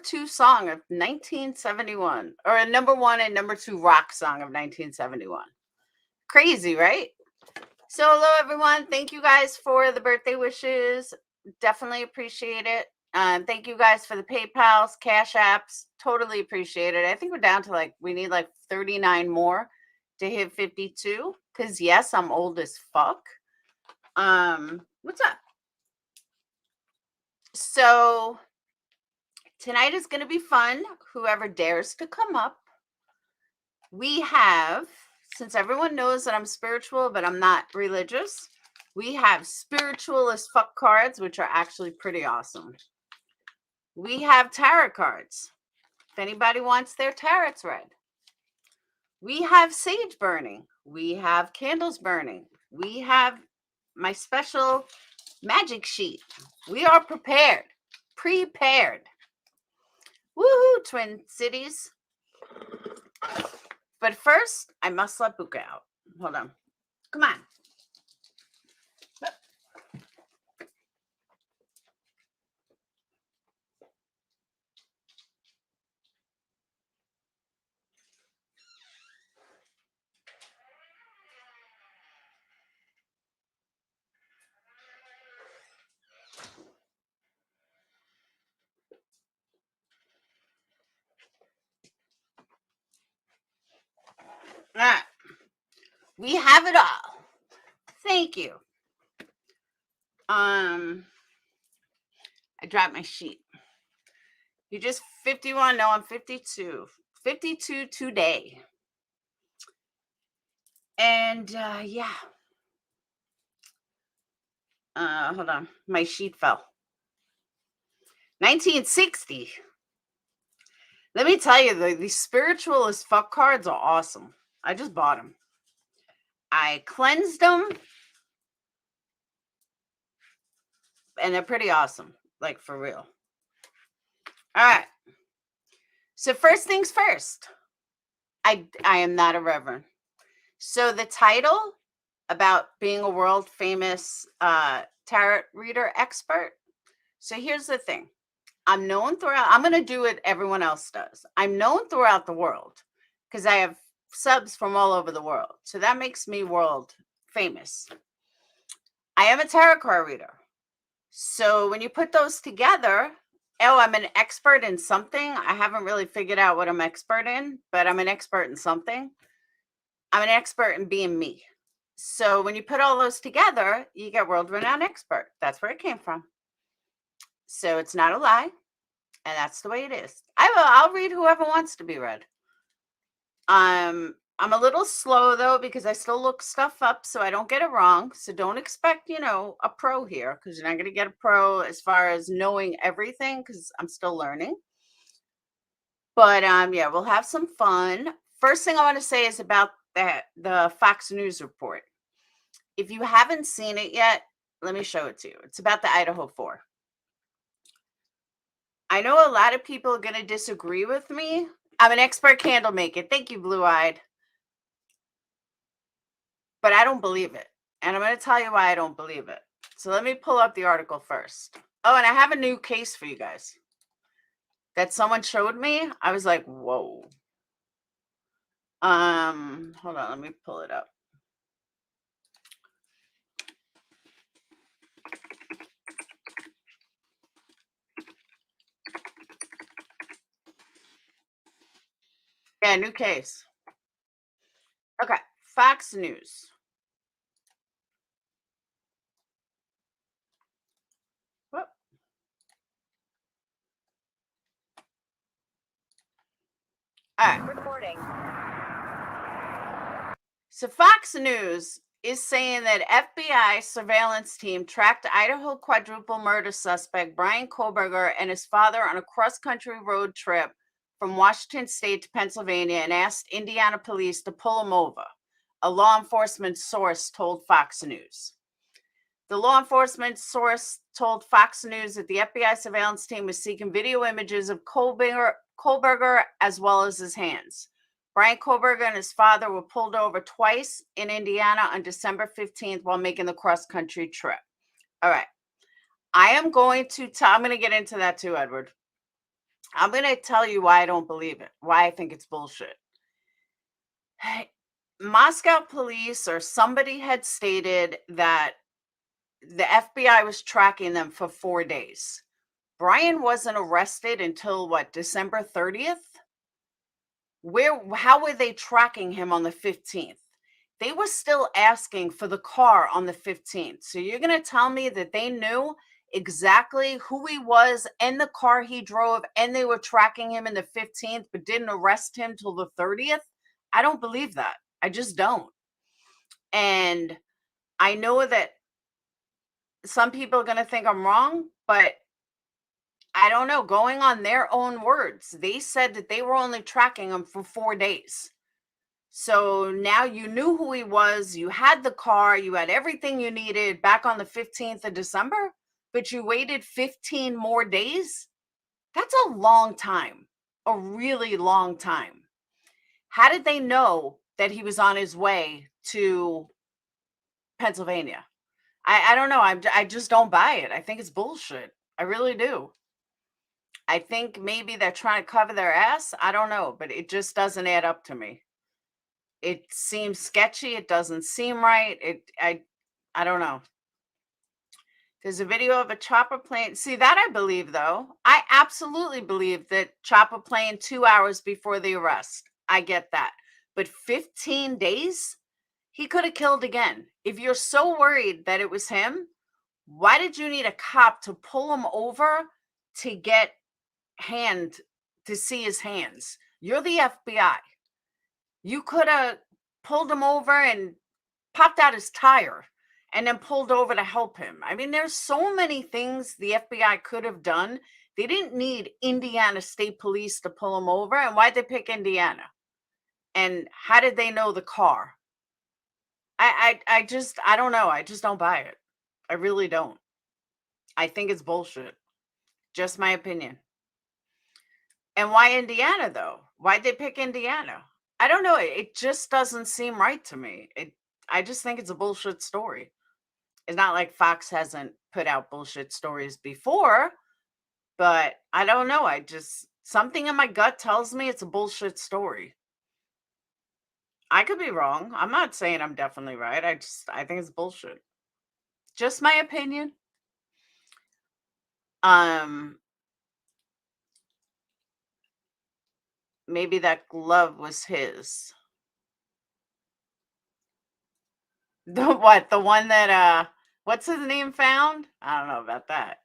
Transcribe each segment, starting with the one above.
Two song of 1971, or a number one and number two rock song of 1971. Crazy, right? So, hello everyone. Thank you guys for the birthday wishes. Definitely appreciate it. Thank you guys for the PayPals, Cash Apps. Totally appreciate it. I think we're down to we need 39 more to hit 52. Because, yes, I'm old as fuck. What's up? So, tonight is going to be fun. Whoever dares to come up. We have, since everyone knows that I'm spiritual, but I'm not religious, we have spiritual as fuck cards, which are actually pretty awesome. We have tarot cards. If anybody wants their tarots read. We have sage burning. We have candles burning. We have my special magic sheet. We are prepared. Prepared. Woohoo, Twin Cities. But first, I must let Buka out. Hold on. Come on. All right. We have it all. Thank you. I dropped my sheet. You just 51. No, I'm 52. 52 today. And yeah. Hold on. My sheet fell. 1960. Let me tell you, the spiritual as fuck cards are awesome. I just bought them. I cleansed them. And they're pretty awesome. Like, for real. All right. So first things first. I am not a reverend. So the title about being a world famous tarot reader expert. So here's the thing. I'm known throughout. I'm going to do what everyone else does. I'm known throughout the world because I have subs from all over the world. So that makes me world famous. I am a tarot card reader. So when you put those together, I'm an expert in something. I haven't really figured out what I'm expert in, but I'm an expert in something. I'm an expert in being me. So when you put all those together, you get world-renowned expert. That's where it came from. So it's not a lie, and that's the way it is. I'll read whoever wants to be read. I'm a little slow though because I still look stuff up so I don't get it wrong. So don't expect, a pro here because you're not going to get a pro as far as knowing everything because I'm still learning. But yeah, we'll have some fun. First thing I want to say is about the Fox News report. If you haven't seen it yet, let me show it to you. It's about the Idaho 4. I know a lot of people are going to disagree with me. I'm an expert candle maker. Thank you, Blue Eyed. But I don't believe it. And I'm going to tell you why I don't believe it. So let me pull up the article first. Oh, and I have a new case for you guys that someone showed me. I was like, whoa. Hold on, let me pull it up. Yeah, new case. Okay, Fox News. Whoop. All right. Recording. So Fox News is saying that FBI surveillance team tracked Idaho quadruple murder suspect Brian Kohlberger and his father on a cross-country road trip from Washington State to Pennsylvania and asked Indiana police to pull him over, a law enforcement source told Fox News. The law enforcement source told Fox News that the FBI surveillance team was seeking video images of Kohlberger as well as his hands. Brian Koberger and his father were pulled over twice in Indiana on December 15th while making the cross-country trip. All right. I'm going to get into that too, Edward. I'm going to tell you why I don't believe it, why I think it's bullshit. Moscow police or somebody had stated that the FBI was tracking them for 4 days. Brian wasn't arrested until what, December 30th? How were they tracking him on the 15th? They were still asking for the car on the 15th. So you're going to tell me that they knew exactly who he was and the car he drove, and they were tracking him in the 15th, but didn't arrest him till the 30th? I don't believe that. I just don't. And I know that some people are going to think I'm wrong, but I don't know. Going on their own words, they said that they were only tracking him for 4 days. So now you knew who he was. You had the car. You had everything you needed back on the 15th of December, but you waited 15 more days. That's a long time, a really long time. How did they know that he was on his way to Pennsylvania? I don't know. I just don't buy it. I think it's bullshit. I really do. I think maybe they're trying to cover their ass. I don't know, but it just doesn't add up to me. It seems sketchy. It doesn't seem right. I don't know. There's a video of a chopper plane. See, that I believe, though. I absolutely believe that chopper plane 2 hours before the arrest. I get that. But 15 days? He could have killed again. If you're so worried that it was him, why did you need a cop to pull him over to see his hands? You're the FBI. You could have pulled him over and popped out his tire and then pulled over to help him. I mean, there's so many things the FBI could have done. They didn't need Indiana State Police to pull him over. And why'd they pick Indiana? And how did they know the car? I don't know. I just don't buy it. I really don't. I think it's bullshit. Just my opinion. And why Indiana, though? Why'd they pick Indiana? I don't know. It just doesn't seem right to me. I just think it's a bullshit story. It's not like Fox hasn't put out bullshit stories before, but I don't know. Something in my gut tells me it's a bullshit story. I could be wrong. I'm not saying I'm definitely right. I think it's bullshit. Just my opinion. Maybe that glove was his. The what? The one that what's his name found? I don't know about that.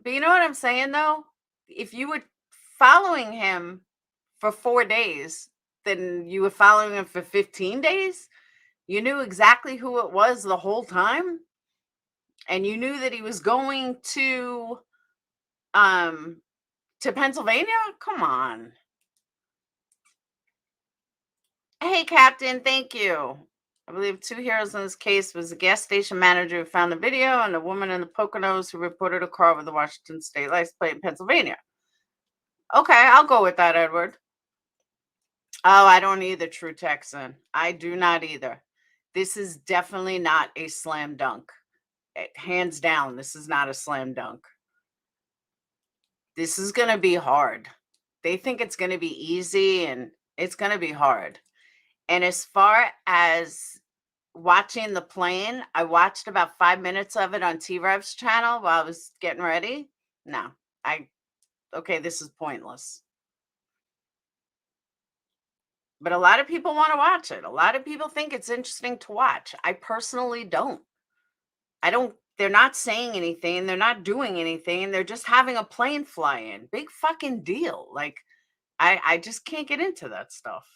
But you know what I'm saying though? If you were following him for 4 days, then you were following him for 15 days? You knew exactly who it was the whole time? And you knew that he was going to Pennsylvania? Come on. Hey, Captain, thank you. I believe 2 heroes in this case was the gas station manager who found the video and the woman in the Poconos who reported a car with the Washington state license plate in Pennsylvania. Okay, I'll go with that, Edward. Oh, I don't either, True Texan. I do not either. This is definitely not a slam dunk. Hands down, this is not a slam dunk. This is going to be hard. They think it's going to be easy, and it's going to be hard. And as far as watching the plane, I watched about 5 minutes of it on T-Rev's channel while I was getting ready. No, okay, this is pointless. But a lot of people want to watch it. A lot of people think it's interesting to watch. I personally don't. They're not saying anything. They're not doing anything. They're just having a plane fly in. Big fucking deal. Like, I just can't get into that stuff.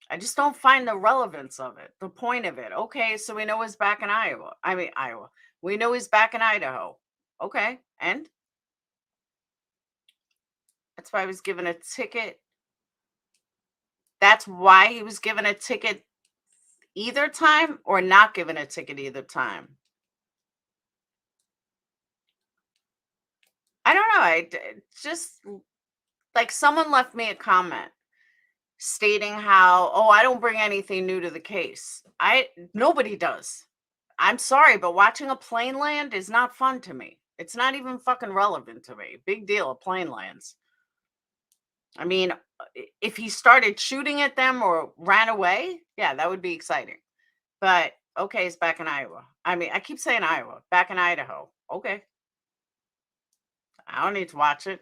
I just don't find the relevance of it, the point of it. Okay, so we know he's back in Iowa. We know he's back in Idaho. Okay, and that's why he was given a ticket. That's why he was given a ticket either time or not given a ticket either time. I don't know. Like someone left me a comment stating how, oh, I don't bring anything new to the case. Nobody does. I'm sorry, but watching a plane land is not fun to me. It's not even fucking relevant to me. Big deal, a plane lands. I mean, if he started shooting at them or ran away, yeah, that would be exciting. But okay, it's back in Iowa. I mean, I keep saying Iowa, back in Idaho. Okay. I don't need to watch it.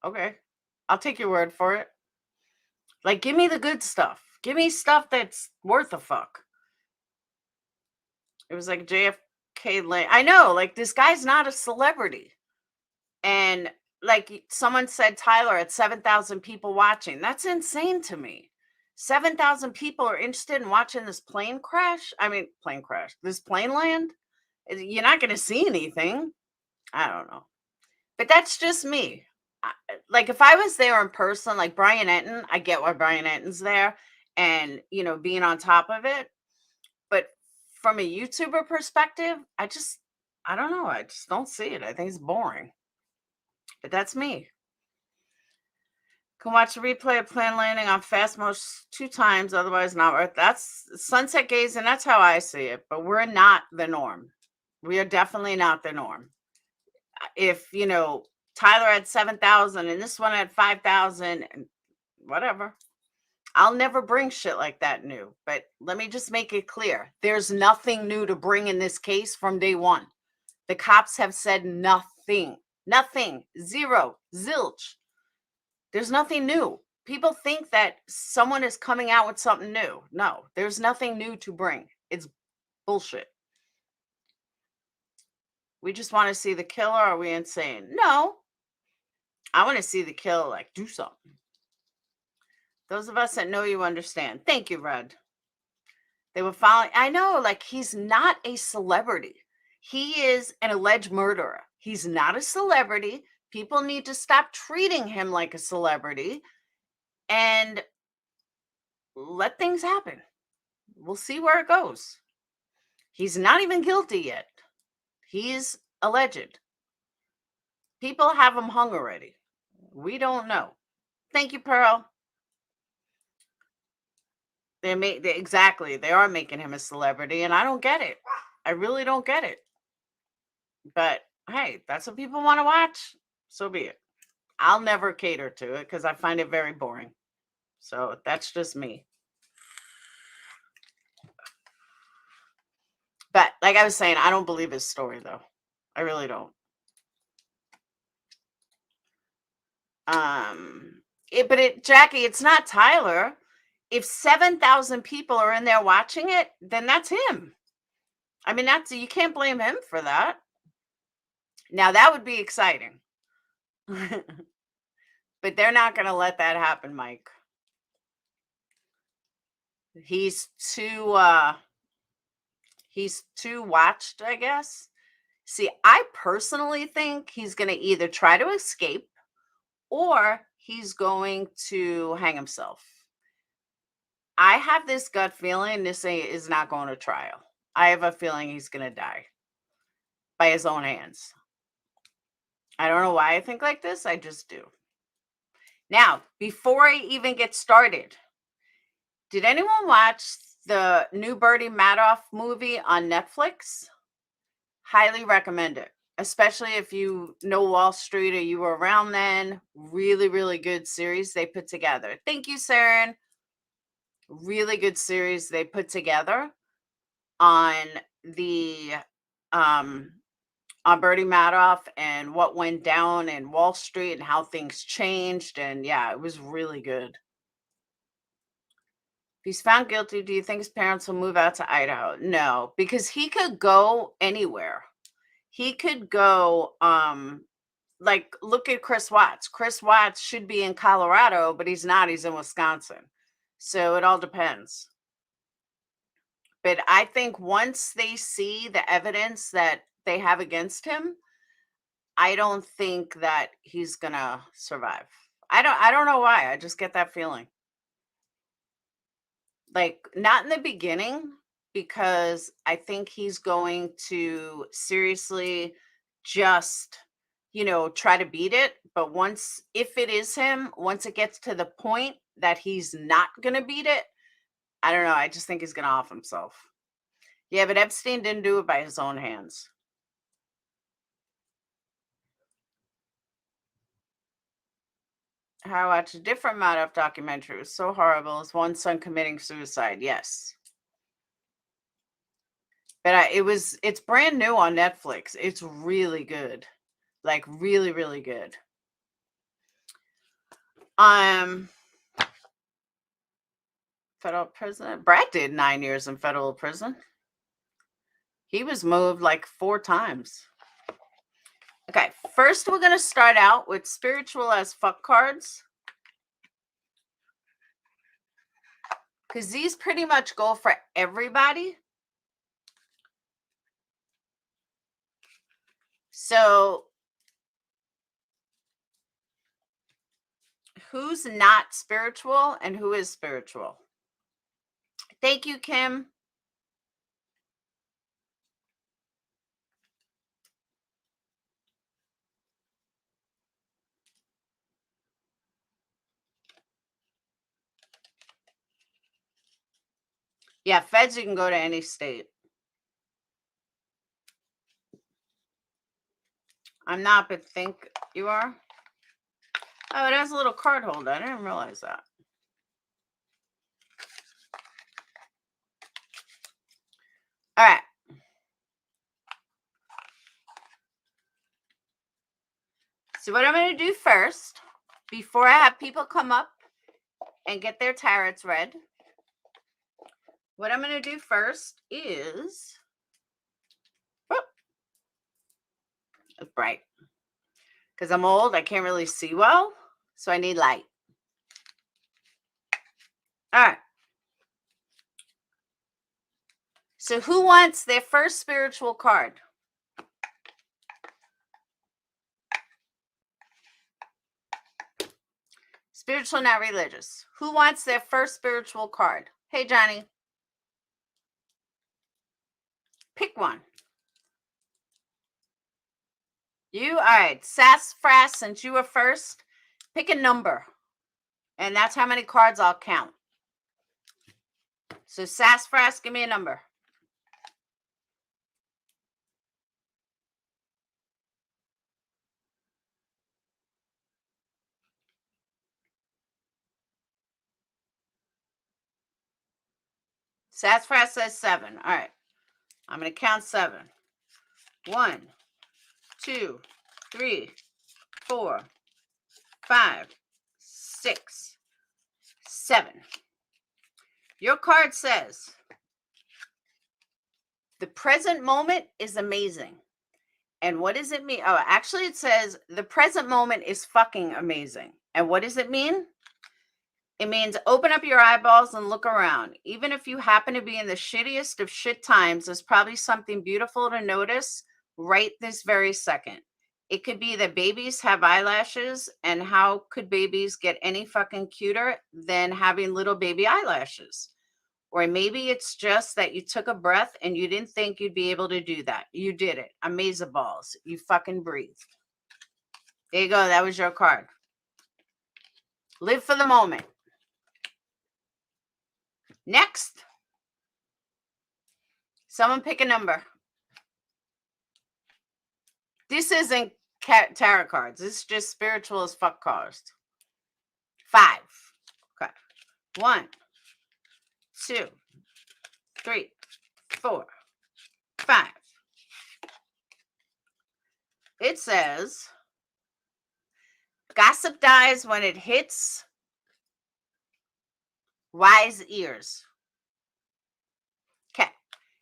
Okay. I'll take your word for it. Like, give me the good stuff. Give me stuff that's worth a fuck. It was like JFK Lane. I know, like, this guy's not a celebrity. And like someone said, Tyler, at 7,000 people watching. That's insane to me. 7,000 people are interested in watching this plane crash. I mean, plane crash, this plane land. You're not going to see anything. I don't know. But that's just me. Like if I was there in person, like Brian Enton, I get why Brian Enton's there and, being on top of it. But from a YouTuber perspective, I don't know. I just don't see it. I think it's boring. But that's me. Can watch the replay of plane landing on fast most 2 times, otherwise not worth. That's sunset gaze, and that's how I see it. But we're not the norm. We are definitely not the norm. If Tyler had 7,000 and this one had 5,000, and whatever. I'll never bring shit like that new. But let me just make it clear: there's nothing new to bring in this case from day one. The cops have said nothing, zero, zilch. There's nothing new. People think that someone is coming out with something new. No, there's nothing new to bring. It's bullshit. We just want to see the killer. Are we insane? No. I want to see the killer like do something. Those of us that know you understand. Thank you, Red. They were following. I know, like he's not a celebrity. He is an alleged murderer. He's not a celebrity. People need to stop treating him like a celebrity and let things happen. We'll see where it goes. He's not even guilty yet. He's alleged. People have him hung already. We don't know. Thank you, Pearl. Exactly. They are making him a celebrity, and I don't get it. I really don't get it. But hey, that's what people want to watch. So be it. I'll never cater to it because I find it very boring. So that's just me. But like I was saying, I don't believe his story though. I really don't. Jackie, it's not Tyler. If 7,000 people are in there watching it, then that's him. I mean, you can't blame him for that. Now that would be exciting. But they're not going to let that happen, Mike. He's too watched, I guess. See, I personally think he's going to either try to escape or he's going to hang himself. I have this gut feeling this is not going to trial. I have a feeling he's going to die by his own hands. I don't know why I think like this. I just do. Now, before I even get started, did anyone watch the new Bernie Madoff movie on Netflix? Highly recommend it, especially if you know Wall Street or you were around then. Really, really good series they put together. Thank you, Saren. Really good series they put together on the on Bernie Madoff and what went down in Wall Street and how things changed. And yeah, it was really good. If he's found guilty, do you think his parents will move out to Idaho? No, because he could go anywhere. He could go, like, look at Chris Watts. Chris Watts should be in Colorado, but he's not. He's in Wisconsin. So it all depends. But I think once they see the evidence that they have against him, I don't think that he's gonna survive. I don't know why. I just get that feeling. Like, not in the beginning, because I think he's going to seriously just, try to beat it. But if it is him, once it gets to the point that he's not going to beat it, I don't know. I just think he's going to off himself. Yeah, but Epstein didn't do it by his own hands. I watched a different Madoff documentary. It was so horrible. His one son committing suicide. Yes. But it's brand new on Netflix. It's really good. Like really, really good. Federal prison. Brad did 9 years in federal prison. He was moved like 4 times. Okay, first we're going to start out with spiritual as fuck cards. Because these pretty much go for everybody. So, who's not spiritual and who is spiritual? Thank you, Kim. Yeah, feds, you can go to any state. I'm not, but think you are. Oh, it has a little card holder. I didn't realize that. All right. So what I'm going to do first, before I have people come up and get their tarots read, what I'm going to do first is, it's bright. Because I'm old, I can't really see well, so I need light. All right. So who wants their first spiritual card? Spiritual, not religious. Who wants their first spiritual card? Hey, Johnny. Pick one. You? All right. Sassafras, since you were first, pick a number. And that's how many cards I'll count. So Sassafras, give me a number. Sassafras says 7. All right. I'm going to count 7. 1, 2, 3, 4, 5, 6, 7. Your card says, the present moment is amazing. And what does it mean? Oh, actually, it says the present moment is fucking amazing. And what does it mean? It means open up your eyeballs and look around. Even if you happen to be in the shittiest of shit times, there's probably something beautiful to notice right this very second. It could be that babies have eyelashes, and how could babies get any fucking cuter than having little baby eyelashes? Or maybe it's just that you took a breath and you didn't think you'd be able to do that. You did it. Amazeballs. You fucking breathed. There you go. That was your card. Live for the moment. Next. Someone pick a number. This isn't tarot cards. This is just spiritual as fuck cards. 5. Okay. 1, 2, 3, 4, 5. It says, gossip dies when it hits wise ears. Okay.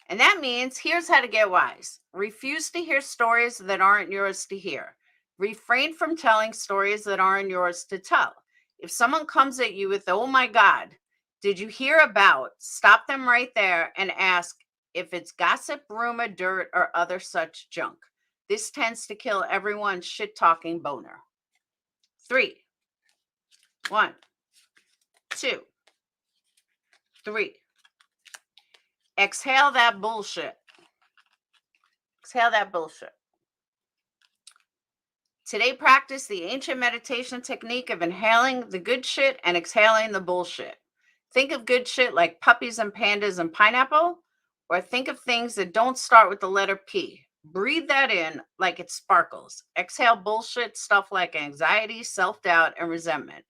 And that means here's how to get wise. Refuse to hear stories that aren't yours to hear. Refrain from telling stories that aren't yours to tell. If someone comes at you with, oh my God, did you hear about? Stop them right there and ask if it's gossip, rumor, dirt, or other such junk. This tends to kill everyone's shit-talking boner. 3. 1, 2, 3. Exhale that bullshit. Exhale that bullshit. Today, practice the ancient meditation technique of inhaling the good shit and exhaling the bullshit. Think of good shit like puppies and pandas and pineapple, or think of things that don't start with the letter P. Breathe that in like it sparkles. Exhale bullshit stuff like anxiety, self doubt, and resentment.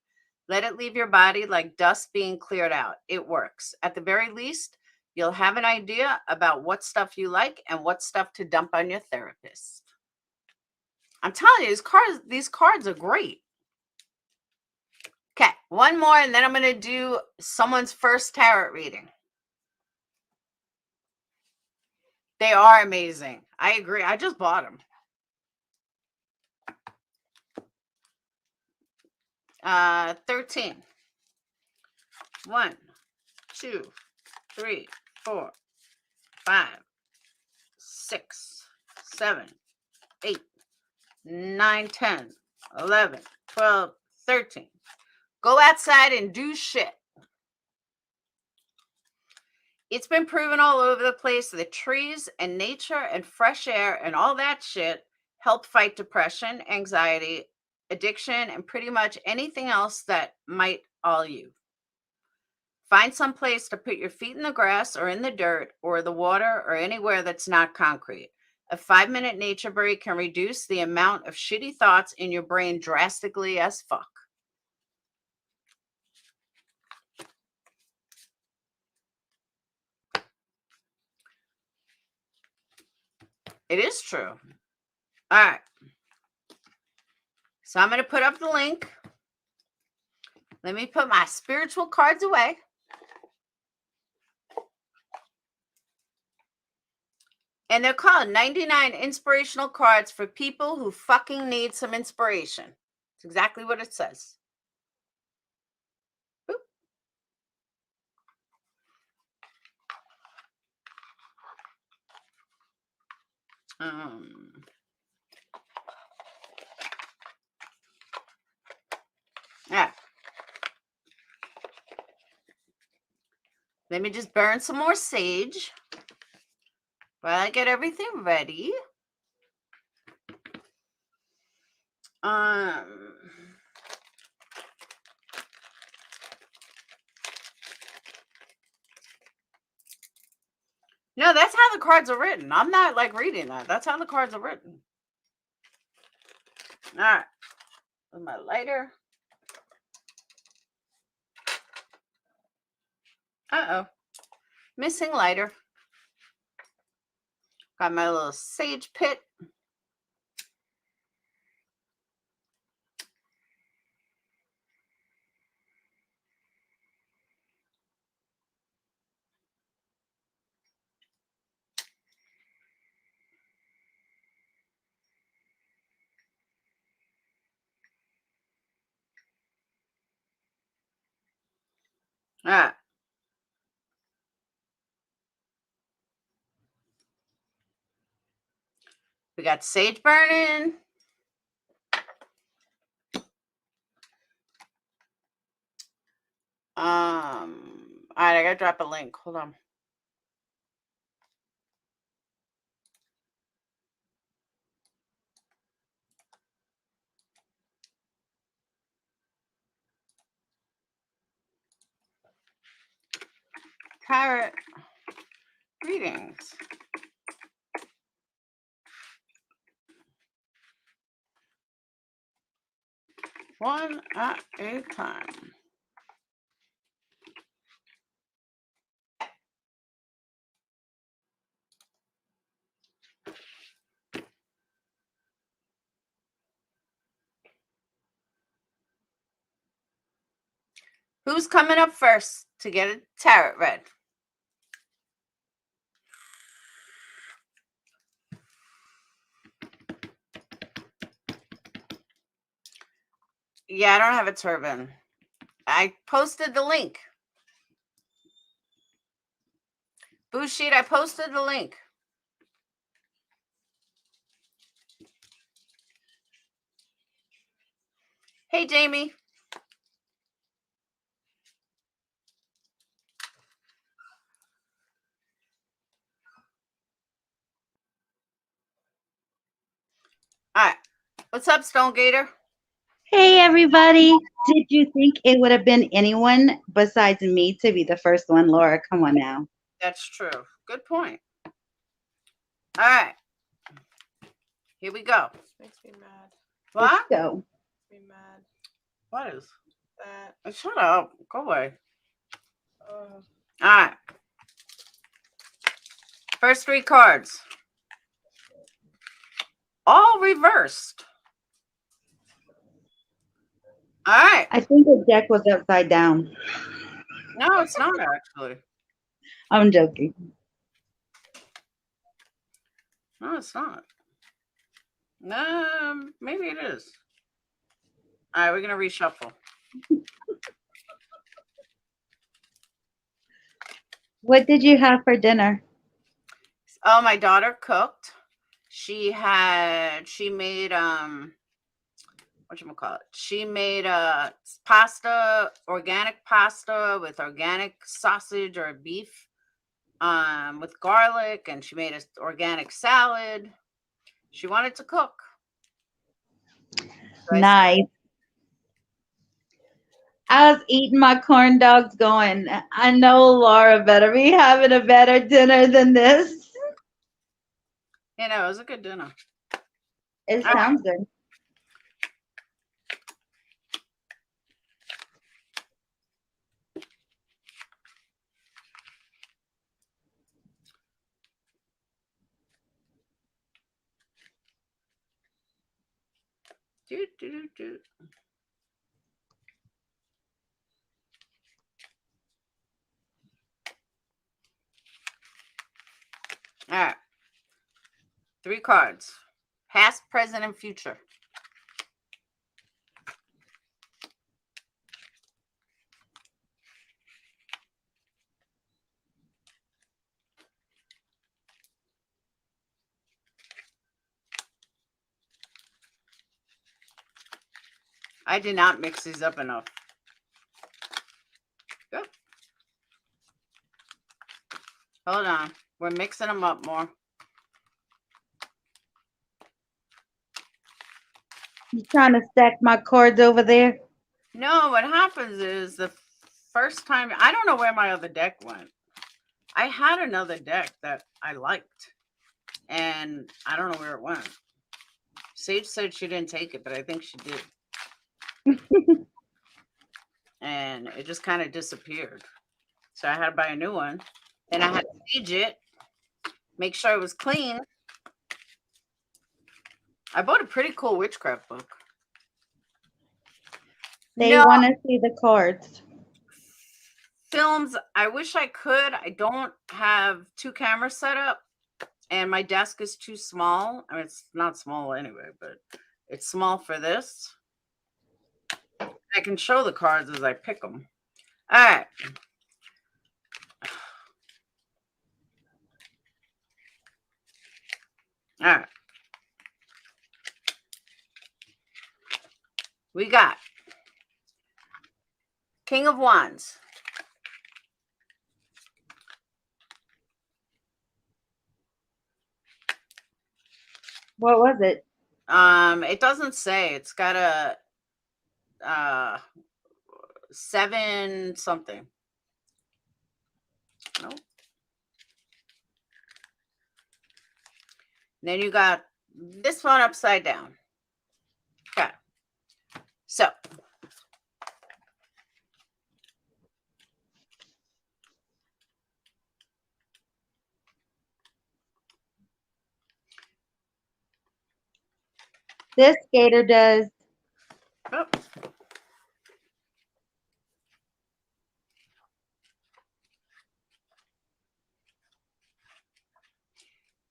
Let it leave your body like dust being cleared out. It works. At the very least, you'll have an idea about what stuff you like and what stuff to dump on your therapist. I'm telling you, these cards are great. Okay, one more, and then I'm going to do someone's first tarot reading. They are amazing. I agree. I just bought them. 13. 1, 2, 3, 4, 5, 6, 7, 8, 9, 10, 11, 12, 13. Go outside and do shit. It's been proven all over the place that trees and nature and fresh air and all that shit help fight depression, anxiety, addiction, and pretty much anything else that might ail you. Find some place to put your feet in the grass or in the dirt or the water or anywhere that's not concrete. A 5-minute nature break can reduce the amount of shitty thoughts in your brain drastically as fuck. It is true. All right. So I'm going to put up the link. Let me put my spiritual cards away. And they're called 99 inspirational cards for people who fucking need some inspiration. It's exactly what it says. Boop. Yeah. Let me just burn some more sage while I get everything ready. No, that's how the cards are written. I'm not like reading that. That's how the cards are written. All right. With my lighter. Uh-oh. Missing lighter. Got my little sage pit. All right. We got sage burning. All right, I gotta drop a link. Hold on. Tarot readings. One at a time. Who's coming up first to get a tarot read? Yeah, I don't have a turban. I posted the link. Bullshit, I posted the link. Hey, Jamie. All right. What's up, Stone Gator? Hey everybody! Did you think it would have been anyone besides me to be the first one, Laura? Come on now. That's true. Good point. All right. Here we go. Makes me mad. Let's What? go. Makes me mad. What is? That. Shut up. Go away. Uh, All right. First three cards. All reversed. All right. I think the deck was upside down. No, it's not actually. I'm joking. No, it's not. Maybe it is. All right, we're gonna reshuffle. What did you have for dinner? Oh, my daughter cooked. She made whatchamacallit? She made pasta, organic pasta with organic sausage or beef, with garlic, and she made an organic salad. She wanted to cook. So Nice. I was eating my corn dogs going, I know Laura better be having a better dinner than this. it was a good dinner. It sounds good. Do, do, do, do. All right. 3 cards. Past, present, and future. I did not mix these up enough. Good. Hold on. We're mixing them up more. You trying to stack my cards over there? No, what happens is the first time, I don't know where my other deck went. I had another deck that I liked, and I don't know where it went. Sage said she didn't take it, but I think she did. And it just kind of disappeared. So I had to buy a new one. Then I had to sage it, make sure it was clean. I bought a pretty cool witchcraft book. They want to see the cards. Films, I wish I could. I don't have 2 cameras set up, and my desk is too small. I mean, it's not small anyway, but it's small for this. I can show the cards as I pick them. All right. All right. We got King of Wands. What was it? It doesn't say. It's got a 7 something. Nope. Then you got this one upside down. Okay. So This gator does. oh.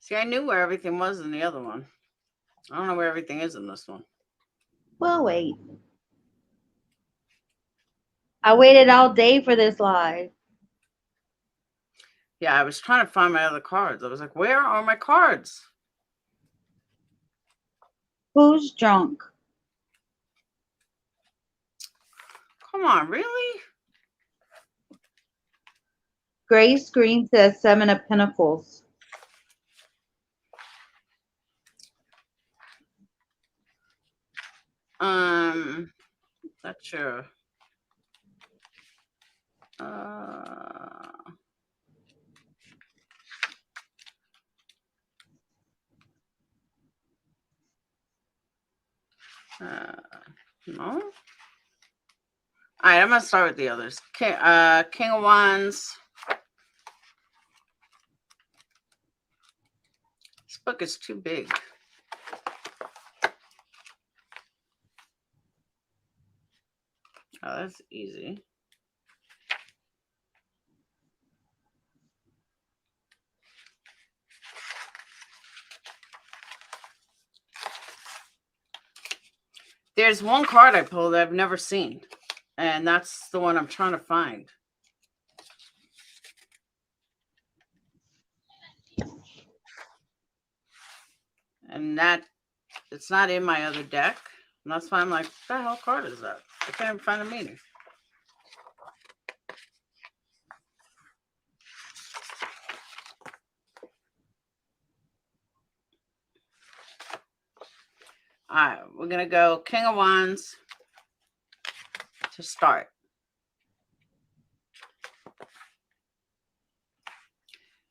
See, I knew where everything was in the other one. I don't know where everything is in this one. Well, wait. I waited all day for this live. Yeah, I was trying to find my other cards. I was like, where are my cards? Who's drunk? Come on, really? Gray screen says 7 of Pentacles. Not sure. No. All right, I'm gonna start with the others. King of Wands. This book is too big. Oh, that's easy. There's one card I pulled that I've never seen, and that's the one I'm trying to find. And that it's not in my other deck. And that's why I'm like, what the hell card is that? I can't even find the meaning. All right, we're going to go King of Wands to start.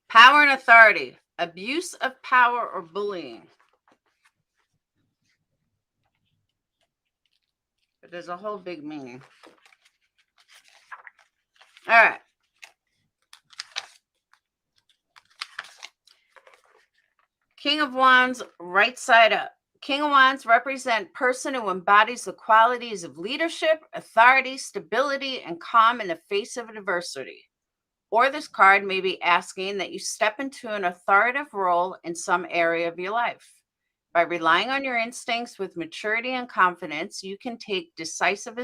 Power and authority, abuse of power or bullying. But there's a whole big meaning. All right. King of Wands, right side up. King of Wands represent person who embodies the qualities of leadership, authority, stability, and calm in the face of adversity. Or this card may be asking that you step into an authoritative role in some area of your life. By relying on your instincts with maturity and confidence, you can take decisive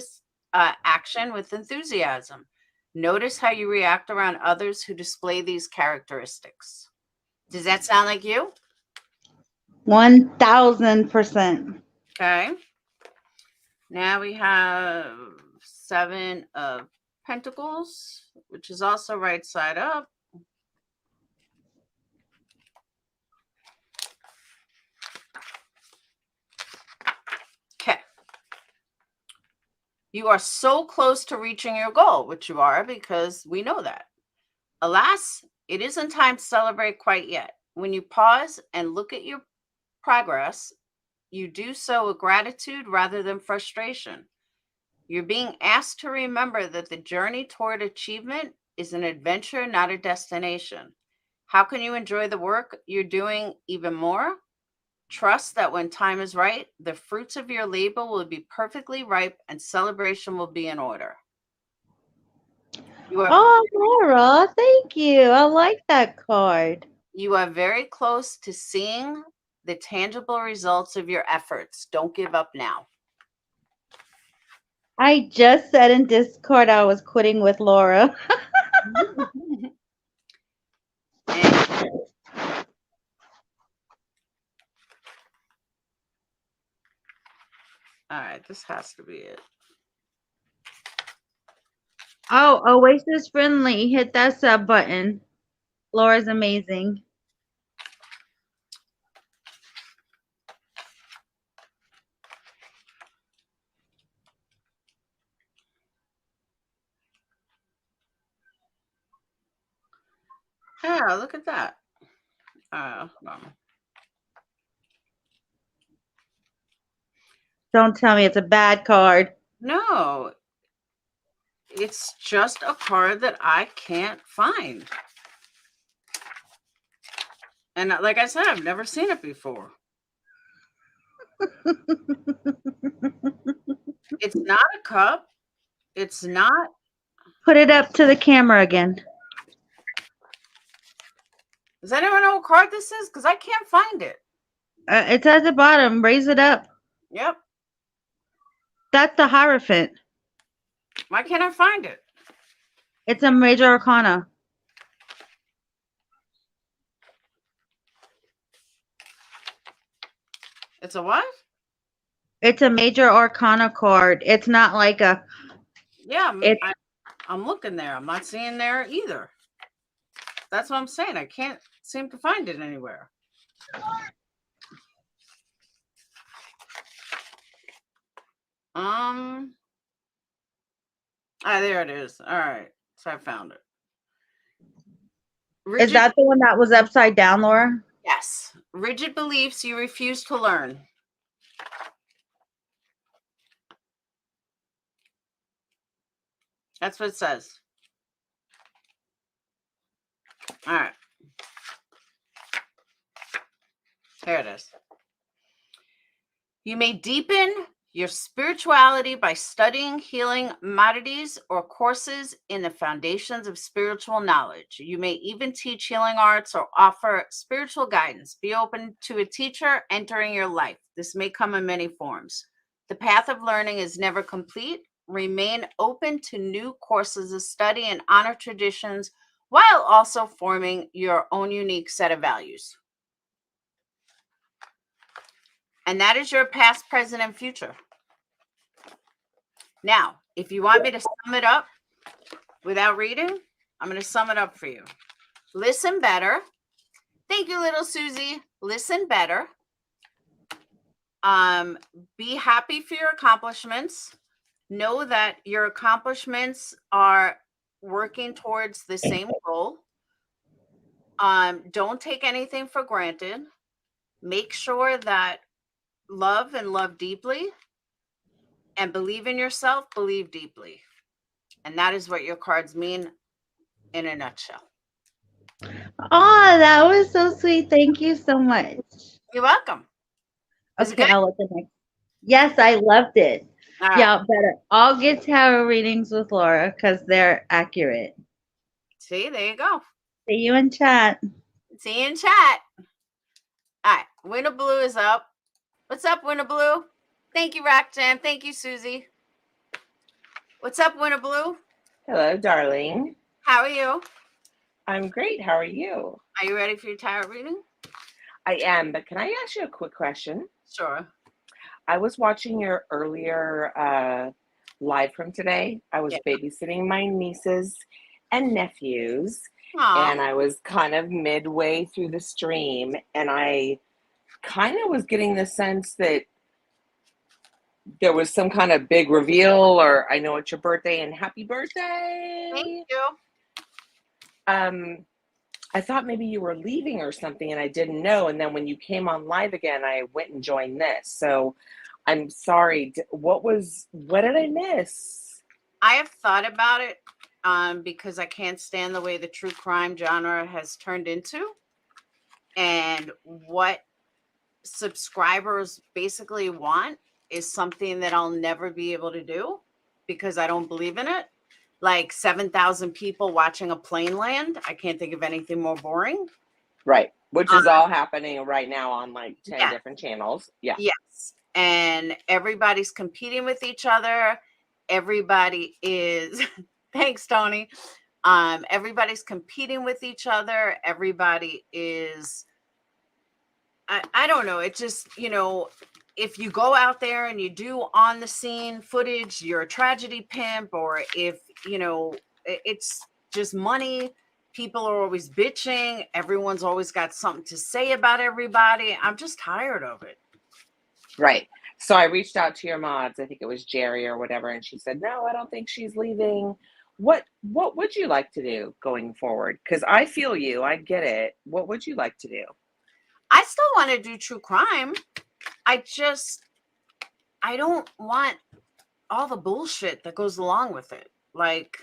action with enthusiasm. Notice how you react around others who display these characteristics. Does that sound like you? 1000%. Okay. Now we have 7 of Pentacles, which is also right side up. Okay. You are so close to reaching your goal, which you are because we know that. Alas, it isn't time to celebrate quite yet. When you pause and look at your progress, you do so with gratitude rather than frustration. You're being asked to remember that the journey toward achievement is an adventure, not a destination. How can you enjoy the work you're doing even more? Trust that when time is right, the fruits of your labor will be perfectly ripe and celebration will be in order. Oh, Laura, thank you. I like that card. You are very close to seeing the tangible results of your efforts. Don't give up now. I just said in Discord I was quitting with Laura. All right, this has to be it. Oh, Oasis Friendly. Hit that sub button. Laura's amazing. Yeah, look at that. Don't tell me it's a bad card. No, it's just a card that I can't find. And like I said, I've never seen it before. It's not a cup. It's not. Put it up to the camera again. Does anyone know what card this is? Because I can't find it. It's at the bottom. Raise it up. Yep. That's the Hierophant. Why can't I find it? It's a major arcana. It's a what? It's a major arcana card. It's not like a... Yeah, I'm looking there. I'm not seeing there either. That's what I'm saying. I can't seem to find it anywhere. There it is. All right. So I found it. Is that the one that was upside down, Laura? Yes. Rigid beliefs you refuse to learn. That's what it says. All right. Here it is. You may deepen your spirituality by studying healing modalities or courses in the foundations of spiritual knowledge. You may even teach healing arts or offer spiritual guidance. Be open to a teacher entering your life. This may come in many forms. The path of learning is never complete. Remain open to new courses of study and honor traditions while also forming your own unique set of values. And that is your past, present, and future. Now, if you want me to sum it up without reading, I'm going to sum it up for you. Listen better. Thank you, little Susie. Listen better. Be happy for your accomplishments. Know that your accomplishments are working towards the same goal. Don't take anything for granted. Make sure that love and love deeply, and believe in yourself, believe deeply. And that is what your cards mean in a nutshell. Oh, that was so sweet. Thank you so much. You're welcome. Was it Okay, good? I'll look at next. Yes, I loved it. All right. Yeah, better. I'll get tarot readings with Laura because they're accurate. See, there you go. See you in chat. See you in chat. All right. Winter Blue is up. What's up, Winter Blue? Thank you, Rock Jam. Thank you, Susie. What's up, Winter Blue? Hello, darling. How are you? I'm great. How are you? Are you ready for your tarot reading? I am, but can I ask you a quick question? Sure. I was watching your earlier live from today. I was babysitting my nieces and nephews, and I was kind of midway through the stream, and I kind of was getting the sense that there was some kind of big reveal, or I know it's your birthday and happy birthday. Thank you. I thought maybe you were leaving or something and I didn't know. And then when you came on live again, I went and joined this. So I'm sorry. What did I miss? I have thought about it because I can't stand the way the true crime genre has turned into, and what subscribers basically want is something that I'll never be able to do because I don't believe in it. Like 7,000 people watching a plane land. I can't think of anything more boring. Right. Which is all happening right now on like 10 different channels. Yeah. Yes. And everybody's competing with each other. Everybody is, thanks, Tony. Everybody's competing with each other. Everybody is, I don't know. It just, if you go out there and you do on the scene footage, you're a tragedy pimp, or if, it's just money. People are always bitching. Everyone's always got something to say about everybody. I'm just tired of it. Right. So I reached out to your mods. I think it was Jerry or whatever. And she said, no, I don't think she's leaving. What would you like to do going forward? Because I feel you. I get it. What would you like to do? I still want to do true crime. I don't want all the bullshit that goes along with it. Like,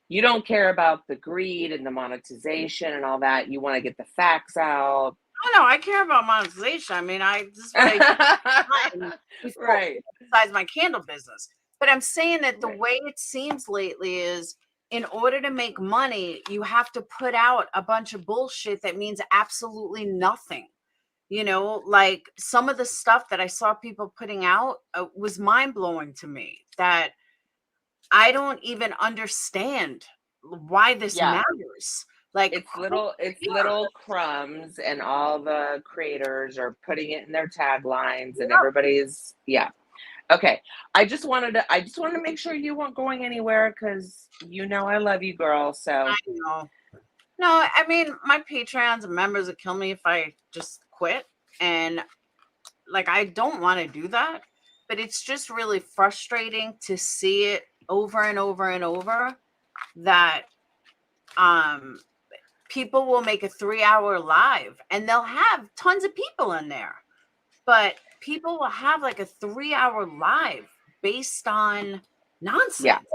you don't care about the greed and the monetization and all that. You want to get the facts out. Oh no, I care about monetization. I mean, this is what I do. Right. Besides my candle business. But I'm saying that the way it seems lately is, in order to make money, you have to put out a bunch of bullshit that means absolutely nothing. Like some of the stuff that I saw people putting out was mind-blowing to me, that I don't even understand why this matters. Like it's little crumbs, and all the creators are putting it in their taglines, and everybody's okay. I just wanted to make sure you weren't going anywhere, because I love you, girl. So I know. No, I mean, my Patreons and members would kill me if I just quit. And like, I don't want to do that. but it's just really frustrating to see it over and over and over that people will make a 3-hour live and they'll have tons of people in there, but people will have like a 3-hour live based on nonsense.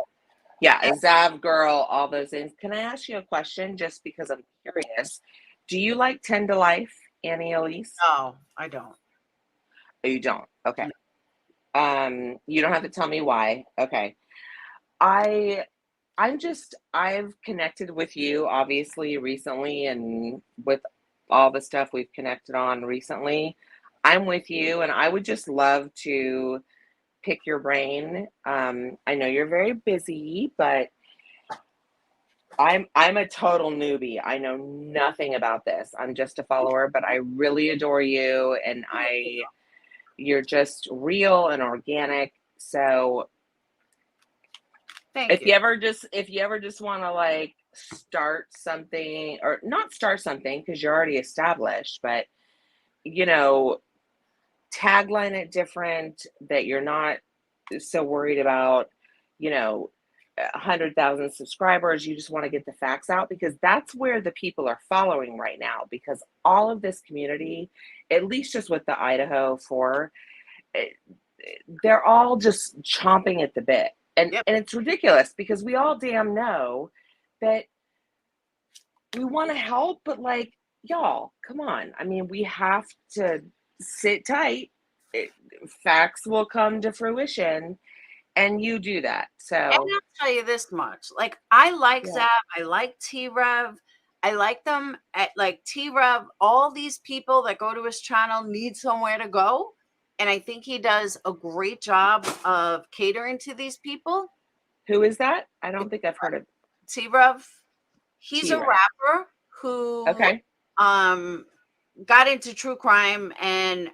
Yeah, Zav girl, all those things. Can I ask you a question just because I'm curious? Do you like 10 to Life, Annie Elise? No, I don't. Oh, you don't? Okay. No. You don't have to tell me why. Okay. I've connected with you obviously recently, and with all the stuff we've connected on recently. I'm with you, and I would just love to pick your brain. I know you're very busy, but I'm a total newbie. I know nothing about this. I'm just a follower, but I really adore you, and you're just real and organic. So Thank if you. you ever just want to like start something, or not start something because you're already established, but you know, tagline it different, that you're not so worried about, you know, 100,000 subscribers. You just want to get the facts out, because that's where the people are following right now, because all of this community, at least just with the Idaho 4, they're all just chomping at the bit. And Yep. and it's ridiculous, because we all damn know that we want to help, but like, y'all, come on. I mean, we have to sit tight. Facts will come to fruition, and you do that. And So I'll tell you this much. Like, I like yeah. Zap, I like T-Rev. I like them at like T-Rev. All these people that go to his channel need somewhere to go. And I think he does a great job of catering to these people. Who is that? I don't think I've heard of T-Rev. He's a T-Rev. rapper who Okay. got into true crime and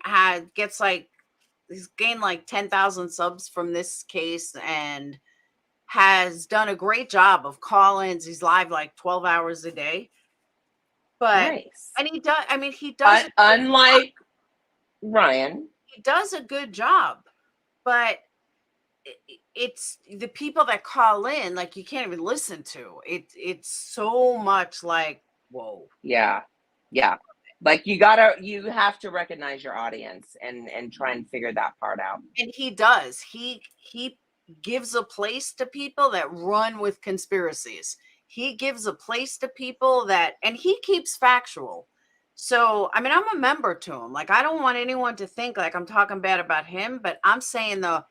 he's gained like 10,000 subs from this case, and has done a great job of call-ins. He's live like 12 hours a day. But Nice. and he does, I mean, he does Unlike Ryan. he does a good job, but it's the people that call in, like, you can't even listen to it. It's so much like, whoa. Yeah. Like you have to recognize your audience and try and figure that part out. And he does. He gives a place to people that run with conspiracies. He gives a place to people that, and he keeps factual. So, I mean, I'm a member to him. Like, I don't want anyone to think like I'm talking bad about him, but I'm saying the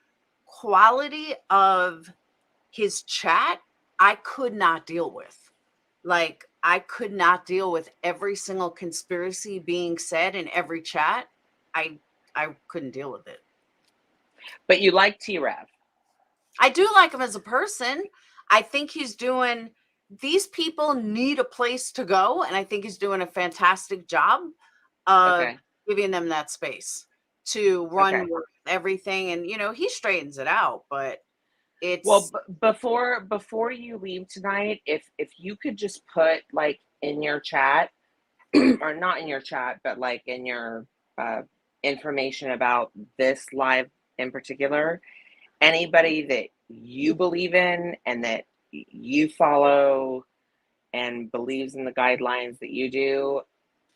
quality of his chat, I could not deal with. Like, I could not deal with every single conspiracy being said in every chat. I couldn't deal with it. But you like T-Rev. I do like him as a person. I think these people need a place to go, and I think he's doing a fantastic job of giving them that space to run with everything. And, he straightens it out, but it's... Well, before you leave tonight, if you could just put like in your chat, or not in your chat, but like in your information about this live in particular, anybody that you believe in and that you follow and believes in the guidelines that you do,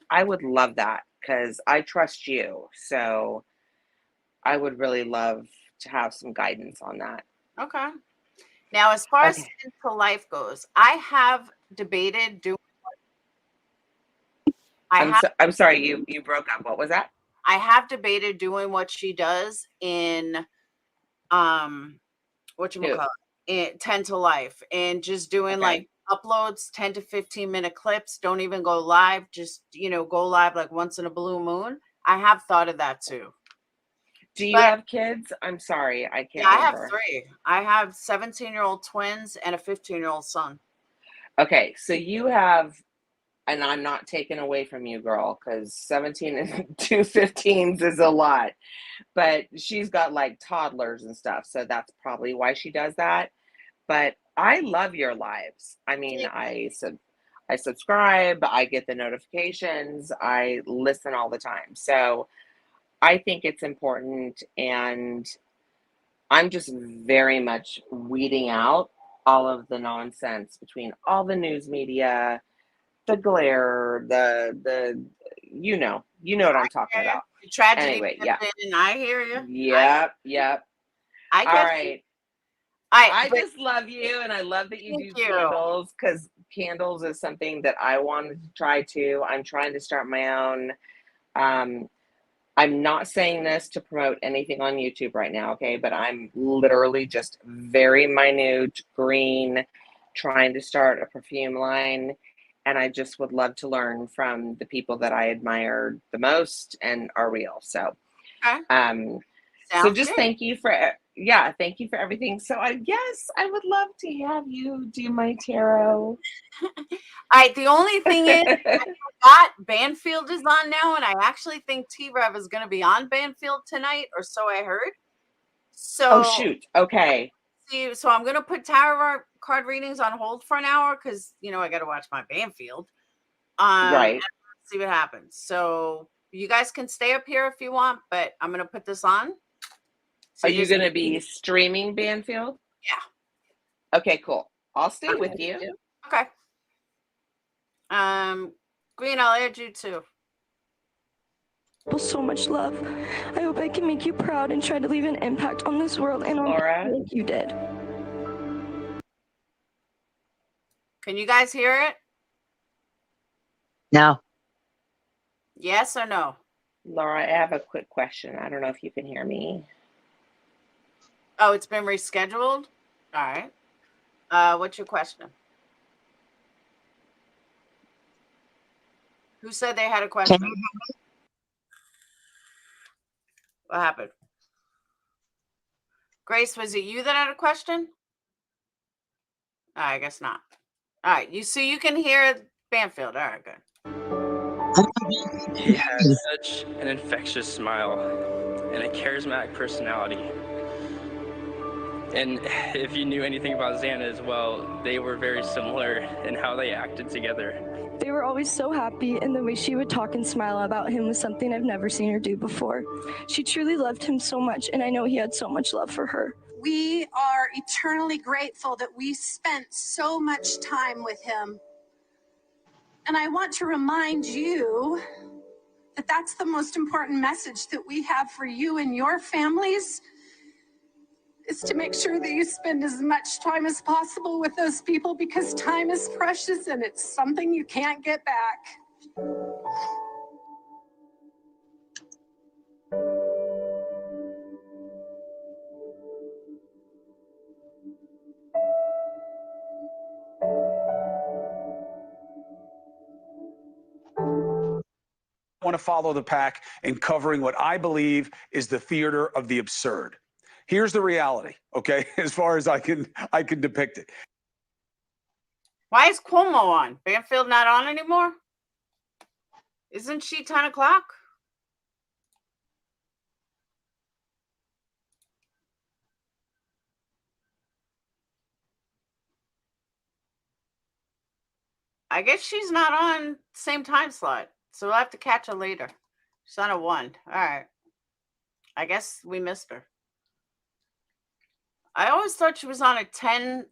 I would love that, because I trust you. So I would really love to have some guidance on that. Okay. Now, as far as 10 to Life goes, I have debated doing... I'm sorry, you broke up. What was that? I have debated doing what she does in whatchamacallit, in 10 to Life, and just doing like uploads, 10 to 15-minute clips. Don't even go live. Just, go live like once in a blue moon. I have thought of that too. Do you have kids? I'm sorry, I can't remember. I have 3. I have 17-year-old twins and a 15-year-old son. Okay, so you have, and I'm not taking away from you, girl, because 17 and 2 15s is a lot. But she's got like toddlers and stuff, so that's probably why she does that. But I love your lives. I mean, I subscribe, I get the notifications, I listen all the time. So I think it's important, and I'm just very much weeding out all of the nonsense between all the news media, the glare, the you know what I'm talking about. The tragedy. Anyway, yeah. I hear you. Yep. I All get right. I just love you, and I love that you do candles, because candles is something that I wanted to try too. I'm trying to start my own. I'm not saying this to promote anything on YouTube right now, okay? But I'm literally just very minute green, trying to start a perfume line. And I just would love to learn from the people that I admire the most and are real. So, just thank you for everything. So I guess I would love to have you do my tarot. All right. The only thing is, I forgot Banfield is on now, and I actually think T-Rev is going to be on Banfield tonight, or so I heard. So, shoot. Okay. So I'm going to put tarot card readings on hold for an hour because, I got to watch my Banfield. Right. And see what happens. So you guys can stay up here if you want, but I'm going to put this on. So are you going to be streaming Banfield? Yeah. Okay, cool. I'll stay with you. Okay. Green, I'll add you too. So much love. I hope I can make you proud and try to leave an impact on this world and on Laura, like you did. Can you guys hear it? No. Yes or no? Laura, I have a quick question. I don't know if you can hear me. Oh, it's been rescheduled? All right. What's your question? Who said they had a question? What happened? Grace, was it you that had a question? I guess not. All right. You can hear Banfield. All right, good. He has such an infectious smile and a charismatic personality. And if you knew anything about Xana as well, they were very similar in how they acted together. They were always so happy, and the way she would talk and smile about him was something I've never seen her do before. She truly loved him so much, and I know he had so much love for her. We are eternally grateful that we spent so much time with him. And I want to remind you that that's the most important message that we have for you and your families, is to make sure that you spend as much time as possible with those people, because time is precious and it's something you can't get back. I want to follow the pack in covering what I believe is the theater of the absurd. Here's the reality, okay, as far as I can depict it. Why is Cuomo on? Banfield not on anymore? Isn't she 10 o'clock? I guess she's not on same time slot, so we'll have to catch her later. She's on a 1. All right. I guess we missed her. I always thought she was on a 10.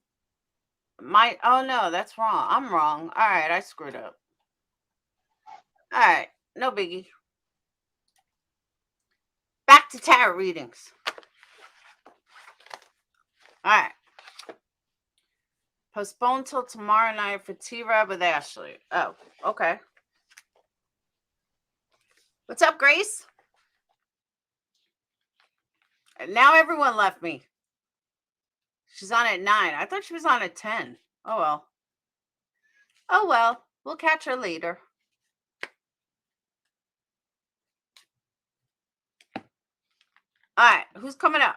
Oh no, that's wrong. I'm wrong. All right, I screwed up. All right, no biggie. Back to tarot readings. All right. Postpone till tomorrow night for T-Rob with Ashley. Oh, okay. What's up, Grace? Now everyone left me. She's on at 9. I thought she was on at 10. Oh, well. Oh, well. We'll catch her later. All right. Who's coming up?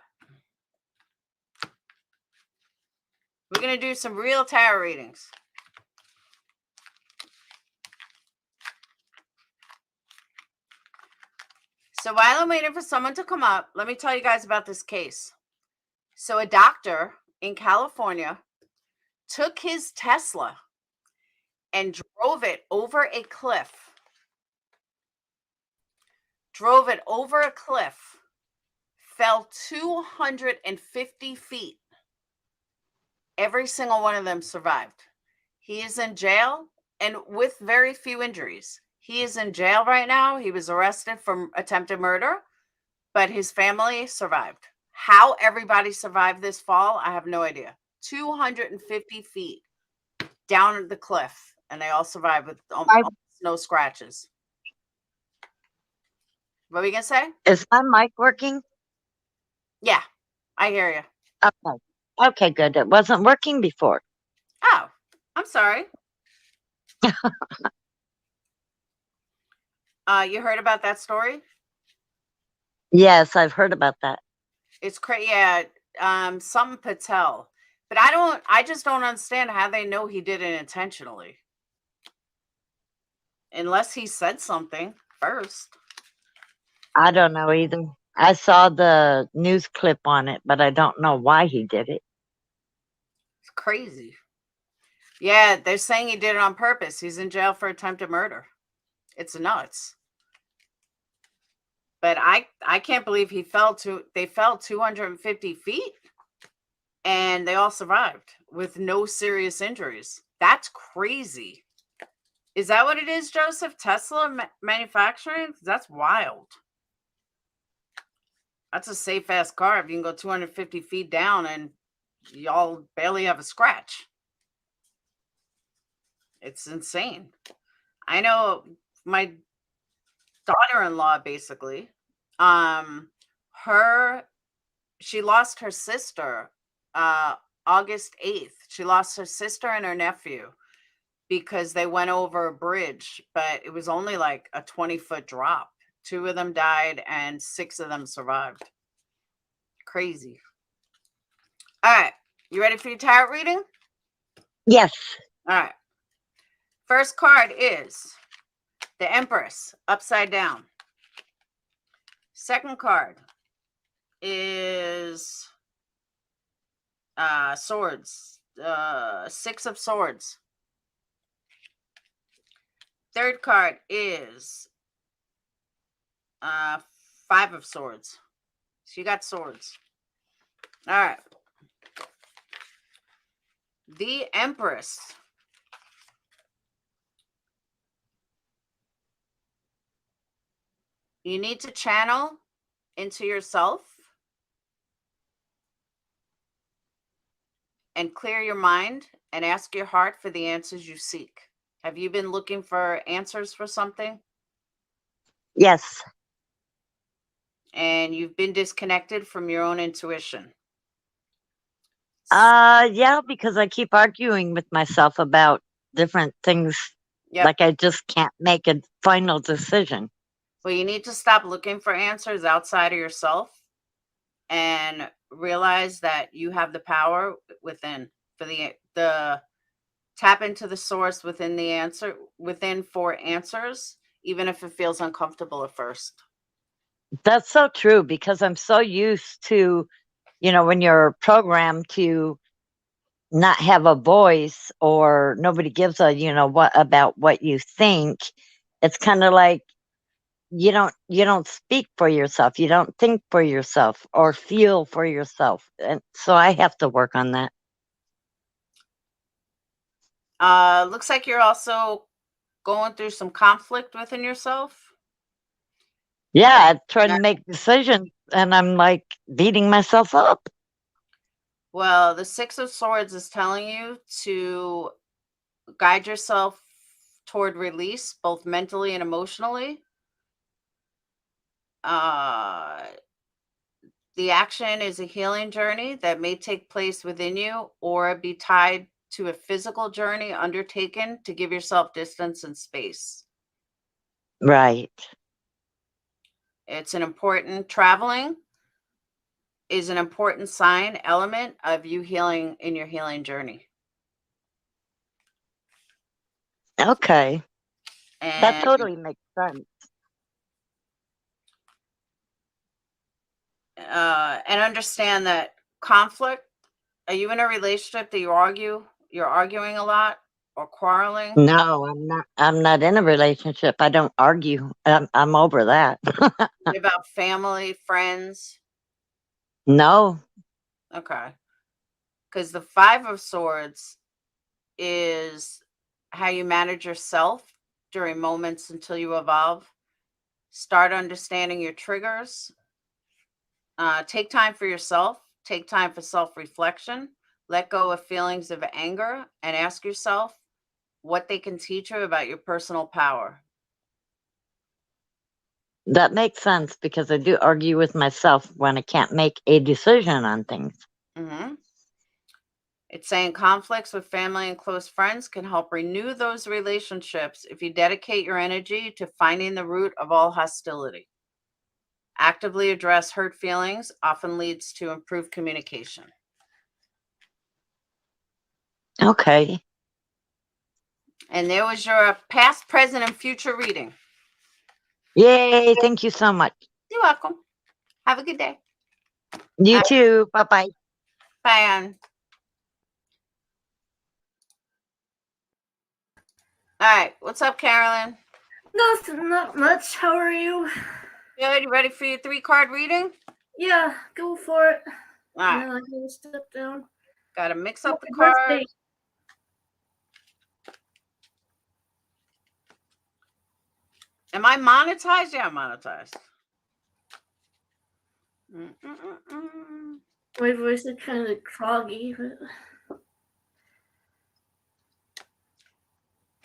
We're going to do some real tarot readings. So while I'm waiting for someone to come up, let me tell you guys about this case. So a doctor in California took his Tesla and drove it over a cliff. fell 250 feet. Every single one of them survived. He is in jail and with very few injuries. He is in jail right now. He was arrested for attempted murder, but his family survived. How everybody survived this fall, I have no idea. 250 feet down the cliff, and they all survived with almost no scratches. What were you going to say? Is my mic working? Yeah, I hear you. Okay. Okay, good. It wasn't working before. Oh, I'm sorry. You heard about that story? Yes, I've heard about that. It's crazy. Yeah, something Patel. But I just don't understand how they know he did it intentionally. Unless he said something first. I don't know either. I saw the news clip on it, but I don't know why he did it. It's crazy. Yeah, they're saying he did it on purpose. He's in jail for attempted murder. It's nuts. But I can't believe they fell 250 feet and they all survived with no serious injuries. That's crazy. Is that what it is, Joseph? Tesla manufacturing? That's wild. That's a safe ass car if you can go 250 feet down and y'all barely have a scratch. It's insane. I know my daughter-in-law basically, she lost her sister August 8th. She lost her sister and her nephew because they went over a bridge, but it was only like a 20-foot drop. 2 of them died and 6 of them survived. Crazy. All right. You ready for your tarot reading? Yes. All right. First card is the Empress, upside down. Second card is swords, 6 of swords. Third card is 5 of swords. So you got swords. All right. The Empress. You need to channel into yourself and clear your mind and ask your heart for the answers you seek. Have you been looking for answers for something? Yes. And you've been disconnected from your own intuition? Yeah, because I keep arguing with myself about different things. Yep. Like I just can't make a final decision. Well, you need to stop looking for answers outside of yourself and realize that you have the power within for the tap into the source within the answer within for answers, even if it feels uncomfortable at first. That's so true because I'm so used to, when you're programmed to not have a voice or nobody gives a, what about what you think. It's kind of like you don't speak for yourself. You don't think for yourself or feel for yourself. And so I have to work on that. Looks like you're also going through some conflict within yourself. Yeah, I try to make decisions and I'm like beating myself up. Well, the 6 of Swords is telling you to guide yourself toward release, both mentally and emotionally. The action is a healing journey that may take place within you or be tied to a physical journey undertaken to give yourself distance and space. Right. It's an important traveling is an important sign element of you healing in your healing journey. Okay. And that totally makes sense. And understand that conflict. Are you in a relationship that you're arguing a lot or quarreling? No, I'm not in a relationship. I don't argue. I'm over that. What about family, friends? No. Okay. Because the Five of Swords is how you manage yourself during moments until you evolve. Start understanding your triggers. Take time for yourself. Take time for self-reflection. Let go of feelings of anger and ask yourself what they can teach you about your personal power. That makes sense because I do argue with myself when I can't make a decision on things. Mm-hmm. It's saying conflicts with family and close friends can help renew those relationships if you dedicate your energy to finding the root of all hostility. Actively address hurt feelings often leads to improved communication. Okay. And there was your past, present, and future reading. Yay. Thank you so much. You're welcome. Have a good day. You too. Bye-bye. Bye, Ann. All right. What's up, Carolyn? Nothing, not much. How are you? You ready for your 3-card reading? Yeah, go for it. All right. Now I can step down. Got to mix up the Happy cards. birthday. Am I monetized? Yeah, I'm monetized. My voice is kind of croggy, but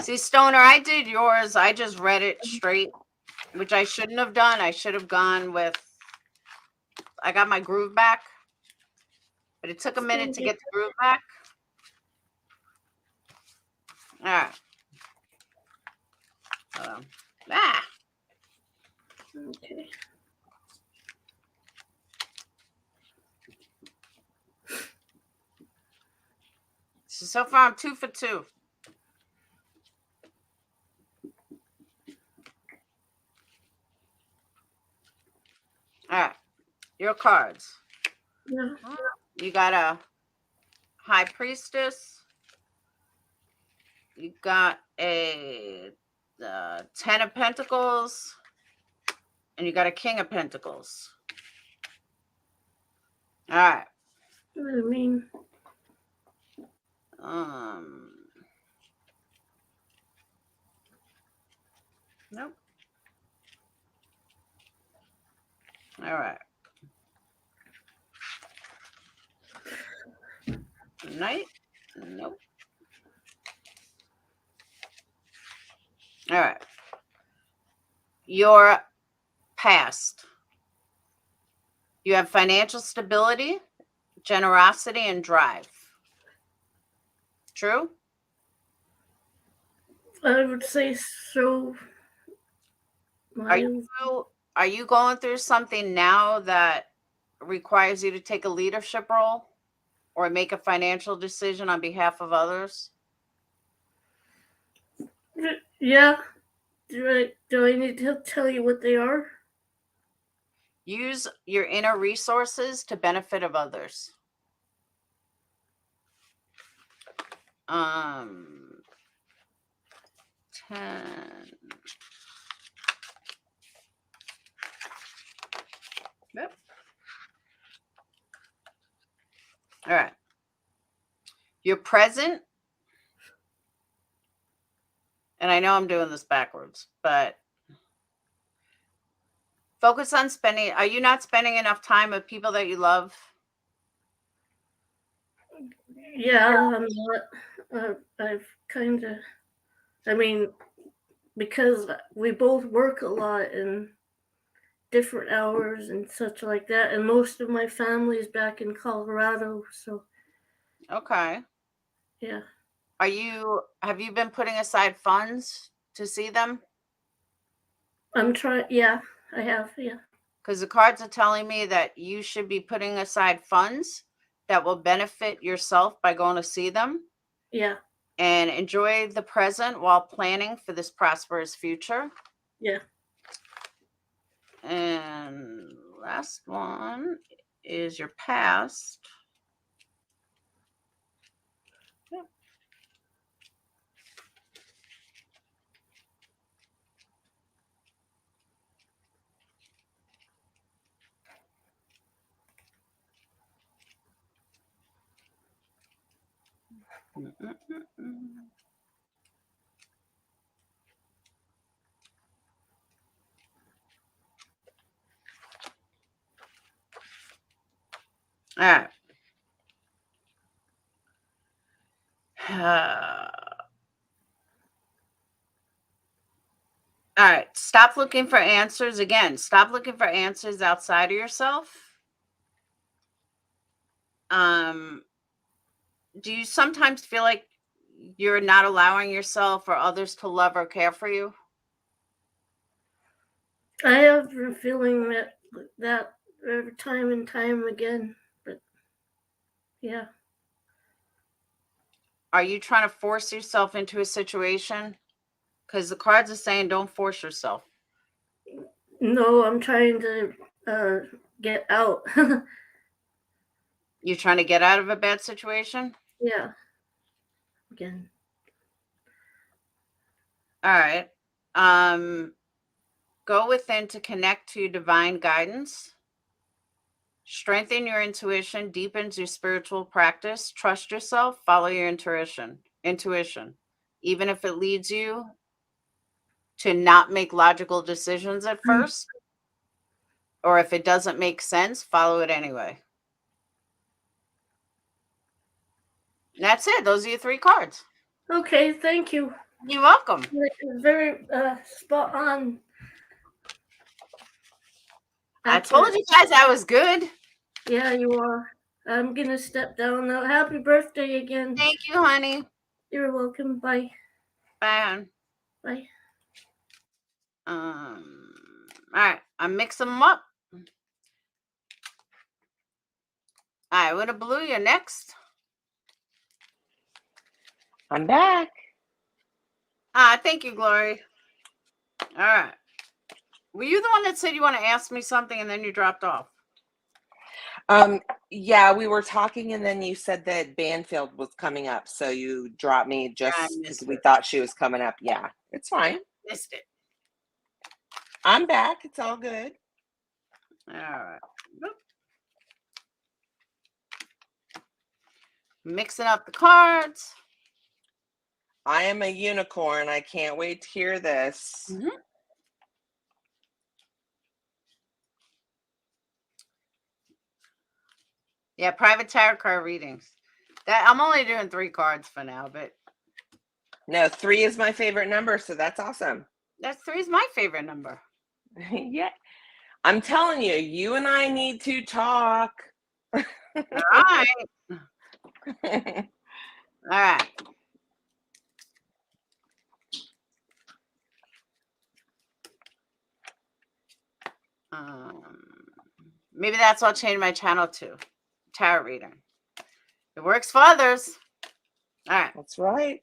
See, Stoner, I did yours. I just read it straight, which I shouldn't have done. I should have gone with, I got my groove back, but it took a minute to get the groove back. All right. Okay. So far, I'm 2 for 2. All right. Your cards. Yeah. You got a High Priestess. You got a 10 of Pentacles. And you got a King of Pentacles. All right. What do you mean? Nope. All right. Knight. Nope. All right. Your past. You have financial stability, generosity, and drive. True? I would say so. Are you going through something now that requires you to take a leadership role or make a financial decision on behalf of others? Yeah. Do I need to tell you what they are? Use your inner resources to benefit of others. 10. Yep. All right. You're present. And I know I'm doing this backwards, but focus on spending. Are you not spending enough time with people that you love? Yeah, I'm not. I've kind of. I mean, because we both work a lot and different hours and such like that, and most of my family is back in Colorado, so Okay. yeah. Have you been putting aside funds to see them? I'm trying. Yeah, I have. Yeah. Because the cards are telling me that you should be putting aside funds that will benefit yourself by going to see them. Yeah. And enjoy the present while planning for this prosperous future. Yeah. And last one is your past. Yeah. All right. All right. Stop looking for answers. Again, stop looking for answers outside of yourself. Do you sometimes feel like you're not allowing yourself or others to love or care for you? I have been feeling that every time and time again, but yeah. Are you trying to force yourself into a situation? Because the cards are saying don't force yourself. No, I'm trying to get out. You're trying to get out of a bad situation? Yeah. Again. All right. Go within to connect to divine guidance. Strengthen your intuition, deepens your spiritual practice. Trust yourself, follow your intuition, even if it leads you to not make logical decisions at first, or if it doesn't make sense, follow it anyway. That's it. Those are your 3 cards. Okay, thank you. You're welcome. Very spot on. I told you guys I was good. Yeah, you are. I'm gonna step down now. Happy birthday again. Thank you, honey. You're welcome. Bye. Bye, hon. Bye. All right. I'm mixing them up. All right, what a blue, you're next. I'm back. Thank you, Glory. All right. Were you the one that said you want to ask me something and then you dropped off? Yeah, we were talking and then you said that Banfield was coming up, so you dropped me just because we thought she was coming up. Yeah, it's fine. Missed it. I'm back. It's all good. All right. Mixing up the cards. I am a unicorn. I can't wait to hear this. Mm-hmm. Yeah, private tarot card readings. I'm only doing 3 cards for now, but no, 3 is my favorite number, so that's awesome. That's 3 is my favorite number. Yeah, I'm telling you, you and I need to talk. All right. All right. Maybe that's what I'll change my channel to tarot reading. It works for others. All right. That's right.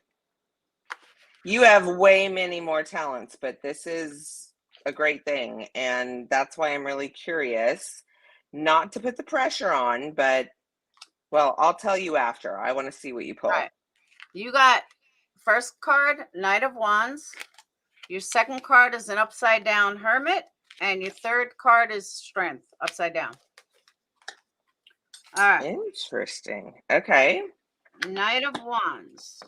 You have way many more talents, but this is a great thing. And that's why I'm really curious, not to put the pressure on, but, well, I'll tell you after. I want to see what you pull. All right. You got first card, Knight of Wands. Your second card is an upside down Hermit. And your third card is Strength, upside down. All right. Interesting. Okay. Knight of Wands.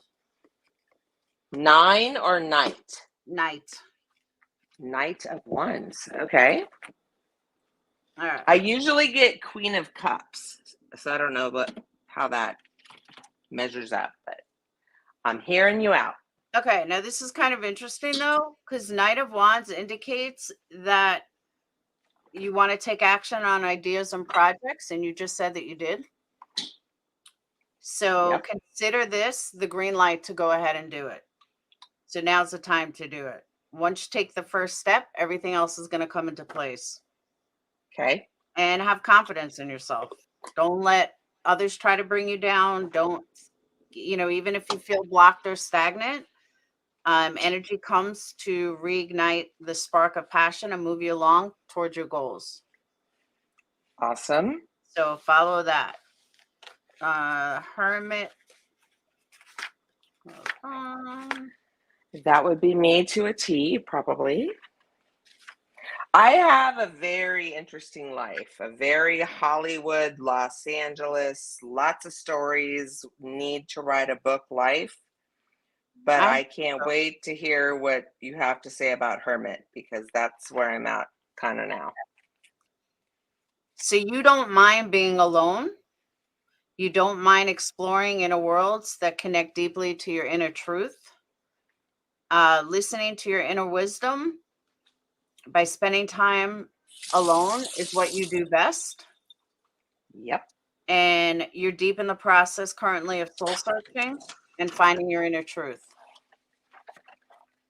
9 or Knight? Knight. Knight of Wands. Okay. All right. I usually get Queen of Cups, so I don't know how that measures up, but I'm hearing you out. Okay, now this is kind of interesting though, because Knight of Wands indicates that you want to take action on ideas and projects, and you just said that you did. So consider this the green light to go ahead and do it. So now's the time to do it. Once you take the first step, everything else is going to come into place. Okay. And have confidence in yourself. Don't let others try to bring you down. Don't, even if you feel blocked or stagnant, energy comes to reignite the spark of passion and move you along towards your goals. Awesome. So follow that. Hermit. That would be me to a T, probably. I have a very interesting life, a very Hollywood, Los Angeles, lots of stories, need to write a book life. But I can't wait to hear what you have to say about Hermit, because that's where I'm at kind of now. So you don't mind being alone? You don't mind exploring inner worlds that connect deeply to your inner truth? Listening to your inner wisdom by spending time alone is what you do best. Yep. And you're deep in the process currently of soul searching and finding your inner truth.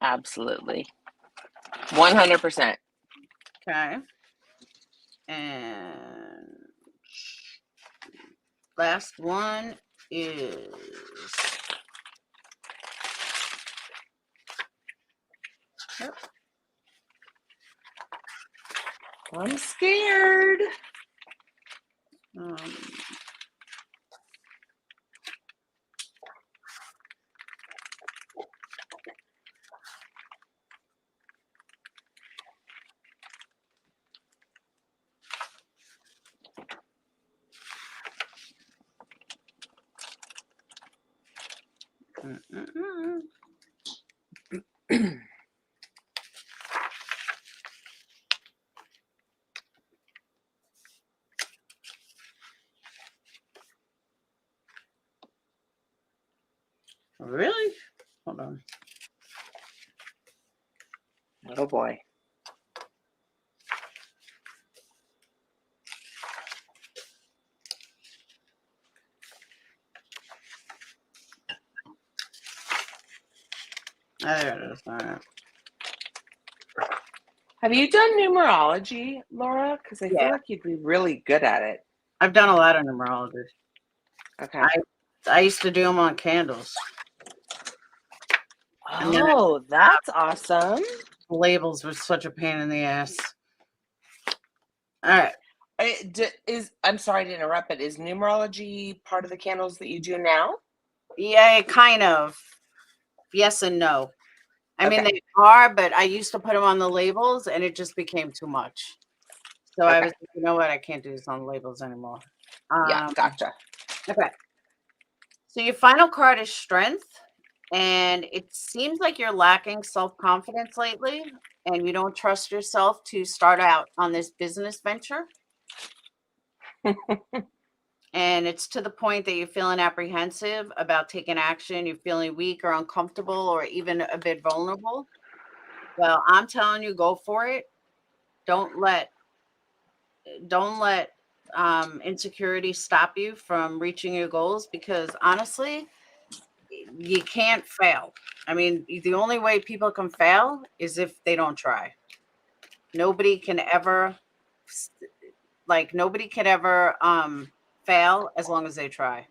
Absolutely. 100%. Okay. And last one is I'm scared. Really? Hold on. Oh boy. There it is. All right. Have you done numerology, Laura? Because I feel like you'd be really good at it. I've done a lot of numerology. Okay. I used to do them on candles. Oh, that's awesome. Labels were such a pain in the ass. All right. I'm sorry to interrupt, but is numerology part of the candles that you do now? Yeah, kind of. Yes and no. I mean, they are, but I used to put them on the labels and it just became too much. So I was like, you know what? I can't do this on the labels anymore. Yeah, gotcha. Okay. So your final card is Strength. And it seems like you're lacking self-confidence lately and you don't trust yourself to start out on this business venture. And it's to the point that you're feeling apprehensive about taking action. You're feeling weak or uncomfortable or even a bit vulnerable. Well, I'm telling you, go for it. Don't let insecurity stop you from reaching your goals, because honestly, you can't fail. I mean, the only way people can fail is if they don't try. Nobody can ever fail as long as they try.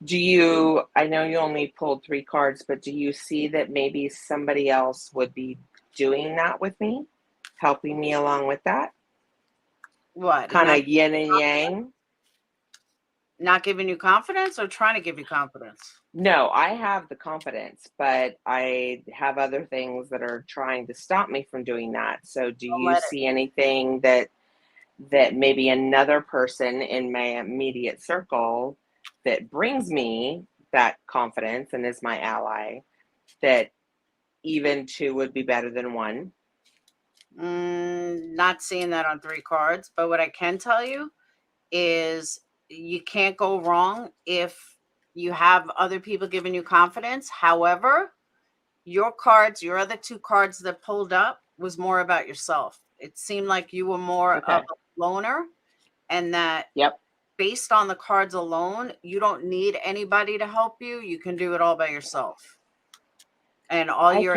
I know you only pulled 3 cards, but do you see that maybe somebody else would be doing that with me, helping me along with that? What? Kind of yin and yang? Not giving you confidence or trying to give you confidence? No, I have the confidence, but I have other things that are trying to stop me from doing that. So do you see anything that maybe another person in my immediate circle that brings me that confidence and is my ally, that even 2 would be better than 1? Not seeing that on 3 cards, but what I can tell you is you can't go wrong if you have other people giving you confidence. However, your other 2 cards that pulled up was more about yourself. It seemed like you were more of a loner, and that based on the cards alone, you don't need anybody to help you. You can do it all by yourself. And all your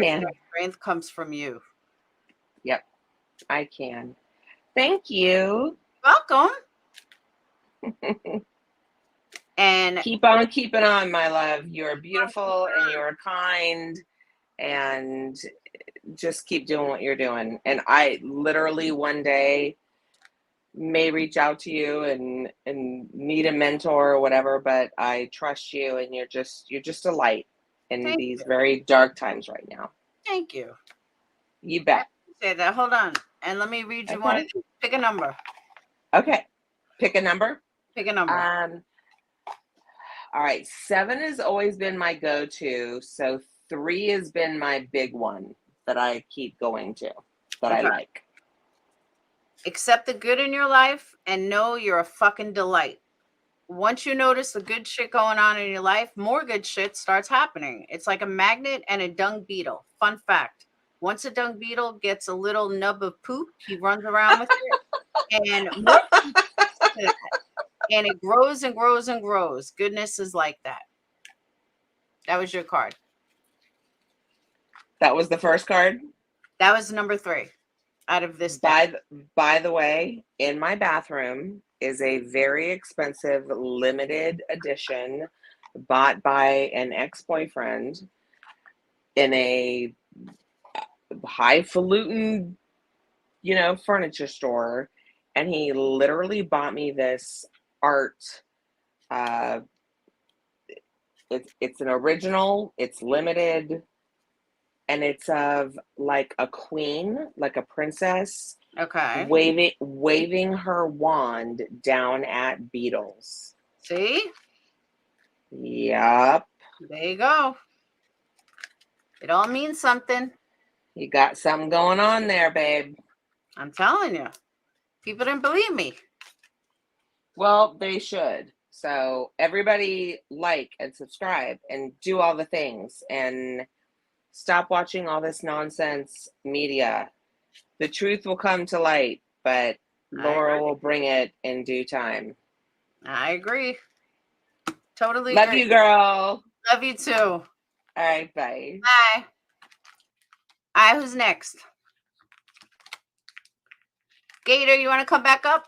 strength comes from you. Yep, I can. Thank you. Welcome. And keep on keeping on, my love. You're beautiful and you're kind, and just keep doing what you're doing. And I literally one day may reach out to you and need a mentor or whatever, but I trust you, and you're just a light in these very dark times right now. Thank you. You bet. Say that. Hold on. and let me read you one. Pick a number. Okay. Pick a number. Pick a number. All right. 7 has always been my go-to. So 3 has been my big one that I keep going to, that I like. Accept the good in your life and know you're a fucking delight. Once you notice the good shit going on in your life, more good shit starts happening. It's like a magnet and a dung beetle. Fun fact. Once a dung beetle gets a little nub of poop, he runs around with it and more and it grows and grows and grows. Goodness is like that. That was your card. That was the first card? That was number 3 out of this deck. By the way, in my bathroom is a very expensive limited edition bought by an ex-boyfriend in a highfalutin, furniture store, and he literally bought me this art. It's an original, it's limited, and it's of like a queen, like a princess, waving her wand down at beetles. See? Yep. There you go. It all means something. You got something going on there, babe. I'm telling you. People didn't believe me. Well, they should. So everybody like and subscribe and do all the things and stop watching all this nonsense media. The truth will come to light, but Laura will bring it in due time. I agree. Totally Love agree. you, girl. Love you too. All right, bye. Bye. All right, who's next? Gator, you want to come back up?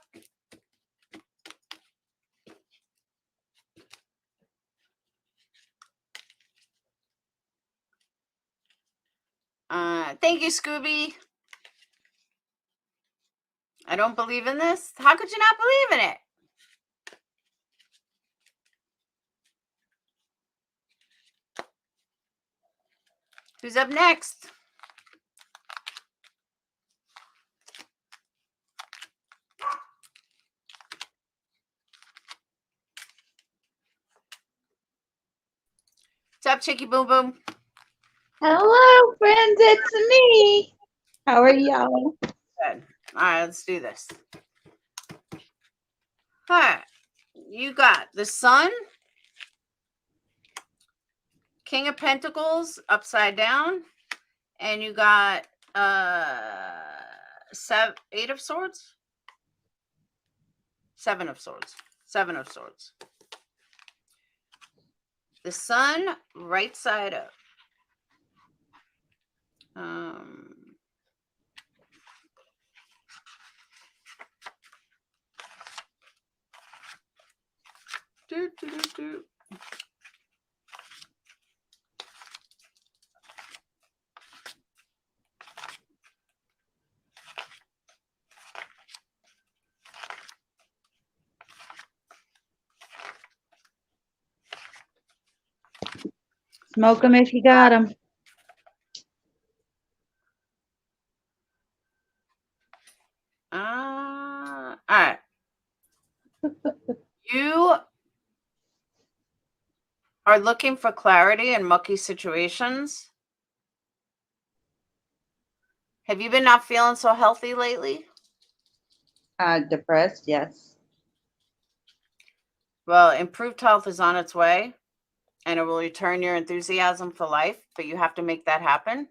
Thank you, Scooby. I don't believe in this. How could you not believe in it? Who's up next? What's up, Chicky Boom Boom? Hello, friends. It's me. How are y'all? Good. All right, let's do this. All right. You got the Sun, King of Pentacles upside down, and you got 8 of Swords, 7 of Swords, 7 of Swords. The Sun right side up. Smoke them if you got them. All right. You are looking for clarity in mucky situations. Have you been not feeling so healthy lately? Depressed, yes. Well, improved health is on its way, and it will return your enthusiasm for life, but you have to make that happen.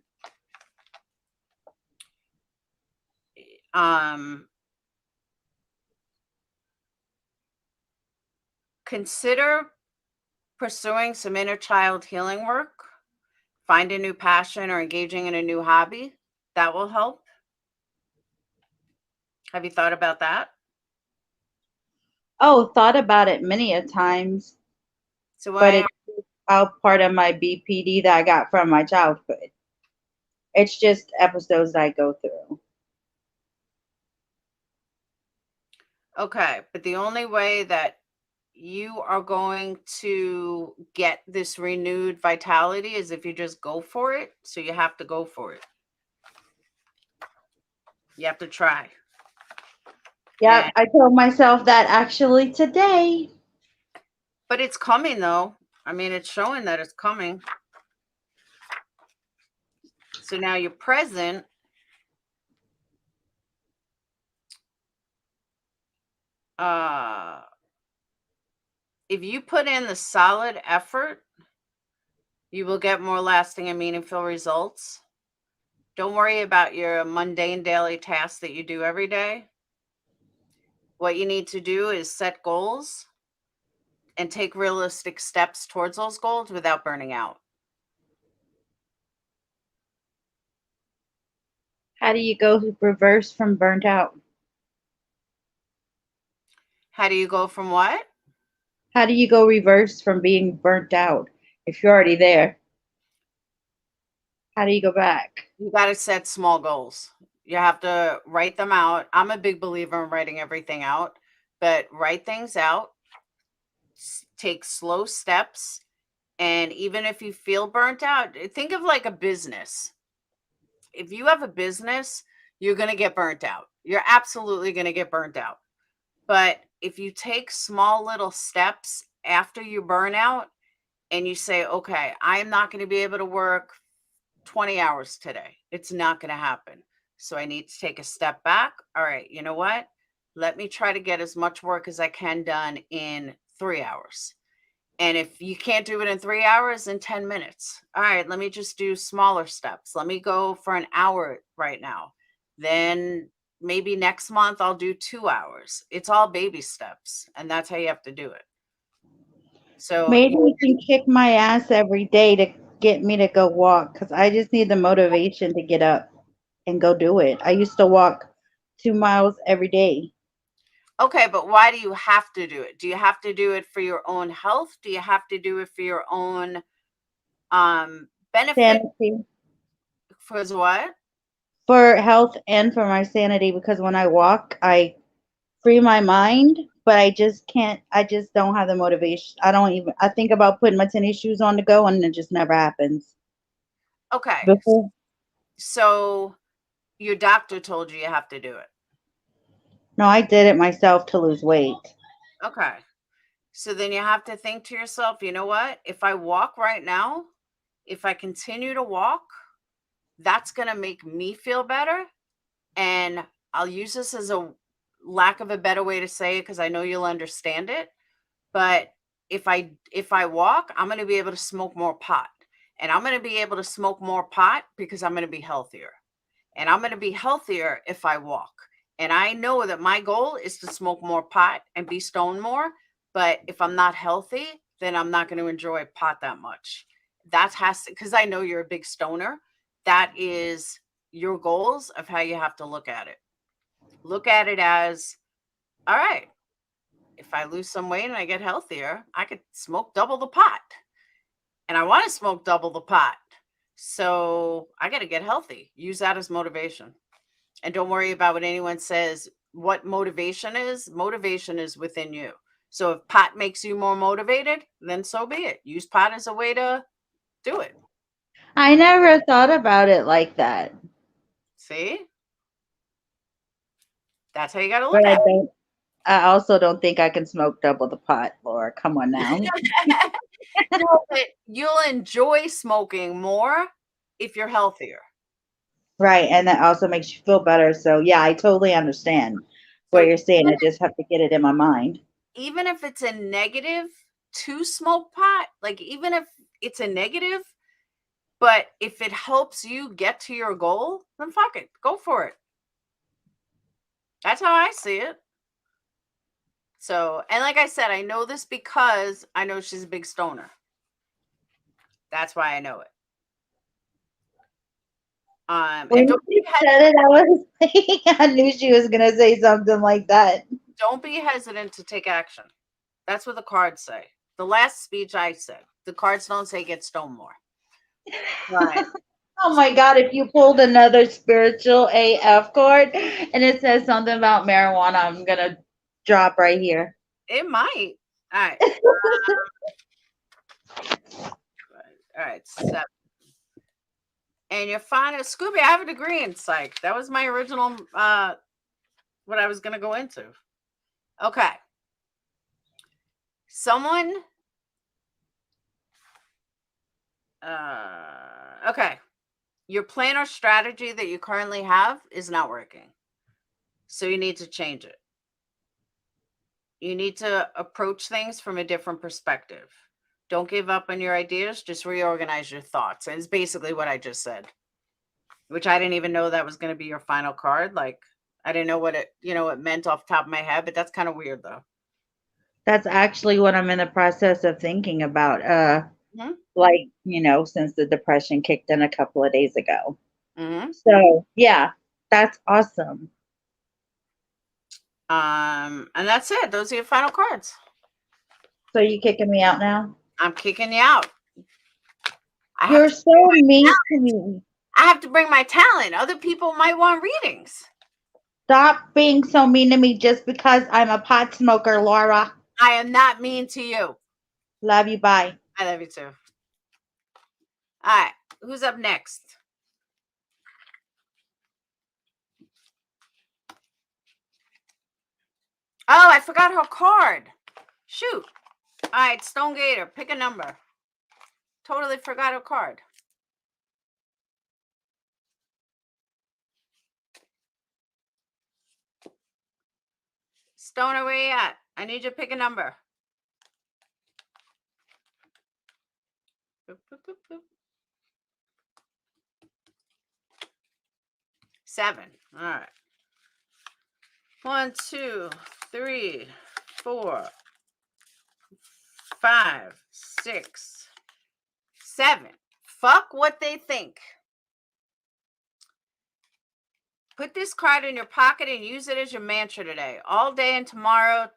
Consider pursuing some inner child healing work. Find a new passion or engaging in a new hobby. That will help. Have you thought about that? Oh, thought about it many a times. So but it's out part of my BPD that I got from my childhood. It's just episodes that I go through. Okay, but the only way that you are going to get this renewed vitality is if you just go for it. So you have to go for it. You have to try. Yeah, And- I told myself that actually today. but it's coming though. I mean, it's showing that it's coming. So now you're present. If you put in the solid effort, you will get more lasting and meaningful results. Don't worry about your mundane daily tasks that you do every day. What you need to do is set goals and take realistic steps towards those goals without burning out. How do you go reverse from burnt out? How do you go from what? How do you go reverse from being burnt out if you're already there? How do you go back? You got to set small goals. You have to write them out. I'm a big believer in writing everything out, but write things out, take slow steps. And even if you feel burnt out, think of like a business. If you have a business, you're going to get burnt out. You're absolutely going to get burnt out. But if you take small little steps after you burn out and you say, okay, I'm not going to be able to work 20 hours today, it's not going to happen. So I need to take a step back. All right, you know what? Let me try to get as much work as I can done in 3 hours. And if you can't do it in 3 hours, in 10 minutes. All right, let me just do smaller steps. Let me go for an hour right now. Then maybe next month I'll do 2 hours. It's all baby steps. And that's how you have to do it. So Maybe you can kick my ass every day to get me to go walk because I just need the motivation to get up and go do it. I used to walk 2 miles every day. okay, but why do you have to do it? Do you have to do it for your own health? Do you have to do it for your own benefit? Sanity. For what? For health and for my sanity because when I walk, I free my mind, but I just can't. I just don't have the motivation. I think about putting my tennis shoes on to go, and it just never happens. Okay. Before, So your doctor told you have to do it. no, I did it myself to lose weight. Okay. So then you have to think to yourself, you know what? If I walk right now, if I continue to walk, that's going to make me feel better. And I'll use this as a lack of a better way to say it because I know you'll understand it. But if I walk, I'm going to be able to smoke more pot. And I'm going to be able to smoke more pot because I'm going to be healthier. And I'm going to be healthier if I walk. And I know that my goal is to smoke more pot and be stoned more. But if I'm not healthy, then I'm not going to enjoy pot that much. That has to, because I know you're a big stoner. That is your goals of how you have to look at it. Look at it as, all right, if I lose some weight and I get healthier, I could smoke double the pot. And I want to smoke double the pot. So I got to get healthy. Use that as motivation. And don't worry about what anyone says. What motivation is within you. So if pot makes you more motivated, then so be it. Use pot as a way to do it. I never thought about it like that. See? That's how you got to But look at it. I also don't think I can smoke double the pot, Laura. Come on now. No, but you'll enjoy smoking more if you're healthier. Right, and that also makes you feel better. So yeah, I totally understand what you're saying. I just have to get it in my mind. Even if it's a negative to smoke pot, like even if it's a negative, but if it helps you get to your goal, then fuck it. Go for it. That's how I see it. So, and like I said, I know this because I know she's a big stoner. That's why I know it. When And you said it, I was I knew she was gonna say something like that. don't be hesitant to take action. That's what the cards say. The last speech I said, the cards don't say get stoned more. Right. Oh my God, if you pulled another spiritual AF card and it says something about marijuana, I'm gonna drop right here. It might. All right. All right. 7. And your final, Scooby, I have a degree in psych. That was my original, what I was going to go into. Okay. Someone, okay. Your plan or strategy that you currently have is not working. So you need to change it. You need to approach things from a different perspective. Don't give up on your ideas. Just reorganize your thoughts. And it's basically what I just said, which I didn't even know that was going to be your final card. Like, I didn't know what it, it meant off the top of my head, but that's kind of weird though. That's actually what I'm in the process of thinking about. Mm-hmm. Like, since the depression kicked in a couple of days ago. Mm-hmm. So, yeah, that's awesome. And that's it. Those are your final cards. So you kicking me out now? I'm kicking you out. You're so mean to me. I have to bring my talent. Other people might want readings. Stop being so mean to me just because I'm a pot smoker, Laura. I am not mean to you. Love you. Bye. I love you too. All right. Who's up next? Oh, I forgot her card. Shoot. All right, Stone Gator, pick a number. Totally forgot her card. Stoner, where you at? I need you to pick a number. Boop, boop, boop, boop. 7. All right. 1, 2, 3, 4, 5, 6, 7. Fuck what they think. Put this card in your pocket and use it as your mantra today. All day and tomorrow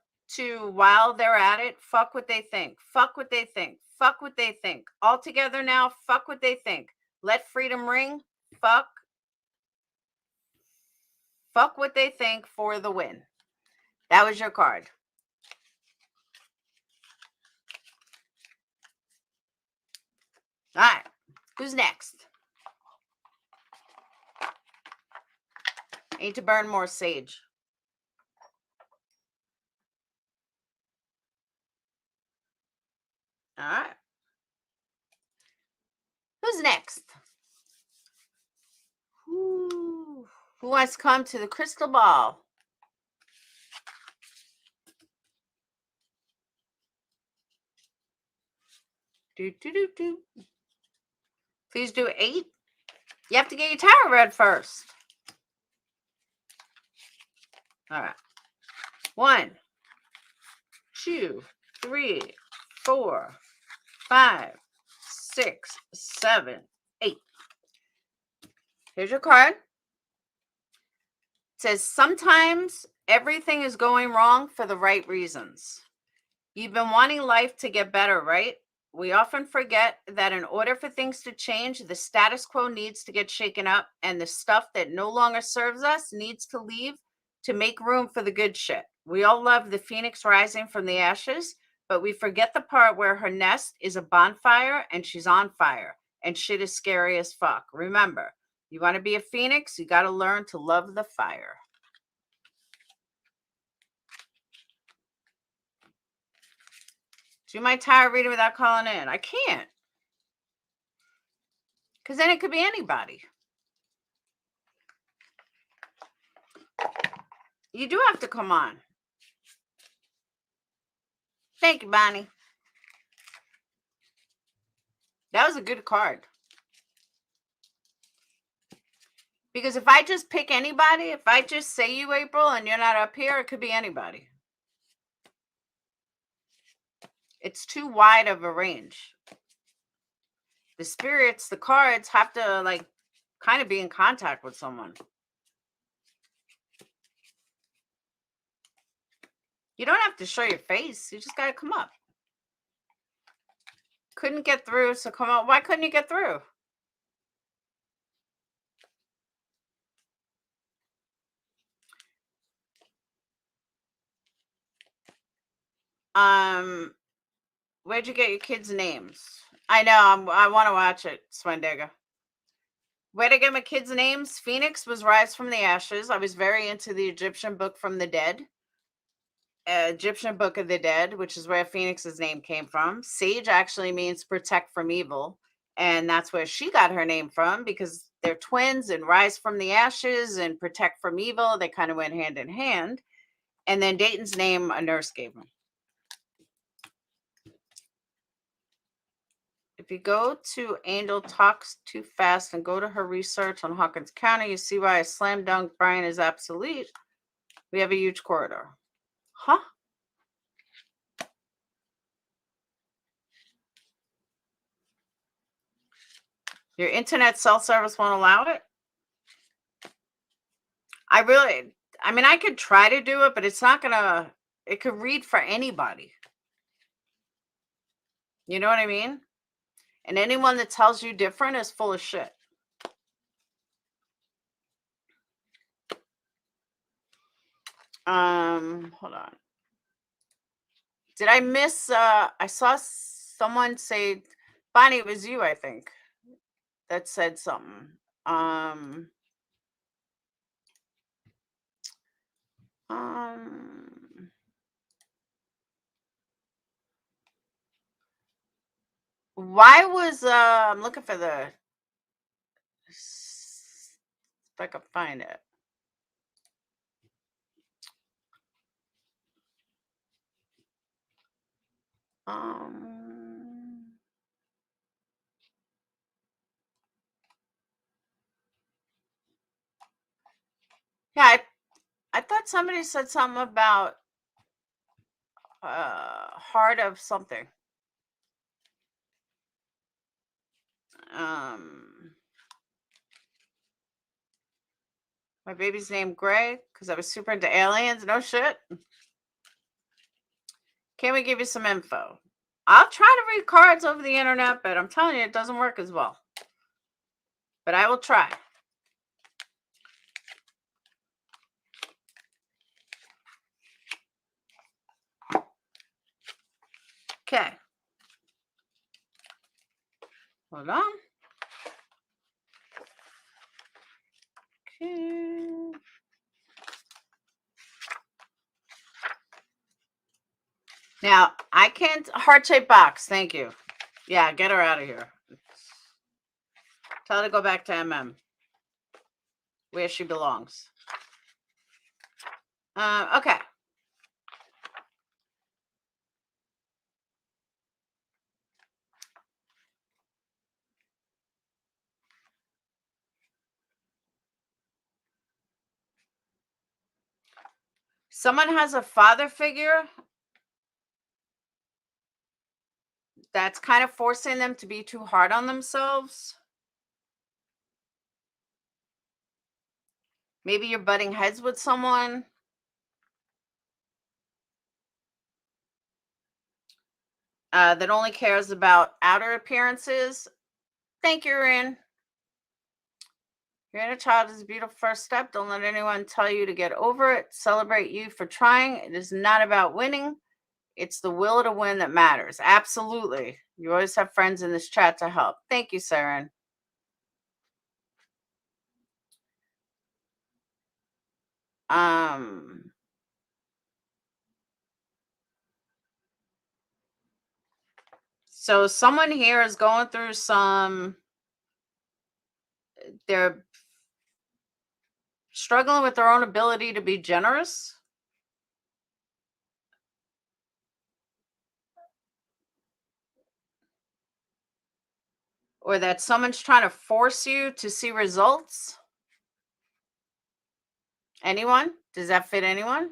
while they're at it. Fuck what they think. Fuck what they think. Fuck what they think. All together now. Fuck what they think. Let freedom ring. Fuck what they think for the win. That was your card. All right. Who's next? I need to burn more sage. All right. Who's next? Who wants to come to the crystal ball? Do. Please do 8. You have to get your tarot read first. All right. 1, 2, 3, 4, 5, 6, 7, 8. Here's your card. It says, sometimes everything is going wrong for the right reasons. You've been wanting life to get better, right? We often forget that in order for things to change, the status quo needs to get shaken up, and the stuff that no longer serves us needs to leave to make room for the good shit. We all love the phoenix rising from the ashes, but we forget the part where her nest is a bonfire and she's on fire, and shit is scary as fuck. Remember, you want to be a phoenix, you got to learn to love the fire. Do my tarot reading without calling in. I can't. Because then it could be anybody. You do have to come on. Thank you, Bonnie. That was a good card. Because if I just pick anybody, if I just say you, April, and you're not up here, it could be anybody. It's too wide of a range. The spirits, the cards have to like kind of be in contact with someone. You don't have to show your face. You just got to come up. Couldn't get through, so come on. Why couldn't you get through? Where'd you get your kids' names? I know. I want to watch it, Swendega. Where to get my kids' names? Phoenix was Rise from the Ashes. I was very into the Egyptian Book from the Dead. Egyptian Book of the Dead, which is where Phoenix's name came from. Sage actually means protect from evil. And that's where she got her name from, because they're twins, and Rise from the Ashes and protect from evil, they kind of went hand in hand. And then Dayton's name, a nurse gave him. If you go to Angel Talks Too Fast and go to her research on Hawkins County, you see why a slam dunk Brian is obsolete. We have a huge corridor. Huh? Your internet cell service won't allow it? I mean, I could try to do it, but it's not gonna, it could read for anybody. You know what I mean? And anyone that tells you different is full of shit. Hold on. Did I miss, I saw someone say, Bonnie, it was you, I think, that said something. Why was, I'm looking for the, if I can find it. Yeah, I thought somebody said something about heart of something. My baby's named Gray because I was super into aliens. No shit. Can we give you some info? I'll try to read cards over the internet, but I'm telling you, it doesn't work as well. But I will try. Okay. Hold on. Okay. Now, I can't, heart-shaped box. Thank you. Yeah, get her out of here. Tell her to go back to MM, where she belongs. Okay. Someone has a father figure that's kind of forcing them to be too hard on themselves. Maybe you're butting heads with someone. That only cares about outer appearances. Thank you, Rin. Your inner child is a beautiful first step. Don't let anyone tell you to get over it. Celebrate you for trying. It is not about winning. It's the will to win that matters. Absolutely. You always have friends in this chat to help. Thank you, Saren. So someone here is going through they're struggling with their own ability to be generous. Or that someone's trying to force you to see results. Anyone? Does that fit anyone?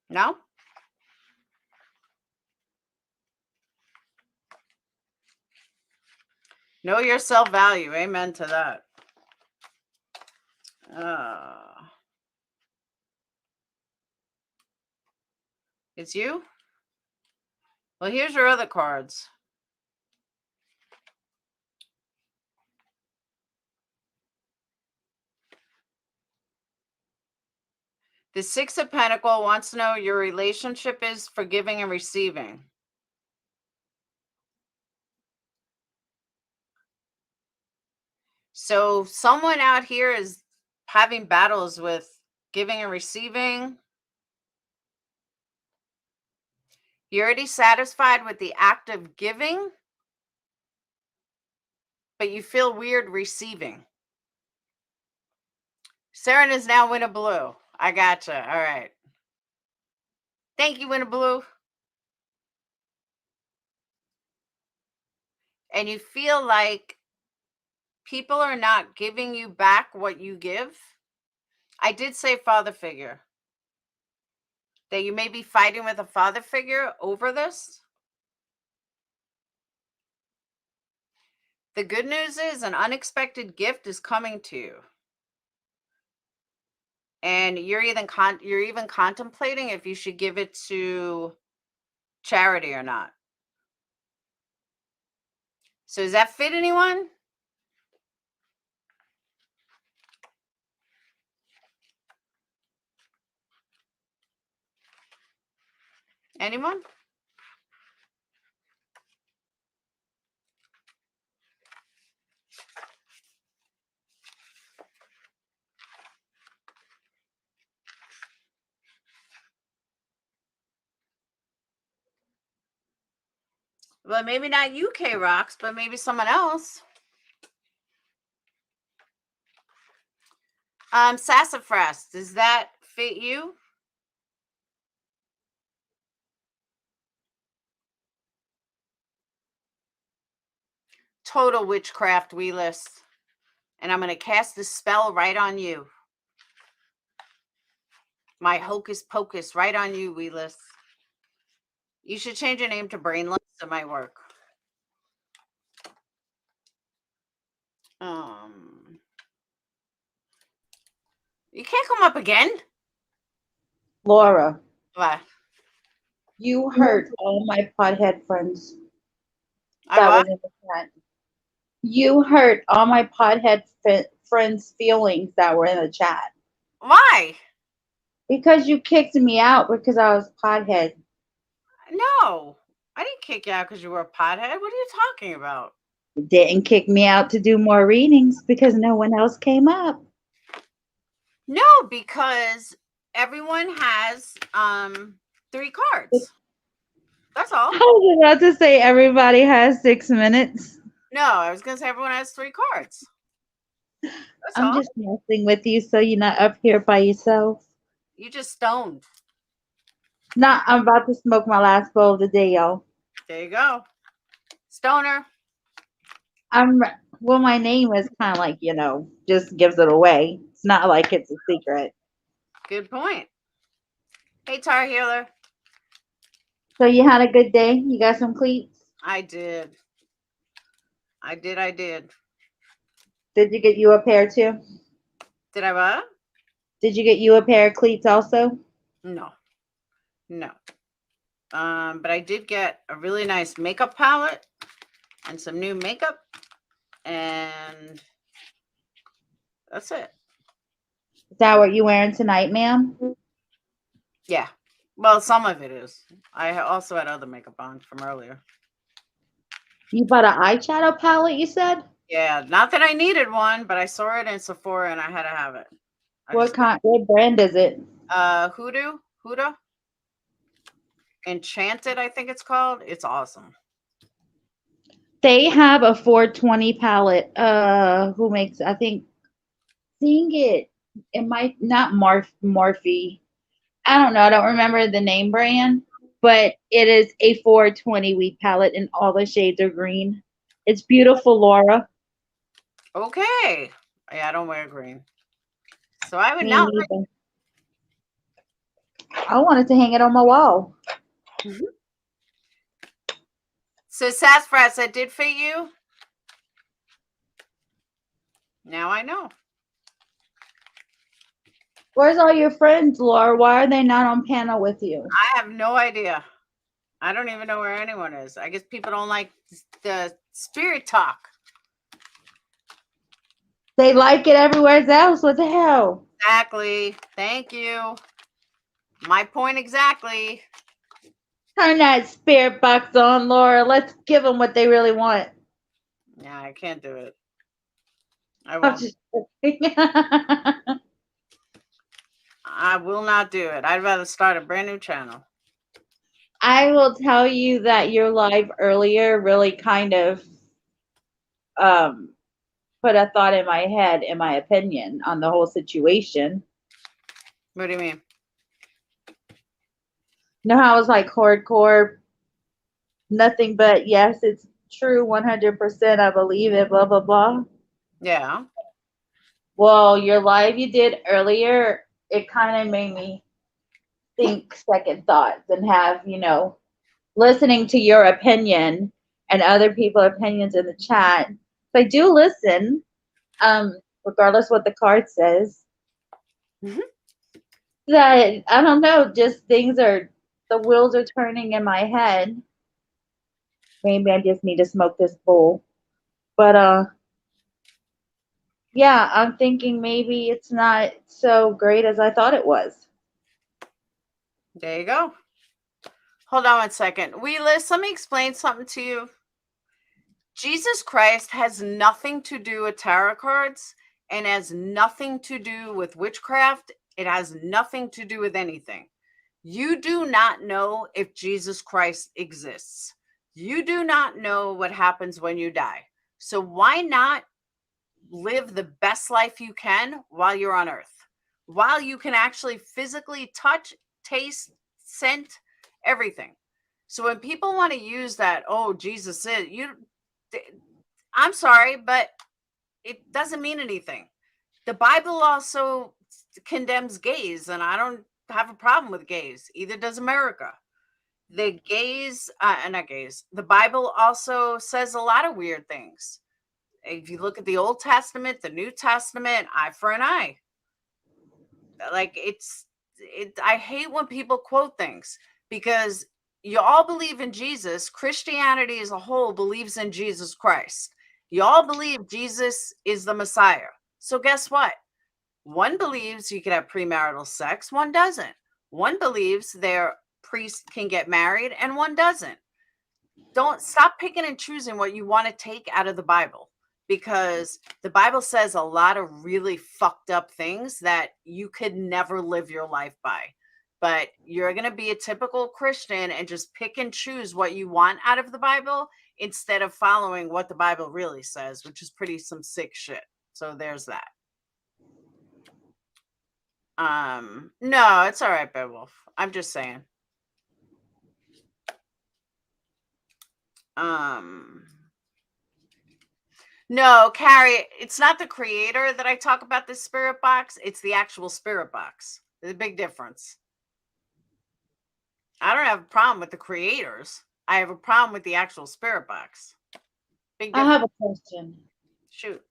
No? Know your self-value. Amen to that. It's you? Well, here's your other cards. The Six of Pentacles wants to know your relationship is forgiving and receiving. So someone out here is having battles with giving and receiving. You're already satisfied with the act of giving, but you feel weird receiving. Saren is now Winnie Blue. I gotcha. All right. Thank you, Winnie Blue. And you feel like people are not giving you back what you give. I did say father figure. That you may be fighting with a father figure over this. The good news is an unexpected gift is coming to you. And you're even contemplating if you should give it to charity or not. So does that fit anyone? Anyone? Well, maybe not UK rocks, but maybe someone else. Sassafras, does that fit you? Total witchcraft, we list. And I'm going to cast this spell right on you. My hocus pocus right on you, we list. You should change your name to Brainless. It might work. You can't come up again. Laura, What? you hurt all my pothead friends. I That what? was in the chat. You hurt all my pothead friends' feelings that were in the chat. Why? Because you kicked me out because I was pothead. No, I didn't kick you out because you were a pothead. What are you talking about? You didn't kick me out to do more readings because no one else came up. No, because everyone has 3 cards. That's all. I was about to say everybody has 6 minutes. No, I was gonna say everyone has 3 cards. That's I'm all. just messing with you so you're not up here by yourself. You just stoned. Nah, I'm about to smoke my last bowl of the day, y'all. There you go. Stoner. Well, my name is kind of like, just gives it away. It's not like it's a secret. Good point. Hey, Tar Healer. So you had a good day? You got some cleats? I did. Did you get you a pair too? Did I what? Did you get you a pair of cleats also? No. But I did get a really nice makeup palette and some new makeup, and that's it. Is that what you wearing tonight, ma'am? Yeah. Well, some of it is. I also had other makeup on from earlier. You bought an eyeshadow palette, you said? Yeah, not that I needed one, but I saw it in Sephora and I had to have it. What brand is it? Huda Enchanted, I think it's called. It's awesome. They have a 420 palette. Who makes? I think. Seeing it might not Morphe. I don't know. I don't remember the name brand, but it is a 420 week palette, and all the shades are green. It's beautiful, Laura. Okay. Yeah, I don't wear green, so I would Me not. neither. I wanted to hang it on my wall. Mm-hmm. So Sassafras, that did fit you? Now I know. Where's all your friends, Laura? Why are they not on panel with you? I have no idea. I don't even know where anyone is. I guess people don't like the spirit talk. They like it everywhere else. What the hell? Exactly. Thank you. My point exactly. Turn that spirit box on, Laura. Let's give them what they really want. Yeah, I can't do it. I I'm won't. just joking. I will not do it. I'd rather start a brand new channel. I will tell you that your live earlier really kind of um, put a thought in my head, in my opinion, on the whole situation. What do you mean? You know how I was like hardcore, nothing but yes, it's true, 100%. I believe it, blah blah blah. Yeah. Well, your live you did earlier, it kind of made me think second thoughts and have, listening to your opinion and other people's opinions in the chat. So I do listen, regardless what the card says. Mhm. That I don't know, just the wheels are turning in my head. Maybe I just need to smoke this bowl. But yeah, I'm thinking maybe it's not so great as I thought it was. There you go. Hold on 1 second. Liz, let me explain something to you. Jesus Christ has nothing to do with tarot cards and has nothing to do with witchcraft. It has nothing to do with anything. You do not know if Jesus Christ exists. You do not know what happens when you die. So why not live the best life you can while you're on earth? While you can actually physically touch, taste, scent, everything. So when people want to use that, oh, Jesus is, I'm sorry, but it doesn't mean anything. The Bible also condemns gays, and I don't have a problem with gays. Either does America. The gays, not gays. The Bible also says a lot of weird things. If you look at the Old Testament, the New Testament, eye for an eye. Like I hate when people quote things because you all believe in Jesus. Christianity as a whole believes in Jesus Christ. You all believe Jesus is the Messiah. So guess what? One believes you can have premarital sex, one doesn't. One believes their priest can get married and one doesn't. Don't stop picking and choosing what you want to take out of the Bible, because the Bible says a lot of really fucked up things that you could never live your life by. But you're going to be a typical Christian and just pick and choose what you want out of the Bible instead of following what the Bible really says, which is pretty some sick shit. So there's that. No, it's all right, Beowulf. I'm just saying. No, Carrie, it's not the creator that I talk about, the spirit box. It's the actual spirit box. There's a big difference. I don't have a problem with the creators. I have a problem with the actual spirit box. Big difference. I have a question. Shoot.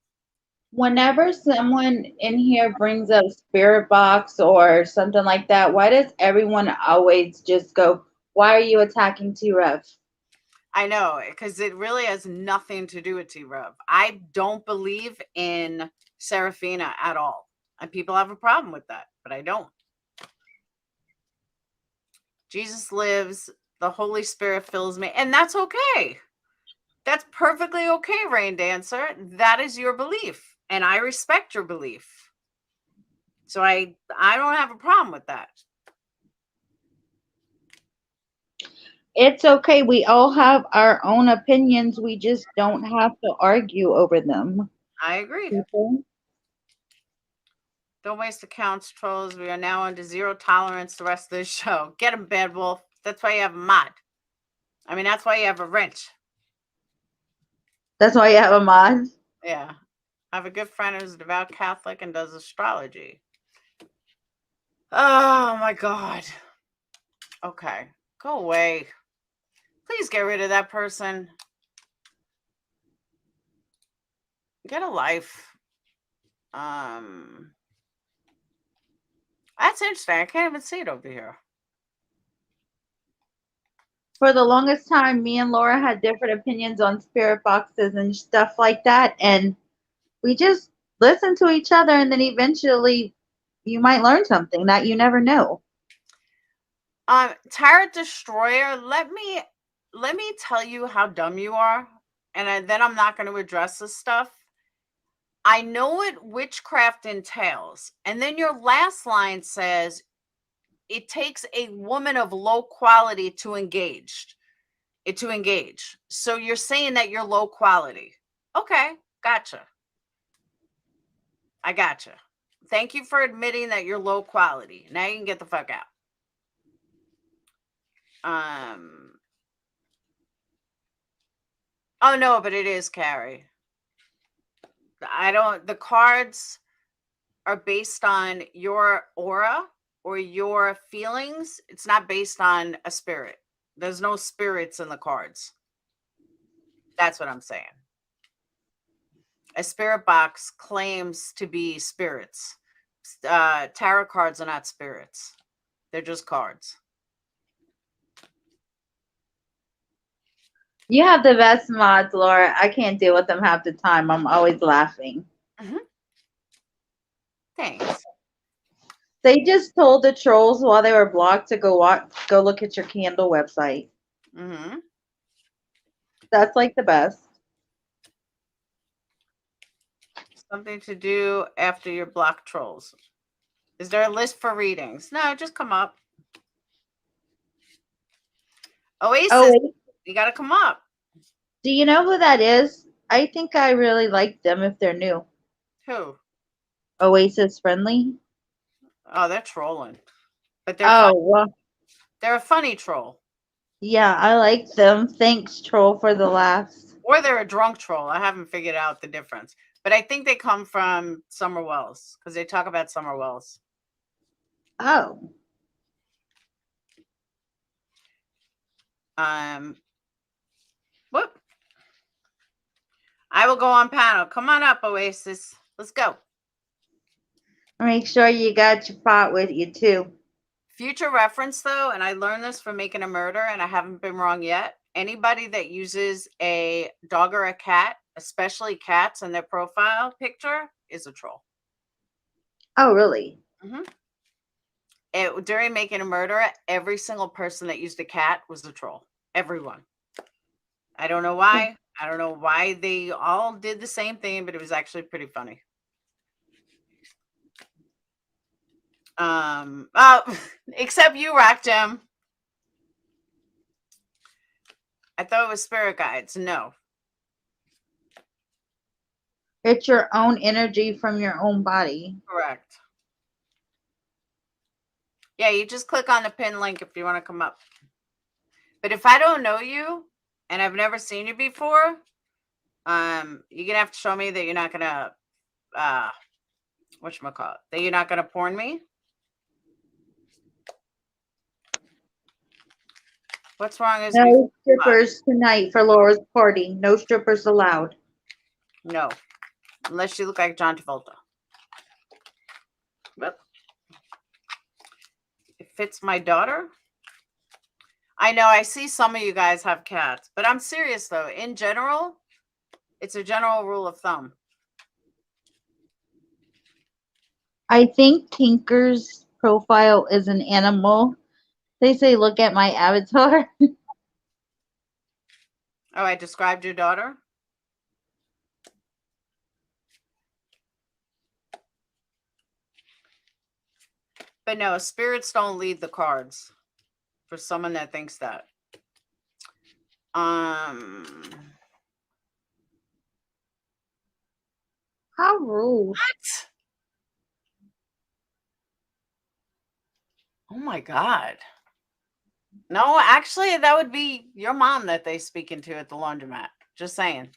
Whenever someone in here brings up spirit box or something like that, why does everyone always just go, why are you attacking T-Rev? I know, because it really has nothing to do with T-Rev. I don't believe in Serafina at all. And people have a problem with that, but I don't. Jesus lives, the Holy Spirit fills me, and that's okay. That's perfectly okay, Rain Dancer. That is your belief, and I respect your belief. So I don't have a problem with that. It's okay. We all have our own opinions. We just don't have to argue over them. I agree. People. Don't waste accounts, trolls. We are now under zero tolerance the rest of the show. Get him, Bad Wolf. That's why you have a mod. I mean, that's why you have a wrench. That's why you have a mod? Yeah. I have a good friend who's a devout Catholic and does astrology. Oh, my God. Okay. Go away. Please get rid of that person. Get a life. That's interesting. I can't even see it over here. For the longest time, me and Laura had different opinions on spirit boxes and stuff like that, and we just listened to each other, and then eventually you might learn something that you never know. Tarot Destroyer, let me tell you how dumb you are, and then I'm not going to address this stuff. I know what witchcraft entails. And then your last line says, it takes a woman of low quality to engage. So you're saying that you're low quality. Okay, gotcha. I gotcha. Thank you for admitting that you're low quality. Now you can get the fuck out. Oh no, but it is Carrie. The cards are based on your aura or your feelings. It's not based on a spirit. There's no spirits in the cards. That's what I'm saying. A spirit box claims to be spirits. Tarot cards are not spirits. They're just cards. You have the best mods, Laura. I can't deal with them half the time. I'm always laughing. Mm-hmm. Thanks. They just told the trolls while they were blocked to go look at your candle website. Mm-hmm. That's like the best. Something to do after your block trolls. Is there a list for readings? No, just come up. Oasis, you got to come up. Do you know who that is? I think I really like them if they're new. Who? Oasis Friendly. Oh, they're trolling. But they're well. They're a funny troll. Yeah, I like them. Thanks, troll, for the laughs. Or they're a drunk troll. I haven't figured out the difference. But I think they come from Summer Wells because they talk about Summer Wells. Oh. Whoop. I will go on panel. Come on up, Oasis. Let's go. Make sure you got your pot with you, too. Future reference, though, and I learned this from Making a Murder, and I haven't been wrong yet. Anybody that uses a dog or a cat, especially cats in their profile picture, is a troll. Oh, really? Mm-hmm. During Making a Murder, every single person that used a cat was a troll. Everyone. I don't know why. I don't know why they all did the same thing, but it was actually pretty funny. Except you, Rock Gem. I thought it was spirit guides. No. It's your own energy from your own body. Correct. Yeah, you just click on the pin link if you want to come up. But if I don't know you and I've never seen you before, you're gonna have to show me that you're not gonna whatchamacallit, that you're not gonna porn me. What's wrong is no strippers tonight for Laura's party. No strippers allowed. No, unless you look like John Travolta. But it fits my daughter. I know I see some of you guys have cats, but I'm serious though. In general, it's a general rule of thumb. I think Tinker's profile is an animal. They say, look at my avatar. Oh, I described your daughter? But no, spirits don't lead the cards for someone that thinks that. How rude. What? Oh my God. No, actually, that would be your mom that they speaking to at the laundromat. Just saying.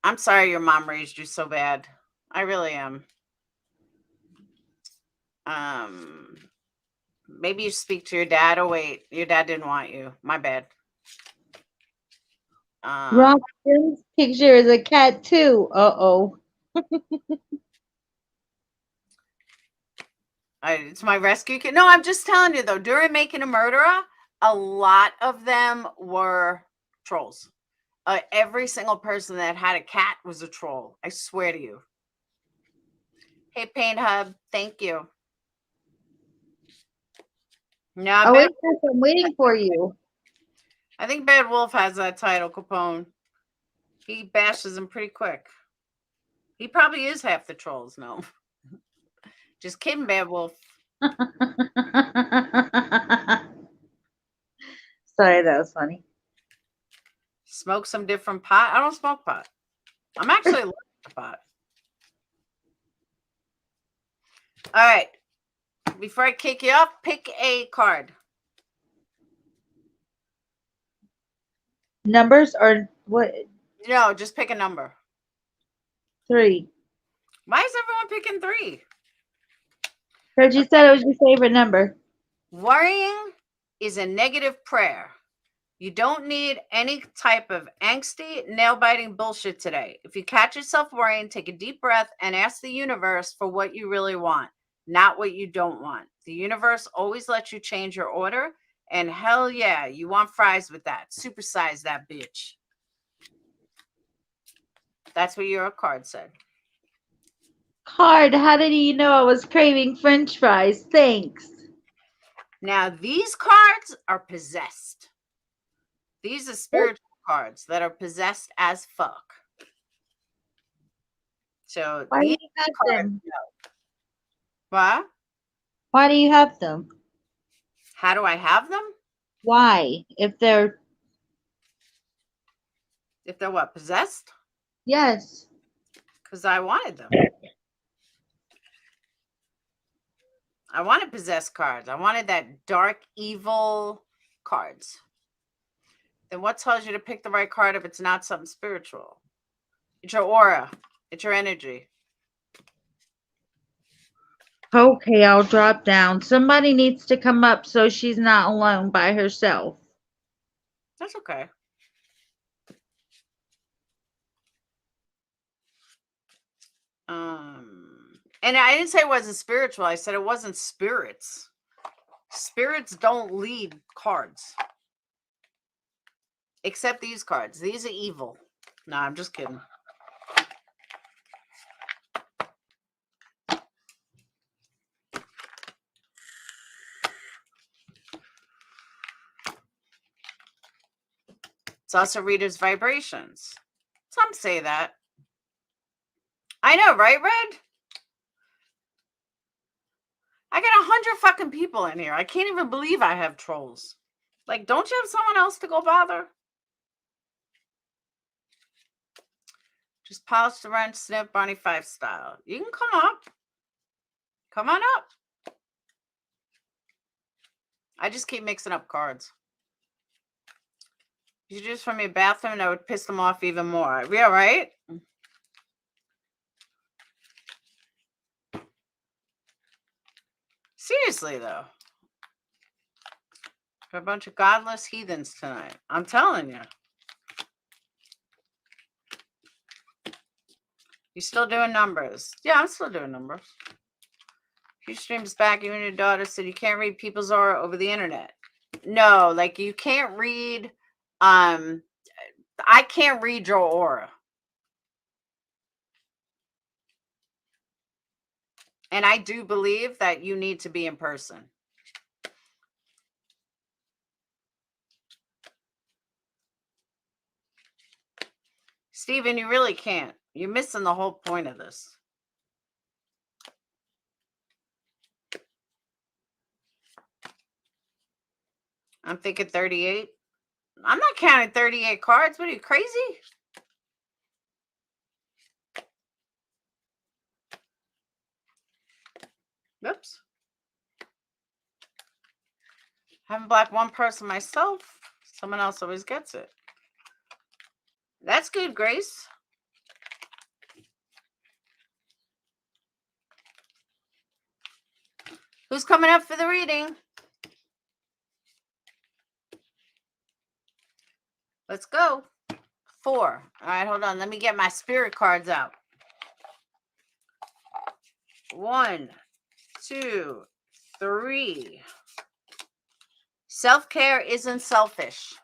I'm sorry your mom raised you so bad. I really am. Maybe you speak to your dad. Oh wait, your dad didn't want you. My bad. Robin's picture is a cat too. Uh-oh. It's my rescue kit. No, I'm just telling you though, during Making a Murderer, a lot of them were trolls. Every single person that had a cat was a troll. I swear to you. Hey, Paint Hub, thank you. No, I'm waiting for you. I think Bad Wolf has that title, Capone. He bashes them pretty quick. He probably is half the trolls. No. Just kidding, Bad Wolf. Sorry, that was funny. Smoke some different pot. I don't smoke pot. I'm actually allergic to pot. All right. Before I kick you off, pick a card. Numbers or what? No, just pick a number. 3. Why is everyone picking 3? Because you said it was your favorite number. Worrying is a negative prayer. You don't need any type of angsty, nail-biting bullshit today. If you catch yourself worrying, take a deep breath and ask the universe for what you really want, not what you don't want. The universe always lets you change your order, and hell yeah, you want fries with that. Supersize that bitch. That's what your card said. Card, how did you know I was craving French fries? Thanks. Now, these cards are possessed. These are spiritual cards that are possessed as fuck. So Why do these you have cards, them? what? Why do you have them? How do I have them? Why? If they're what, possessed? yes. Because I wanted them. I wanted possessed cards. I wanted that dark, evil cards. Then what tells you to pick the right card if it's not something spiritual? It's your aura. It's your energy. Okay, I'll drop down. Somebody needs to come up so she's not alone by herself. That's okay. And I didn't say it wasn't spiritual. I said it wasn't spirits. Spirits don't lead cards. Except these cards. These are evil. No, I'm just kidding. It's also readers' vibrations. Some say that. I know, right, Red? I got 100 fucking people in here. I can't even believe I have trolls. Like, don't you have someone else to go bother? Just polish the wrench, snip, Barney 5 style. You can come up. Come on up. I just keep mixing up cards. You just from your bathroom, that would piss them off even more. Yeah, right? Seriously, though. We're a bunch of godless heathens tonight. I'm telling you. You still doing numbers? Yeah, I'm still doing numbers. Few streams back, you and your daughter said you can't read people's aura over the internet. No, like you can't read. I can't read your aura. And I do believe that you need to be in person. Steven, you really can't. You're missing the whole point of this. I'm thinking 38. I'm not counting 38 cards. What are you, crazy? Oops. Haven't blocked one person myself. Someone else always gets it. That's good, Grace. Who's coming up for the reading? Let's go. 4. All right, hold on. Let me get my spirit cards out. 1, 2, 3. Self-care isn't selfish.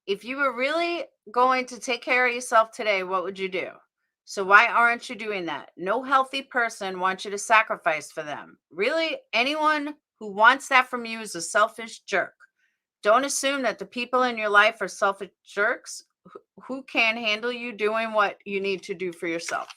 If you were really going to take care of yourself today, what would you do? So why aren't you doing that? No healthy person wants you to sacrifice for them. Really, anyone who wants that from you is a selfish jerk. Don't assume that the people in your life are selfish jerks who can handle you doing what you need to do for yourself.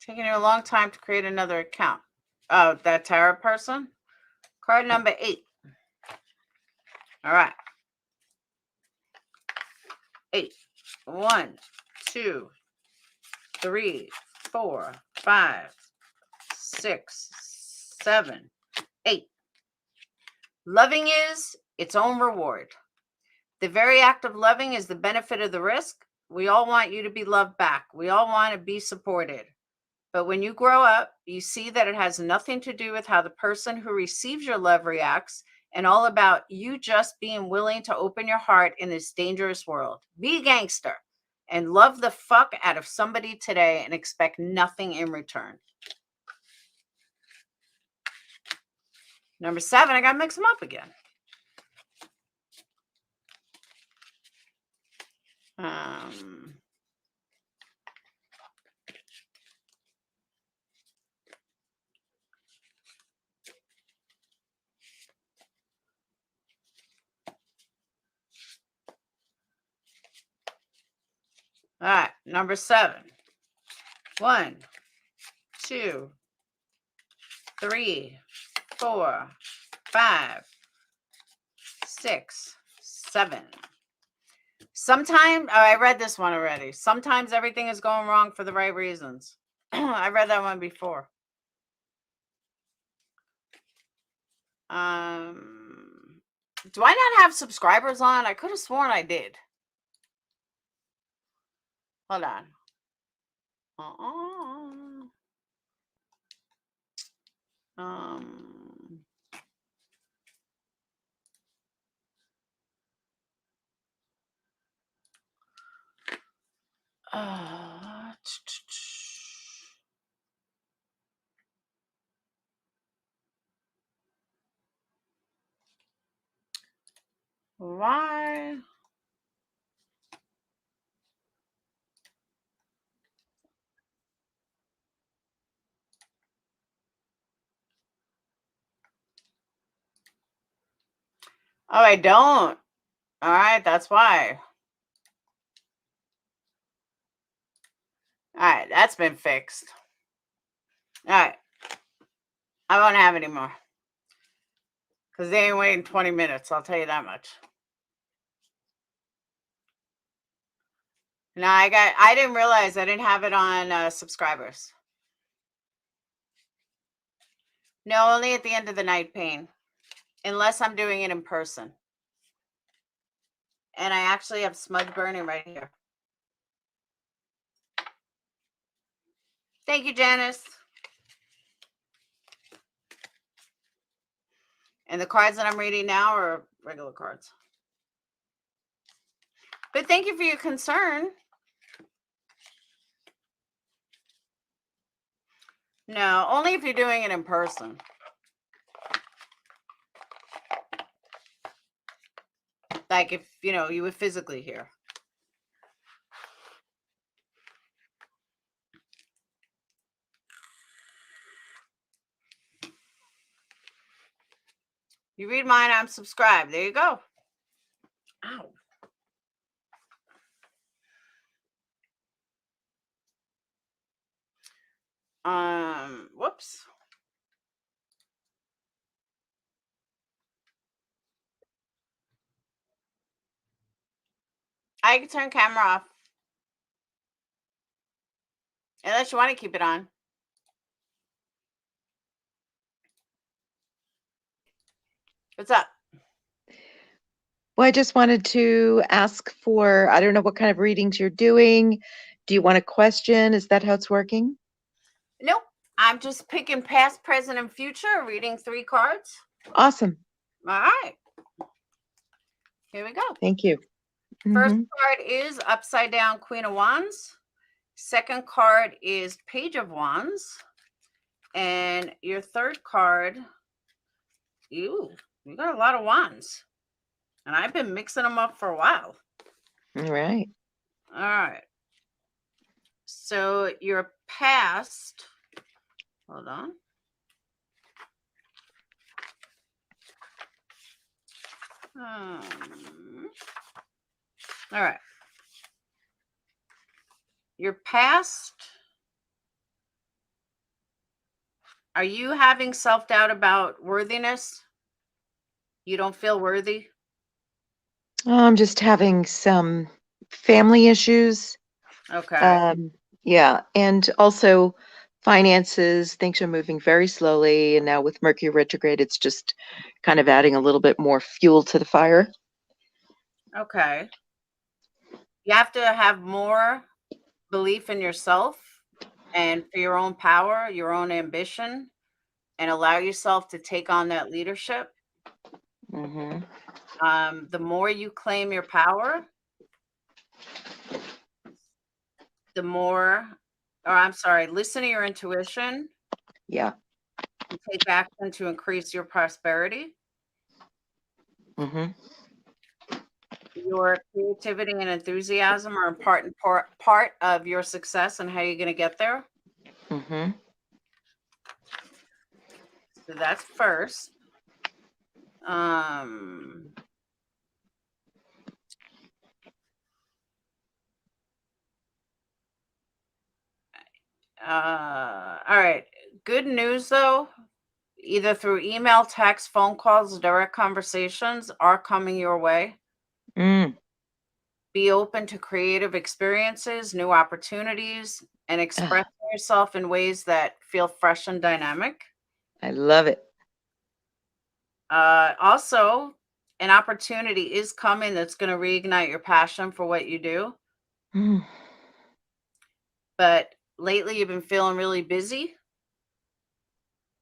Taking you a long time to create another account. Oh, that tarot person. Card number 8. All right. 8. 1, 2, 3, 4, 5, 6, 7, 8. Loving is its own reward. The very act of loving is the benefit of the risk. We all want you to be loved back. We all want to be supported. But when you grow up, you see that it has nothing to do with how the person who receives your love reacts, and all about you just being willing to open your heart in this dangerous world. Be a gangster and love the fuck out of somebody today and expect nothing in return. Number 7, I got to mix them up again. All right, number 7. 1, 2, 3, 4, 5, 6, 7. Sometimes, I read this one already. Sometimes everything is going wrong for the right reasons. I read that one before. Do I not have subscribers on? I could have sworn I did. Hold on. Why? Oh, I don't. All right, that's why. All right, that's been fixed. All right. I won't have any more. Because they ain't waiting 20 minutes, I'll tell you that much. No, I didn't realize I didn't have it on subscribers. No, only at the end of the night, Pain. Unless I'm doing it in person. And I actually have smudge burning right here. Thank you, Janice. And the cards that I'm reading now are regular cards. But thank you for your concern. No, only if you're doing it in person. Like if, you were physically here. You read mine, I'm subscribed. There you go. Ow. Whoops. I can turn camera off. Unless you want to keep it on. What's up? Well, I just wanted to ask for, I don't know what kind of readings you're doing. Do you want a question? Is that how it's working? Nope. I'm just picking past, present, and future, reading 3 cards. Awesome. All right. Here we go. Thank you. First card is Upside Down Queen of Wands. Second card is Page of Wands. And your third card, you got a lot of wands. And I've been mixing them up for a while. All right. All right. So your past, hold on. All right. Your past, are you having self-doubt about worthiness? You don't feel worthy? I'm just having some family issues. Okay. Yeah, and also finances, things are moving very slowly, and now with Mercury retrograde, it's just kind of adding a little bit more fuel to the fire. Okay. You have to have more belief in yourself and for your own power, your own ambition, and allow yourself to take on that leadership. Mm-hmm. The more you claim your power, the more, or I'm sorry, listen to your intuition Yeah. and take action to increase your prosperity. Mm-hmm. Your creativity and enthusiasm are important part of your success and how you're going to get there. Mm-hmm. So that's first. Um, all right. Good news though, either through email, text, phone calls, direct conversations are coming your way. Mm. Be open to creative experiences, new opportunities, and express yourself in ways that feel fresh and dynamic. I love it. Also, an opportunity is coming that's going to reignite your passion for what you do. Mm. But lately, you've been feeling really busy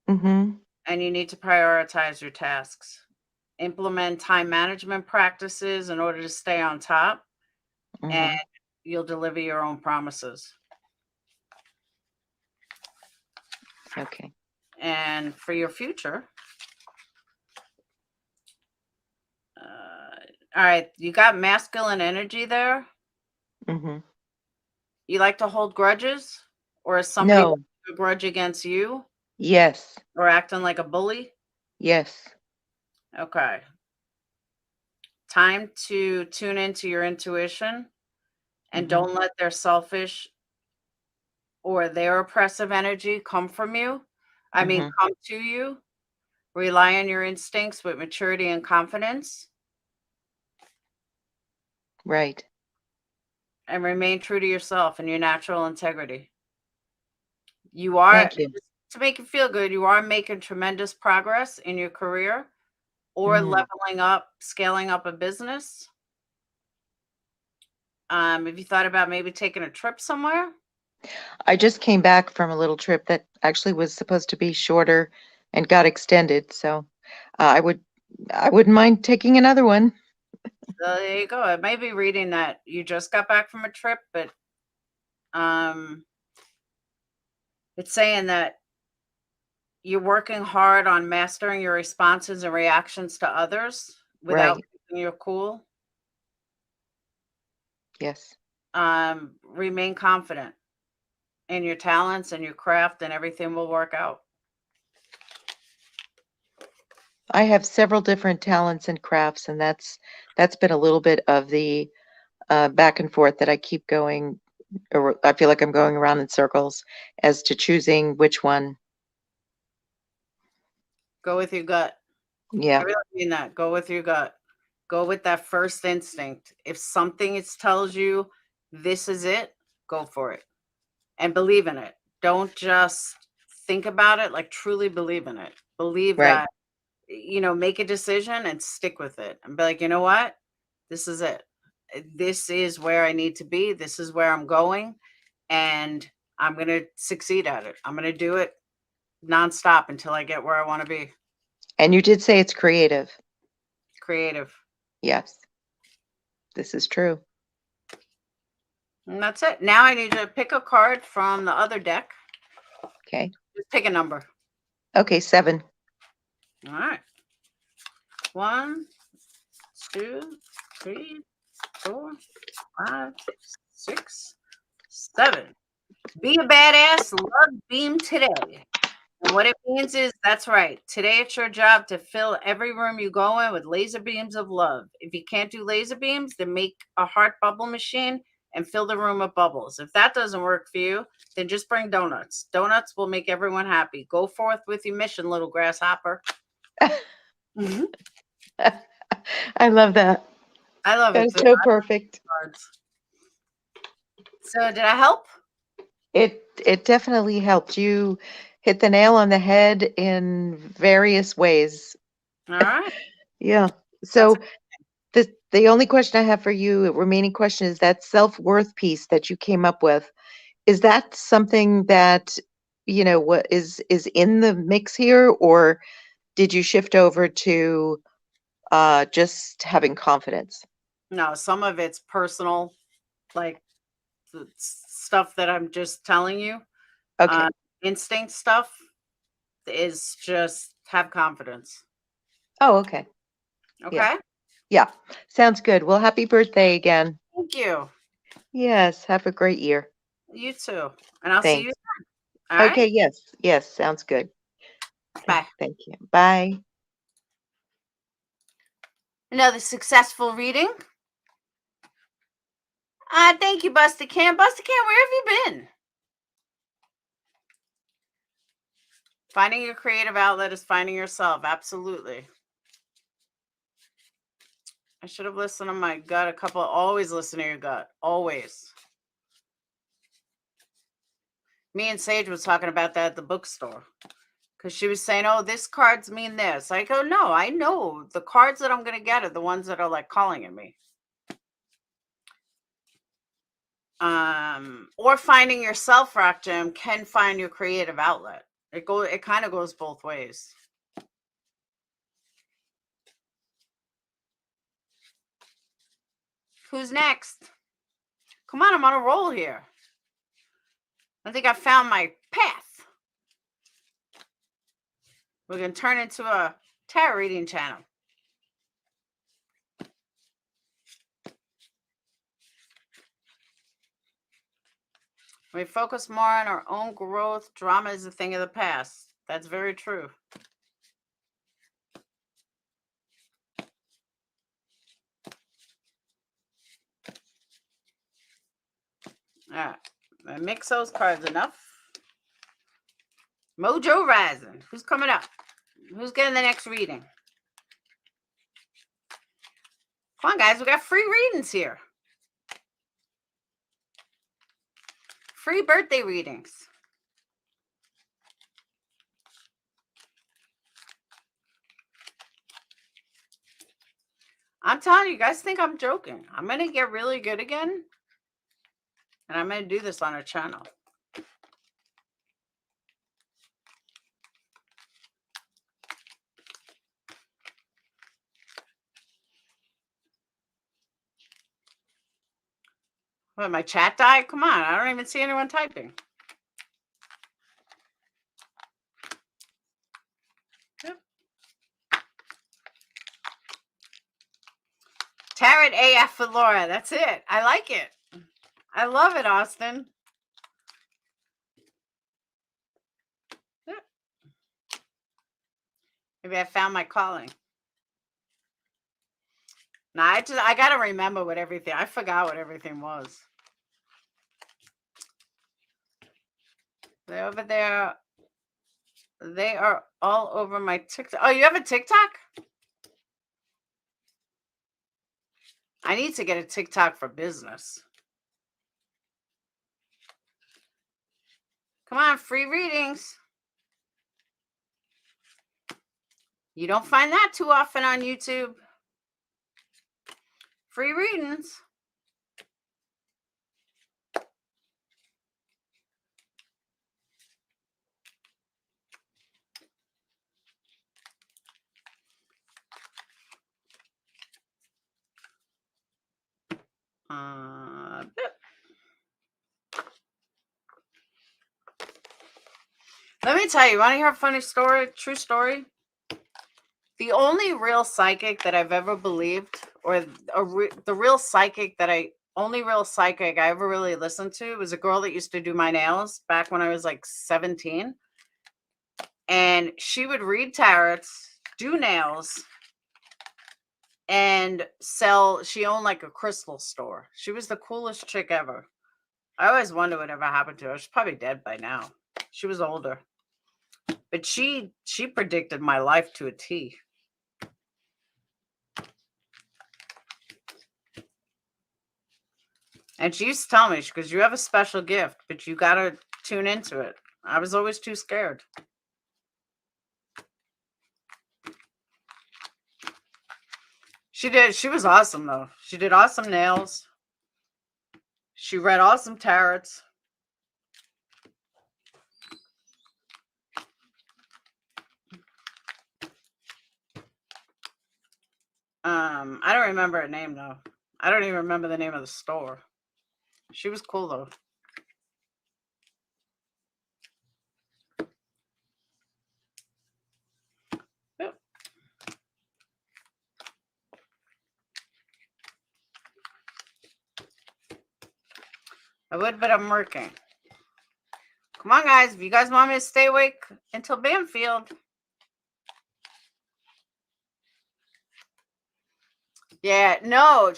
Mm-hmm. and you need to prioritize your tasks. Implement time management practices in order to stay on top, and Mm-hmm. you'll deliver your own promises. Okay. And for your future, all right, you got masculine energy there. Mm-hmm. You like to hold grudges, or is somebody No. holding a grudge against you Yes. or acting like a bully? Yes. Okay. Time to tune into your intuition and Mm-hmm. don't let their selfish or their oppressive energy come from you. Mm-hmm. Come to you. Rely on your instincts with maturity and confidence Right. and remain true to yourself and your natural integrity. You are, Thank you. to make you feel good, you are making tremendous progress in your career or Mm. leveling up, scaling up a business. Have you thought about maybe taking a trip somewhere? I just came back from a little trip that actually was supposed to be shorter and got extended, so I wouldn't mind taking another one. So there you go. I may be reading that you just got back from a trip, but it's saying that you're working hard on mastering your responses and reactions to others without Right. losing your cool. Yes. Remain confident in your talents and your craft, and everything will work out. I have several different talents and crafts, and that's been a little bit of the back and forth that I keep going, or I feel like I'm going around in circles as to choosing which one. Go with your gut. I Yeah. really mean that. Go with your gut. Go with that first instinct. If something tells you this is it, go for it and believe in it. Don't just think about it, like truly believe in it. Believe Right. that, make a decision and stick with it and be like, you know what? This is it. This is where I need to be. This is where I'm going. And I'm going to succeed at it. I'm going to do it nonstop until I get where I want to be. And you did say it's creative. Creative. Yes. This is true. And that's it. Now I need you to pick a card from the other deck. Okay. Just pick a number. Okay, 7. All right. 1, 2, 3, 4, 5, 6, 7. Be a badass. Love beam today. And what it means is, that's right. Today it's your job to fill every room you go in with laser beams of love. If you can't do laser beams, then make a heart bubble machine and fill the room with bubbles. If that doesn't work for you, then just bring donuts. Donuts will make everyone happy. Go forth with your mission, little grasshopper. I love that. I love it. That is so perfect. So did I help? It definitely helped. You hit the nail on the head in various ways. All right. Yeah. So the only question I have for you, remaining question, is that self-worth piece that you came up with. Is that something that, what is in the mix here, or did you shift over to just having confidence? No, some of it's personal, like the stuff that I'm just telling you. Okay. Instinct stuff is just have confidence. Oh, okay. Okay. Yeah. Sounds good. Well, happy birthday again. Thank you. Yes. Have a great year. You too. And I'll see you Thanks. then. All right. Okay. Yes. Sounds good. Bye. Thank you. Bye. Another successful reading. Thank you, Buster Cam. Buster Cam, where have you been? Finding your creative outlet is finding yourself. Absolutely. I should have listened to my gut always listen to your gut. Always. Me and Sage was talking about that at the bookstore. Because she was saying, oh, this cards mean this. I go, no, I know. The cards that I'm going to get are the ones that are like calling at me. Or finding yourself, Rock Jim, can find your creative outlet. It kind of goes both ways. Who's next? Come on, I'm on a roll here. I think I found my path. We're going to turn into a tarot reading channel. We focus more on our own growth. Drama is a thing of the past. That's very true. All right. I mix those cards enough. Mojo Rising. Who's coming up? Who's getting the next reading? Come on, guys. We got free readings here. Free birthday readings. I'm telling you, guys think I'm joking. I'm going to get really good again. And I'm going to do this on our channel. What, my chat died? Come on. I don't even see anyone typing. Yep. Tarot AF for Laura. That's it. I like it. I love it, Austin. Yep. Maybe I found my calling. No, I got to remember what everything, I forgot what everything was. They're over there. They are all over my TikTok. Oh, you have a TikTok? I need to get a TikTok for business. Come on, free readings. You don't find that too often on YouTube. Free readings. Let me tell you, want to hear a funny story, true story? The only real psychic that I've ever believed, or the real psychic that I only real psychic I ever really listened to was a girl that used to do my nails back when I was like 17. And she would read tarots, do nails, and sell. She owned like a crystal store. She was the coolest chick ever. I always wonder whatever happened to her. She's probably dead by now. She was older. But she predicted my life to a T. And she used to tell me, because you have a special gift, but you got to tune into it. I was always too scared. She did. She was awesome, though. She did awesome nails. She read awesome tarots. I don't remember her name, though. I don't even remember the name of the store. She was cool, though. Yep. I would, but I'm working. Come on, guys. If you guys want me to stay awake until Banfield. Yeah, no,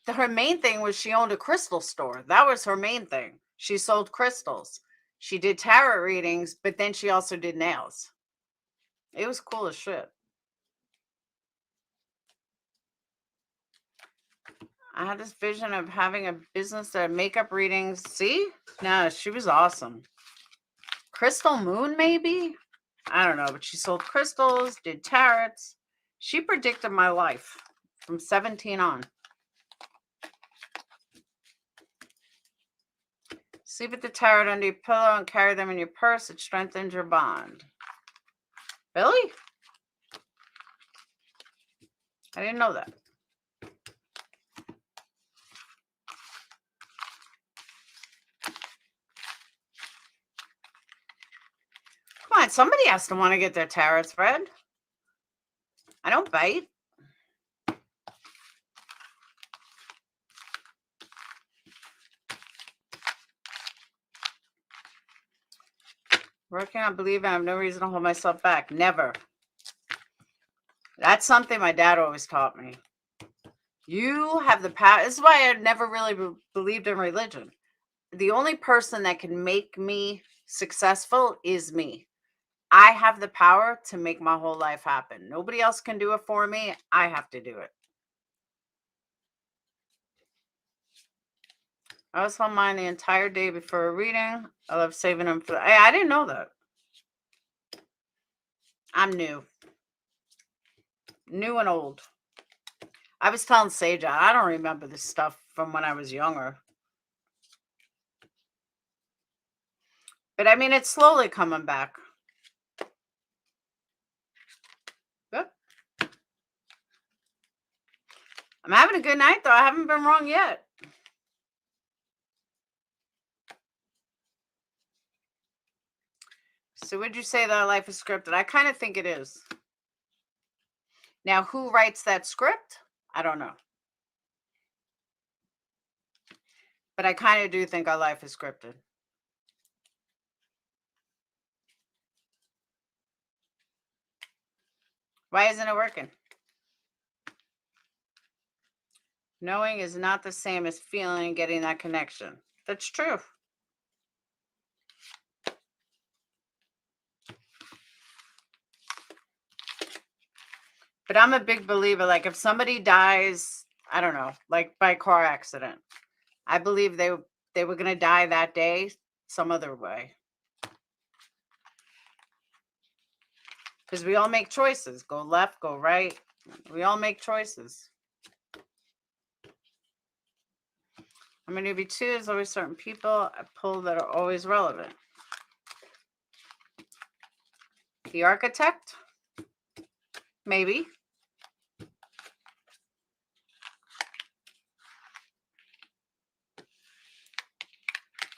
her main thing was she owned a crystal store. That was her main thing. She sold crystals. She did tarot readings, but then she also did nails. It was cool as shit. I had this vision of having a business that makeup readings. See? No, she was awesome. Crystal Moon, maybe? I don't know, but she sold crystals, did tarots. She predicted my life from 17 on. Sleep with the tarot under your pillow and carry them in your purse. It strengthens your bond. Really? I didn't know that. Come on, somebody has to want to get their tarots read. I don't bite. Working on believing I have no reason to hold myself back. Never. That's something my dad always taught me. You have the power. This is why I never really believed in religion. The only person that can make me successful is me. I have the power to make my whole life happen. Nobody else can do it for me. I have to do it. I always hold mine the entire day before a reading. I love saving them for. I didn't know that. I'm new. New and old. I was telling Sage, I don't remember this stuff from when I was younger. But I mean, it's slowly coming back. Good. I'm having a good night, though. I haven't been wrong yet. So would you say that life is scripted? I kind of think it is. Now, who writes that script? I don't know. But I kind of do think our life is scripted. Why isn't it working? Knowing is not the same as feeling and getting that connection. That's true. But I'm a big believer, like if somebody dies, I don't know, like by car accident, I believe they were going to die that day some other way. Because we all make choices. Go left, go right. We all make choices. I'm going to be two. There's always certain people I pull that are always relevant. The architect? Maybe.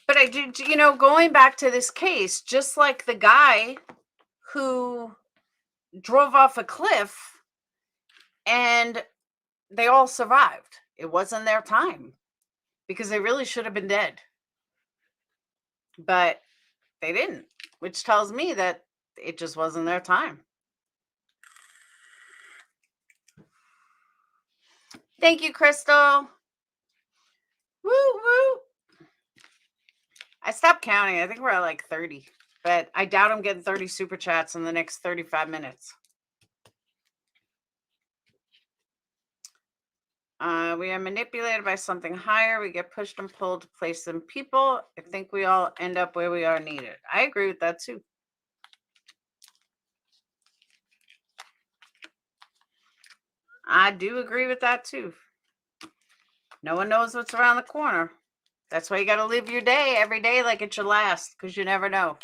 But I do, going back to this case, just like the guy who drove off a cliff and they all survived. It wasn't their time. because they really should have been dead. But they didn't, which tells me that it just wasn't their time. Thank you, Crystal. Woo, woo. I stopped counting. I think we're at like 30, but I doubt I'm getting 30 super chats in the next 35 minutes. We are manipulated by something higher. We get pushed and pulled to place in people. I think we all end up where we are needed. I agree with that too. I do agree with that too. No one knows what's around the corner. That's why you got to live your day every day like it's your last, because you never know.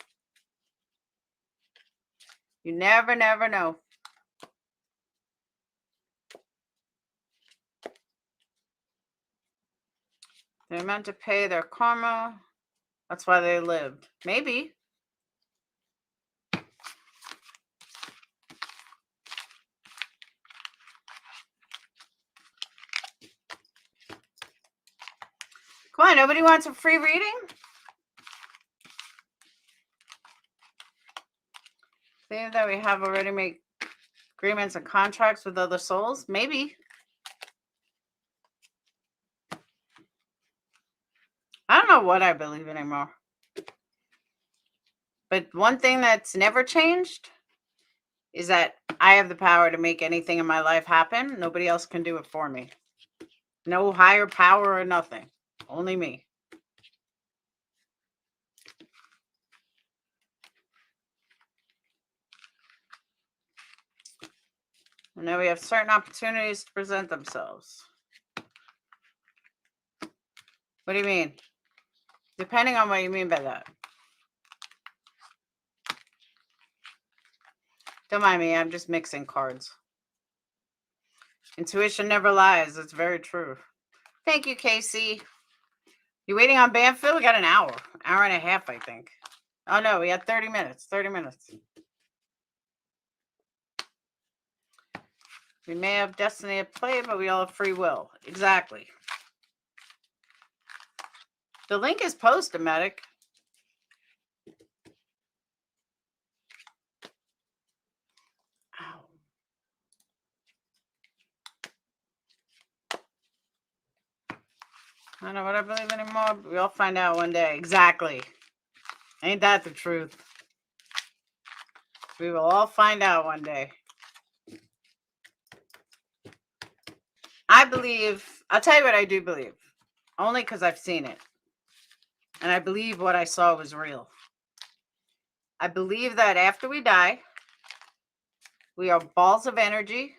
You never know. They're meant to pay their karma. That's why they lived. Maybe. Come on, nobody wants a free reading? Think that we have already made agreements and contracts with other souls? Maybe. I don't know what I believe anymore. But one thing that's never changed is that I have the power to make anything in my life happen. Nobody else can do it for me. No higher power or nothing. Only me. And then we have certain opportunities to present themselves. What do you mean? Depending on what you mean by that. Don't mind me, I'm just mixing cards. Intuition never lies. It's very true. Thank you, Casey. You waiting on Banfield? We got an hour and a half, I think. Oh, no, we had 30 minutes. 30 minutes. We may have destiny at play, but we all have free will. Exactly. The link is posted, Medic. Ow. I don't know what I believe anymore, but we'll find out one day. Exactly. Ain't that the truth? We will all find out one day. I believe, I'll tell you what I do believe. Only because I've seen it. And I believe what I saw was real. I believe that after we die, we are balls of energy.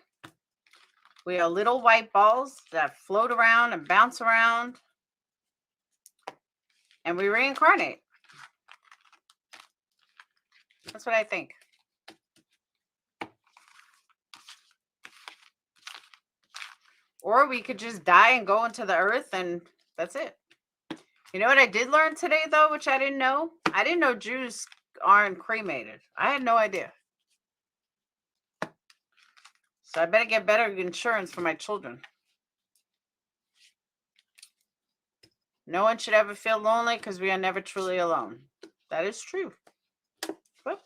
We are little white balls that float around and bounce around. And we reincarnate. That's what I think. Or we could just die and go into the earth and that's it. You know what I did learn today, though, which I didn't know? I didn't know Jews aren't cremated. I had no idea. So I better get better insurance for my children. No one should ever feel lonely because we are never truly alone. That is true. Whoop.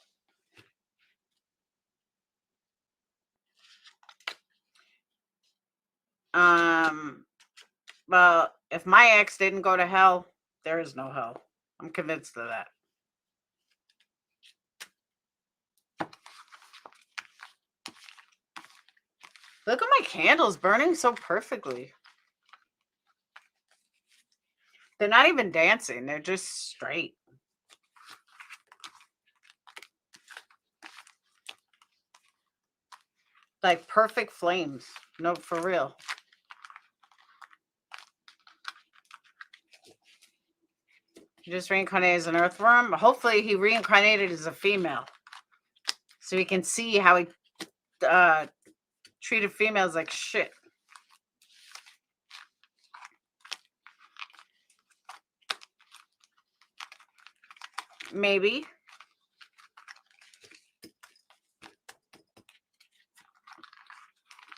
Well, if my ex didn't go to hell, there is no hell. I'm convinced of that. Look at my candles burning so perfectly. They're not even dancing. They're just straight. Like perfect flames. No, for real. He just reincarnated as an earthworm. Hopefully he reincarnated as a female. So we can see how he treated females like shit. Maybe.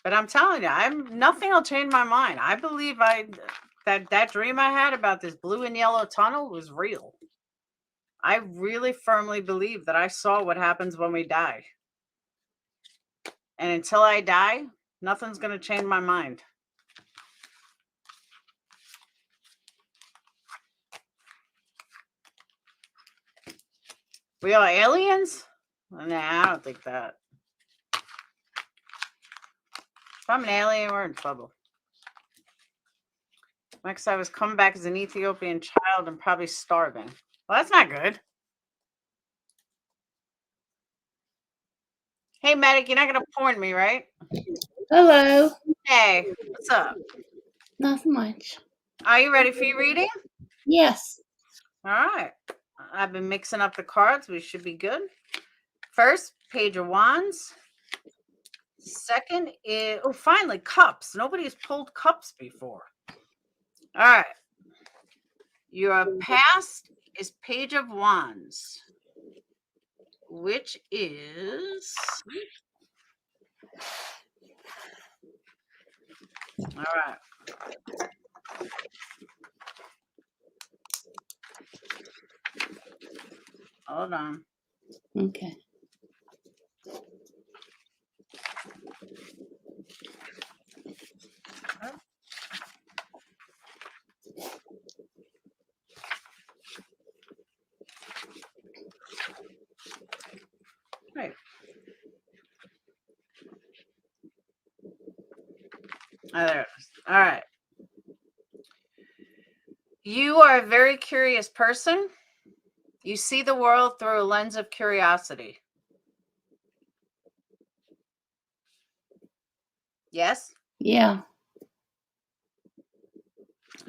But I'm telling you, nothing will change my mind. I believe that dream I had about this blue and yellow tunnel was real. I really firmly believe that I saw what happens when we die. And until I die, nothing's going to change my mind. We are aliens? Nah, I don't think that. If I'm an alien, we're in trouble. Next, I was coming back as an Ethiopian child and probably starving. Well, that's not good. Hey, medic, you're not going to porn me, right? Hello. Hey, what's up? Nothing much. Are you ready for your reading? Yes. All right. I've been mixing up the cards. We should be good. First, Page of Wands. Second is, oh, finally, Cups. Nobody's pulled Cups before. All right. Your past is Page of Wands, which is, all right. Hold on. Okay. Right. Oh, there it is. All right. You are a very curious person. You see the world through a lens of curiosity. Yes? Yeah,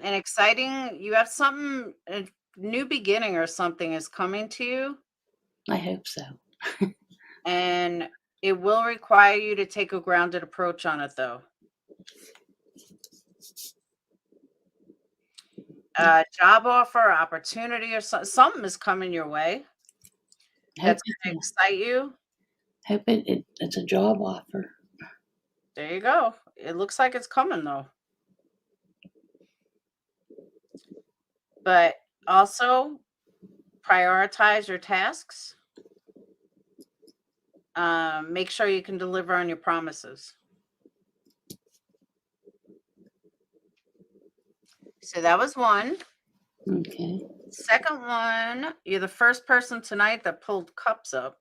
And exciting. You have something, a new beginning or something is coming to you, I hope so. and it will require you to take a grounded approach on it, though. Job offer, opportunity, or something is coming your way Hope that's going to excite you. it's a job offer. There you go. It looks like it's coming, though. But also prioritize your tasks. Make sure you can deliver on your promises. So that was one. Okay. Second one, you're the first person tonight that pulled Cups up.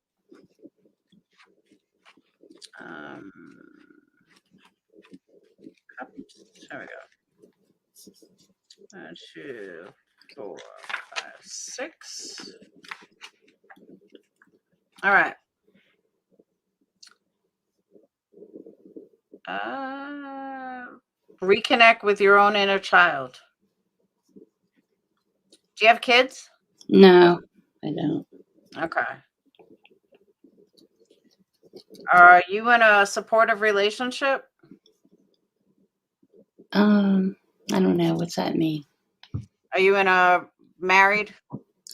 Cups. There we go. 1, 2, 4, 5, 6. All right. Reconnect with your own inner child. Do you have kids? No, I don't. Okay. Are you in a supportive relationship? I don't know. What's that mean? Are you in a married?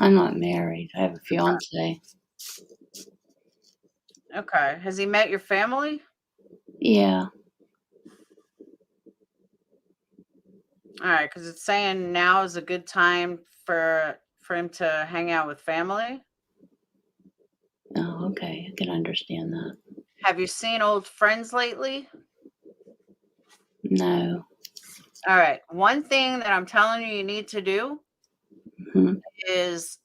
I'm not married. I have a fiance. Okay. Has he met your family? Yeah. All right, because it's saying now is a good time for him to hang out with family. Oh, okay. I can understand that. Have you seen old friends lately? No. All right. One thing that I'm telling you need to do is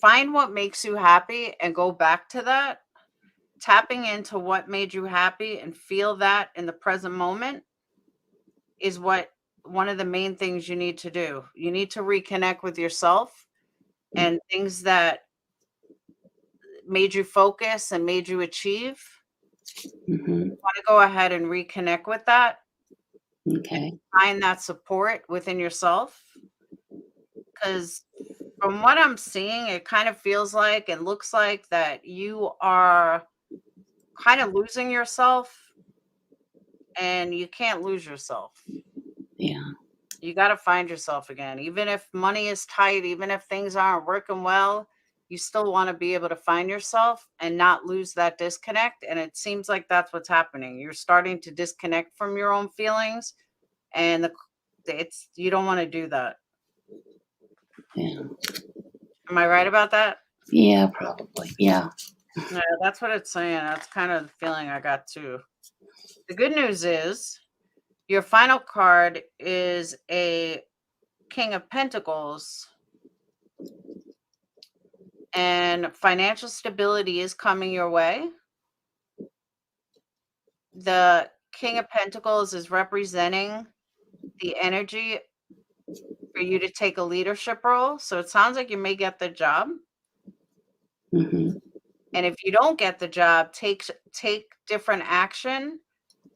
find what makes you happy and go back to that. Tapping into what made you happy and feel that in the present moment is one of the main things you need to do. You need to reconnect with yourself and things that made you focus and made you achieve. You want to go ahead and reconnect with that. Okay. Find that support within yourself. Because from what I'm seeing, it kind of feels like and looks like that you are kind of losing yourself, and you can't lose yourself. Yeah. You got to find yourself again. Even if money is tight, even if things aren't working well, you still want to be able to find yourself and not lose that disconnect. And it seems like that's what's happening. You're starting to disconnect from your own feelings, and you don't want to do that. Yeah. Am I right about that? Yeah, probably. Yeah. Yeah, that's what it's saying. That's kind of the feeling I got too. The good news is your final card is a King of Pentacles, and financial stability is coming your way. The King of Pentacles is representing the energy for you to take a leadership role. So it sounds like you may get the job. Mm-hmm. And if you don't get the job, take different action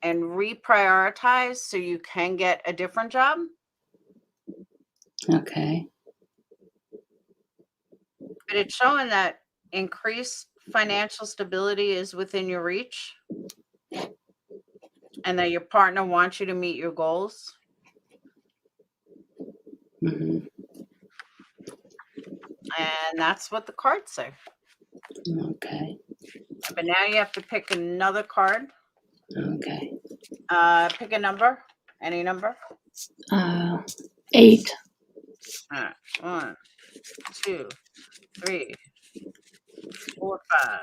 and reprioritize so you can get a different job. Okay. But it's showing that increased financial stability is within your reach and that your partner wants you to meet your goals. Mm-hmm. And that's what the cards say. Okay. But now you have to pick another card. Okay. Pick a number. Any number. 8. All right. 1, 2, 3, 4, 5,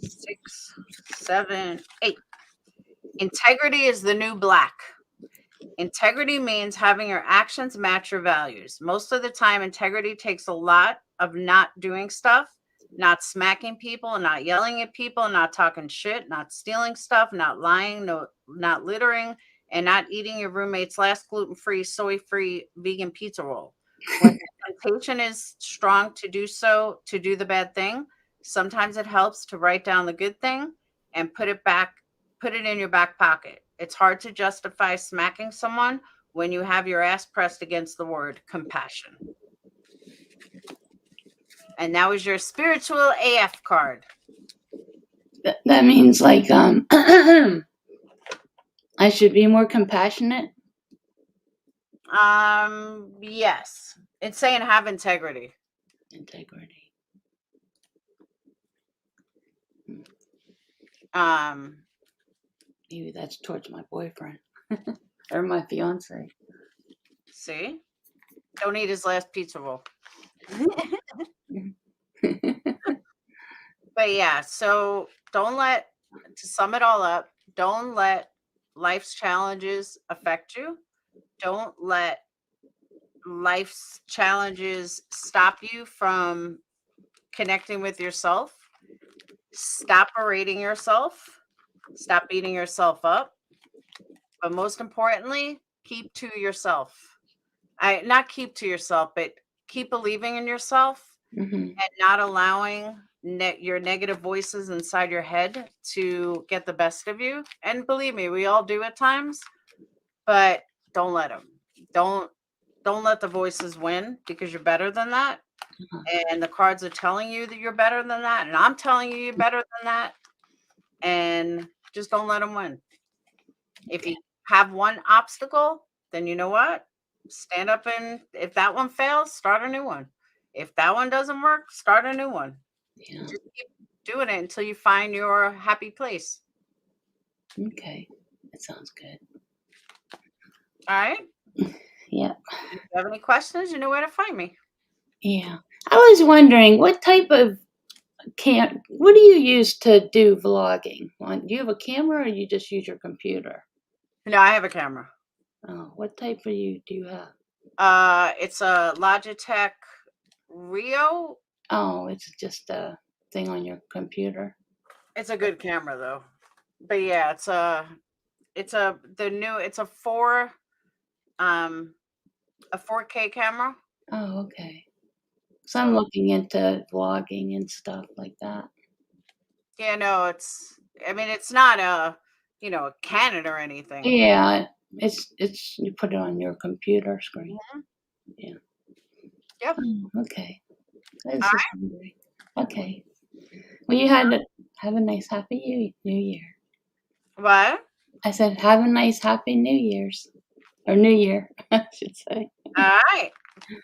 6, 7, 8. Integrity is the new black. Integrity means having your actions match your values. Most of the time, integrity takes a lot of not doing stuff, not smacking people, not yelling at people, not talking shit, not stealing stuff, not lying, not littering, and not eating your roommate's last gluten-free, soy-free vegan pizza roll. When the temptation is strong to do so, to do the bad thing, sometimes it helps to write down the good thing and put it in your back pocket. It's hard to justify smacking someone when you have your ass pressed against the word compassion. And now is your spiritual AF card. That means like I should be more compassionate. Yes. It's saying have integrity. Integrity. Maybe that's towards my boyfriend or my fiance. See? Don't eat his last pizza roll. But yeah, so to sum it all up, don't let life's challenges affect you. Don't let life's challenges stop you from connecting with yourself. Stop berating yourself. Stop beating yourself up. But most importantly, keep to yourself. Not keep to yourself, but keep believing in yourself and not allowing your negative voices inside your head to get the best of you. And believe me, we all do at times, but don't let them. Don't let the voices win because you're better than that. And the cards are telling you that you're better than that. And I'm telling you you're better than that. And just don't let them win. If you have one obstacle, then you know what? Stand up, and if that one fails, start a new one. If that one doesn't work, start a new one. Yeah. Just keep doing it until you find your happy place. Okay. That sounds good. All right? Yeah. If you have any questions, you know where to find me. Yeah. I was wondering what type of what do you use to do vlogging? Do you have a camera or you just use your computer? No, I have a camera. Oh, what type do you have? It's a Logitech Rio. Oh, it's just a thing on your computer. It's a good camera though. But yeah, it's a 4K camera. Oh, okay. So I'm looking into vlogging and stuff like that. Yeah, no, it's not a Canon or anything. Yeah, it's you put it on your computer screen. Yeah. Yep. Oh, okay. I was just wondering. Okay. Well, you have a nice happy New Year. What? I said have a nice happy New Year's or New Year, I should say. All right.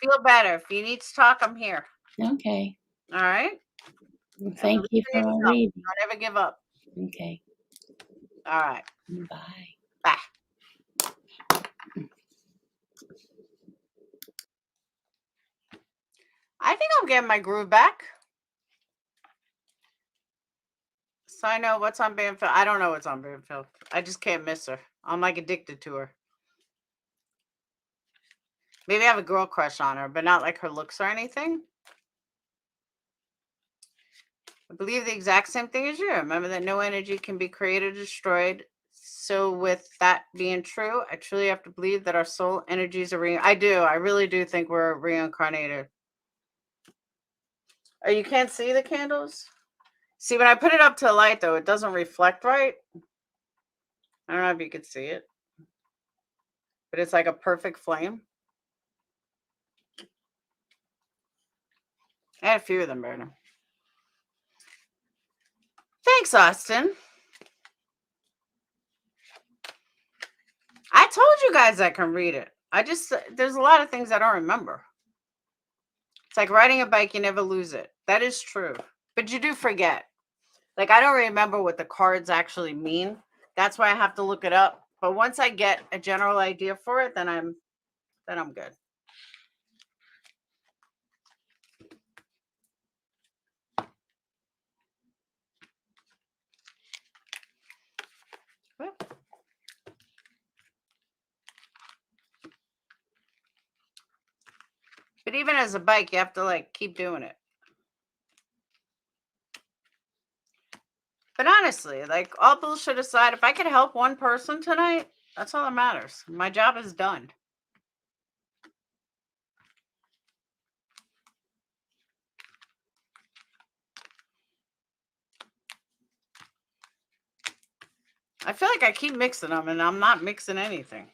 Feel better. If you need to talk, I'm here. Okay. All right. Well, thank you for my reading. Don't ever give up. Okay. All right. Bye. Bye. I think I'm getting my groove back. So I know what's on Banfield. I don't know what's on Banfield. I just can't miss her. I'm like addicted to her. Maybe I have a girl crush on her, but not like her looks or anything. I believe the exact same thing as you. Remember that no energy can be created or destroyed. So with that being true, I truly have to believe that our soul energies are I do. I really do think we're reincarnated. Oh, you can't see the candles? See, when I put it up to the light, though, it doesn't reflect right. I don't know if you could see it. But it's like a perfect flame. I had a few of them burning. Thanks, Austin. I told you guys I can read it. There's a lot of things I don't remember. It's like riding a bike, you never lose it. That is true. But you do forget. Like, I don't remember what the cards actually mean. That's why I have to look it up. But once I get a general idea for it, then I'm good. But even as a bike, you have to like keep doing it. But honestly, like all bullshit aside, if I could help one person tonight, that's all that matters. My job is done. I feel like I keep mixing them and I'm not mixing anything.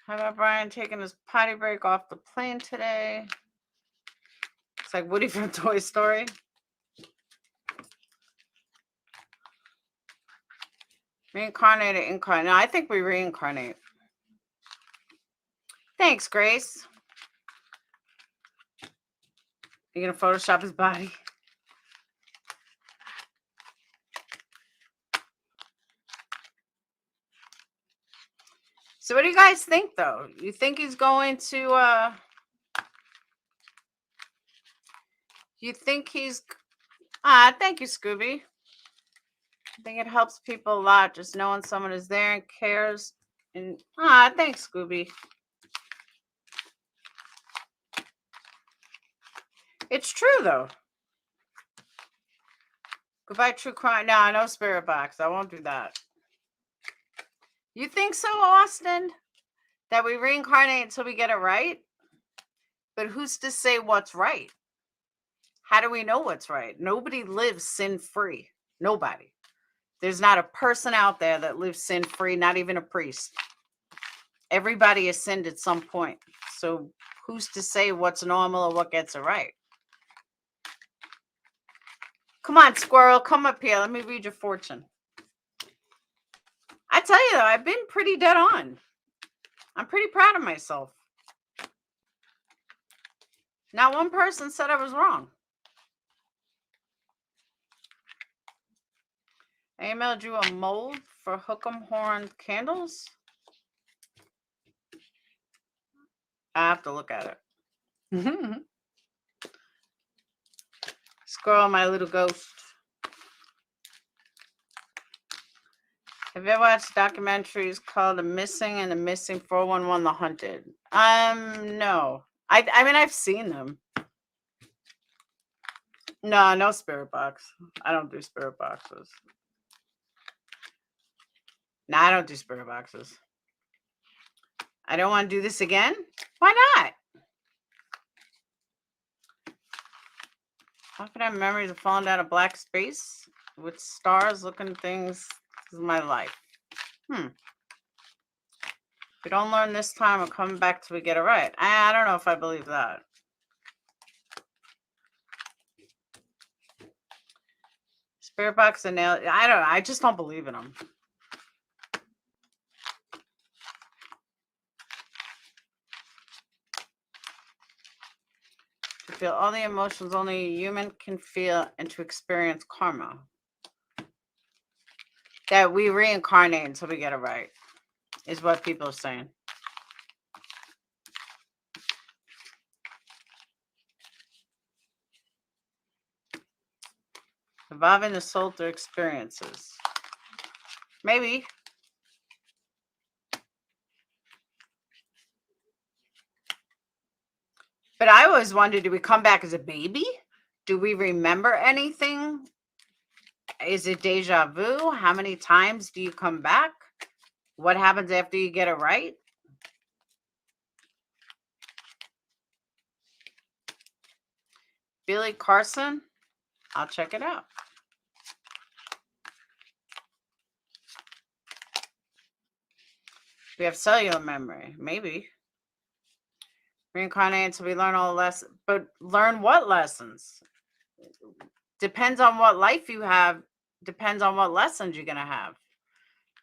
How about Brian taking his potty break off the plane today? It's like Woody from Toy Story. Reincarnated, incarnate. No, I think we reincarnate. Thanks, Grace. You gonna Photoshop his body? So what do you guys think, though? You think he's going to, you think he's, thank you, Scooby. I think it helps people a lot, just knowing someone is there and cares. And, thanks, Scooby. It's true, though. Goodbye, true crime. No, no spirit box. I won't do that. You think so, Austin? That we reincarnate until we get it right? But who's to say what's right? How do we know what's right? Nobody lives sin-free. Nobody. There's not a person out there that lives sin-free, not even a priest. Everybody has sinned at some point. So who's to say what's normal or what gets it right? Come on, squirrel, come up here. Let me read your fortune. I tell you, though, I've been pretty dead on. I'm pretty proud of myself. Not one person said I was wrong. I emailed you a mold for hook'em horn candles. I have to look at it. Squirrel, my little ghost. Have you ever watched documentaries called The Missing and The Missing 411 The Hunted? No. I mean, I've seen them. No, no spirit box. I don't do spirit boxes. No, I don't do spirit boxes. I don't want to do this again. Why not? How can I have memories of falling down a black space with stars looking things? This is my life. If we don't learn this time, we're coming back till we get it right. I don't know if I believe that. Spirit box and nail. I don't know. I just don't believe in them. To feel all the emotions only a human can feel and to experience karma. That we reincarnate until we get it right, is what people are saying. Evolving the soul through experiences. Maybe. But I always wondered, do we come back as a baby? Do we remember anything? Is it deja vu? How many times do you come back? What happens after you get it right? Billy Carson? I'll check it out. We have cellular memory. Maybe. Reincarnate until we learn all the lessons. But learn what lessons? Depends on what life you have. Depends on what lessons you're going to have.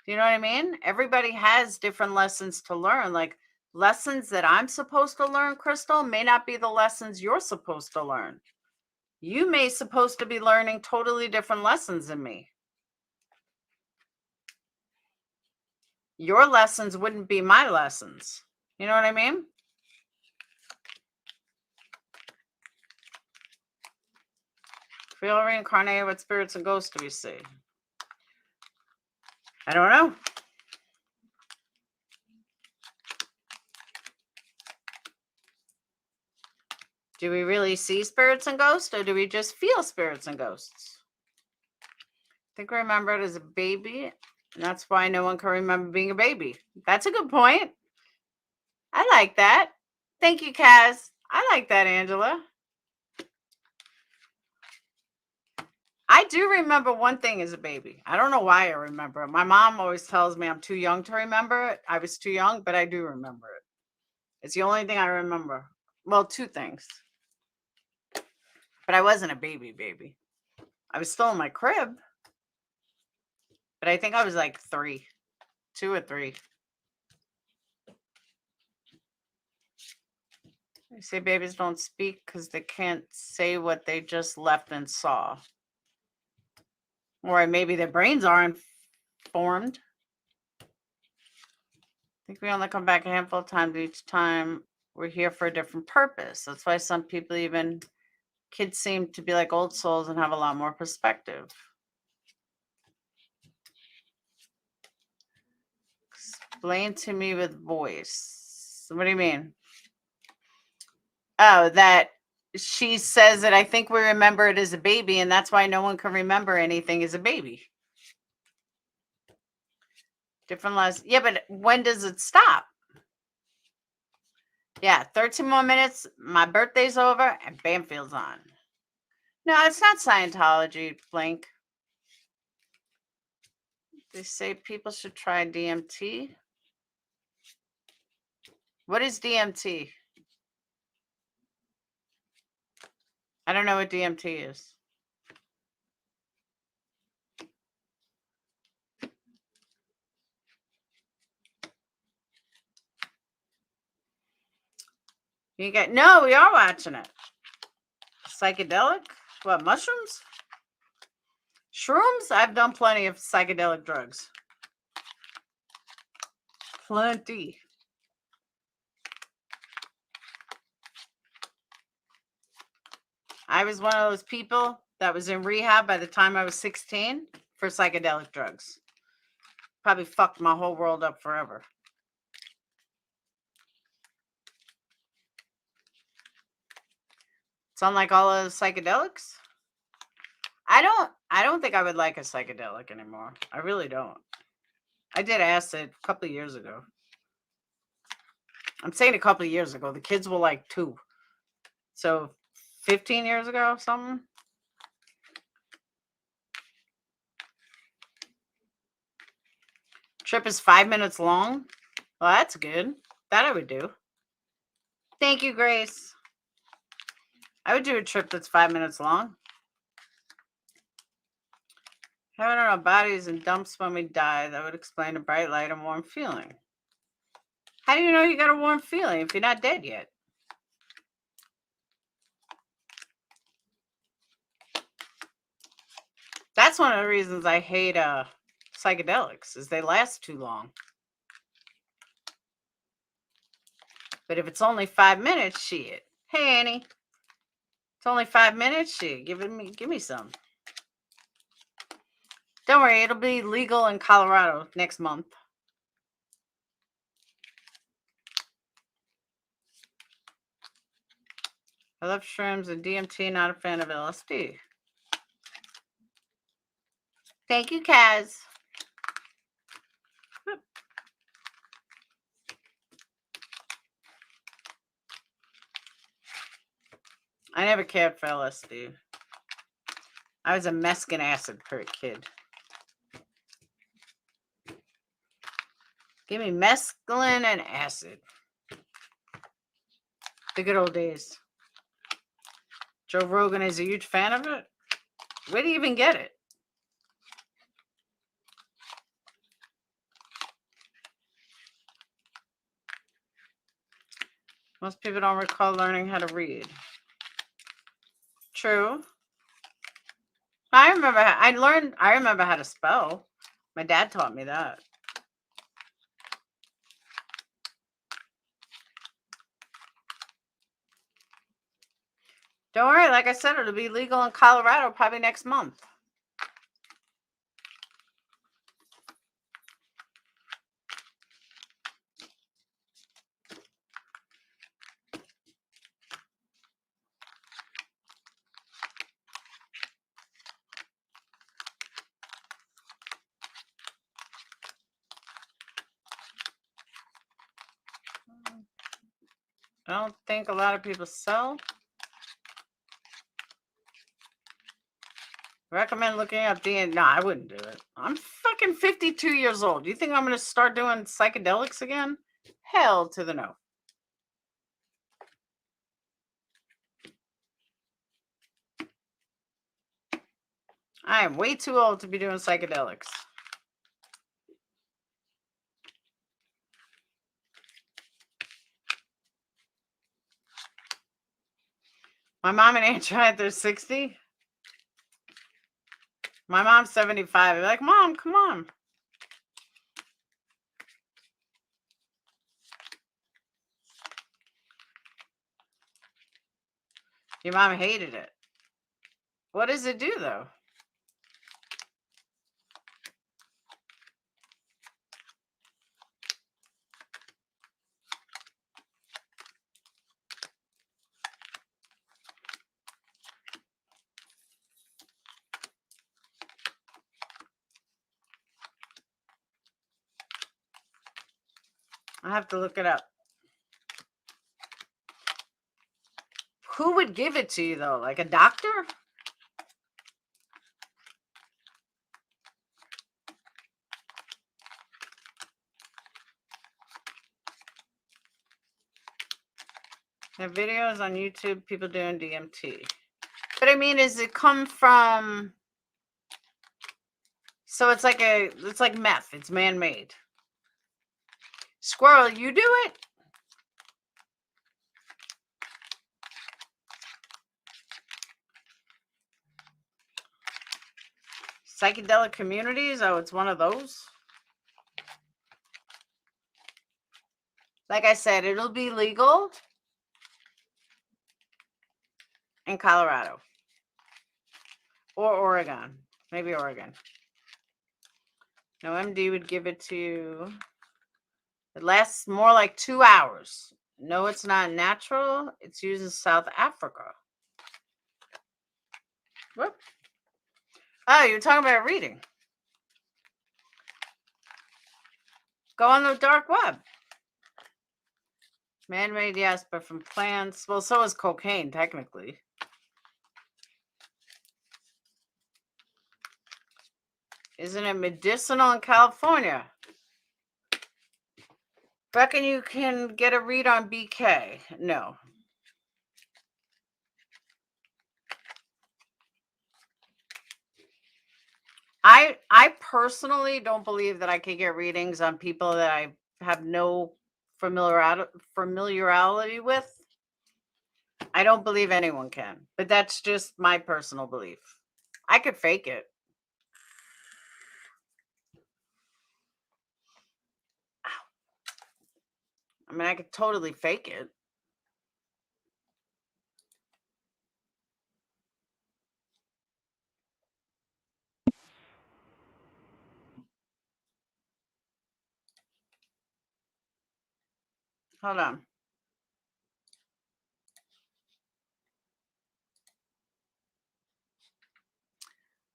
You know what I mean? Everybody has different lessons to learn. Like lessons that I'm supposed to learn, Crystal, may not be the lessons you're supposed to learn. You may supposed to be learning totally different lessons than me. Your lessons wouldn't be my lessons. You know what I mean? If we all reincarnated, what spirits and ghosts do we see? I don't know. Do we really see spirits and ghosts, or do we just feel spirits and ghosts? I think we remember it as a baby, and that's why no one can remember being a baby. That's a good point. I like that. Thank you, Kaz. I like that, Angela. I do remember one thing as a baby. I don't know why I remember it. My mom always tells me I'm too young to remember it. I was too young, but I do remember it. It's the only thing I remember. Well, two things. But I wasn't a baby. I was still in my crib. But I think I was like 3, 2 or 3. They say babies don't speak because they can't say what they just left and saw. Or maybe their brains aren't formed. I think we only come back a handful of times each time we're here for a different purpose. That's why some people, even kids, seem to be like old souls and have a lot more perspective. Explain to me with voice. What do you mean? Oh, that she says that I think we remember it as a baby, and that's why no one can remember anything as a baby. Different lives. Yeah, but when does it stop? Yeah, 13 more minutes. My birthday's over, and Bamfield's on. No, it's not Scientology, Blink. They say people should try DMT. What is DMT? I don't know what DMT is. You get no, we are watching it. Psychedelic? What, mushrooms? Shrooms? I've done plenty of psychedelic drugs. Plenty. I was one of those people that was in rehab by the time I was 16 for psychedelic drugs. Probably fucked my whole world up forever. It's unlike all of the psychedelics. I don't think I would like a psychedelic anymore. I really don't. I did acid a couple of years ago. I'm saying a couple of years ago. The kids were like 2. So 15 years ago, something. Trip is 5 minutes long. Well, that's good. That I would do. Thank you, Grace. I would do a trip that's 5 minutes long. Having our bodies in dumps when we die, that would explain a bright light and warm feeling. How do you know you got a warm feeling if you're not dead yet? That's one of the reasons I hate psychedelics, is they last too long. But if it's only 5 minutes, shit. Hey, Annie. It's only 5 minutes, shit. Give me some. Don't worry, it'll be legal in Colorado next month. I love shrooms and DMT, not a fan of LSD. Thank you, Kaz. I never cared for LSD. I was a mescaline acid kid. Give me mescaline and acid. The good old days. Joe Rogan is a huge fan of it. Where do you even get it? Most people don't recall learning how to read. True. I remember how to spell. My dad taught me that. Don't worry, like I said, it'll be legal in Colorado probably next month. I don't think a lot of people sell. Recommend looking up DNA. No, I wouldn't do it. I'm fucking 52 years old. Do you think I'm going to start doing psychedelics again? Hell to the no. I am way too old to be doing psychedelics. My mom and aunt tried, they're 60. My mom's 75. They're like, Mom, come on. Your mom hated it. What does it do, though? I have to look it up. Who would give it to you, though? Like a doctor? There are videos on YouTube, people doing DMT. But I mean, does it come from... So it's like meth. It's man-made. Squirrel, you do it? Psychedelic communities? Oh, it's one of those? Like I said, it'll be legal in Colorado. Or Oregon. Maybe Oregon. No, MD would give it to you. It lasts more like 2 hours. No, it's not natural. It's used in South Africa. Whoop. Oh, you're talking about reading. Go on the dark web. Man-made, yes, but from plants. Well, so is cocaine, technically. Isn't it medicinal in California? Reckon you can get a read on BK? No. I personally don't believe that I could get readings on people that I have no familiarity with. I don't believe anyone can, but that's just my personal belief. I could fake it. I mean, I could totally fake it. Hold on.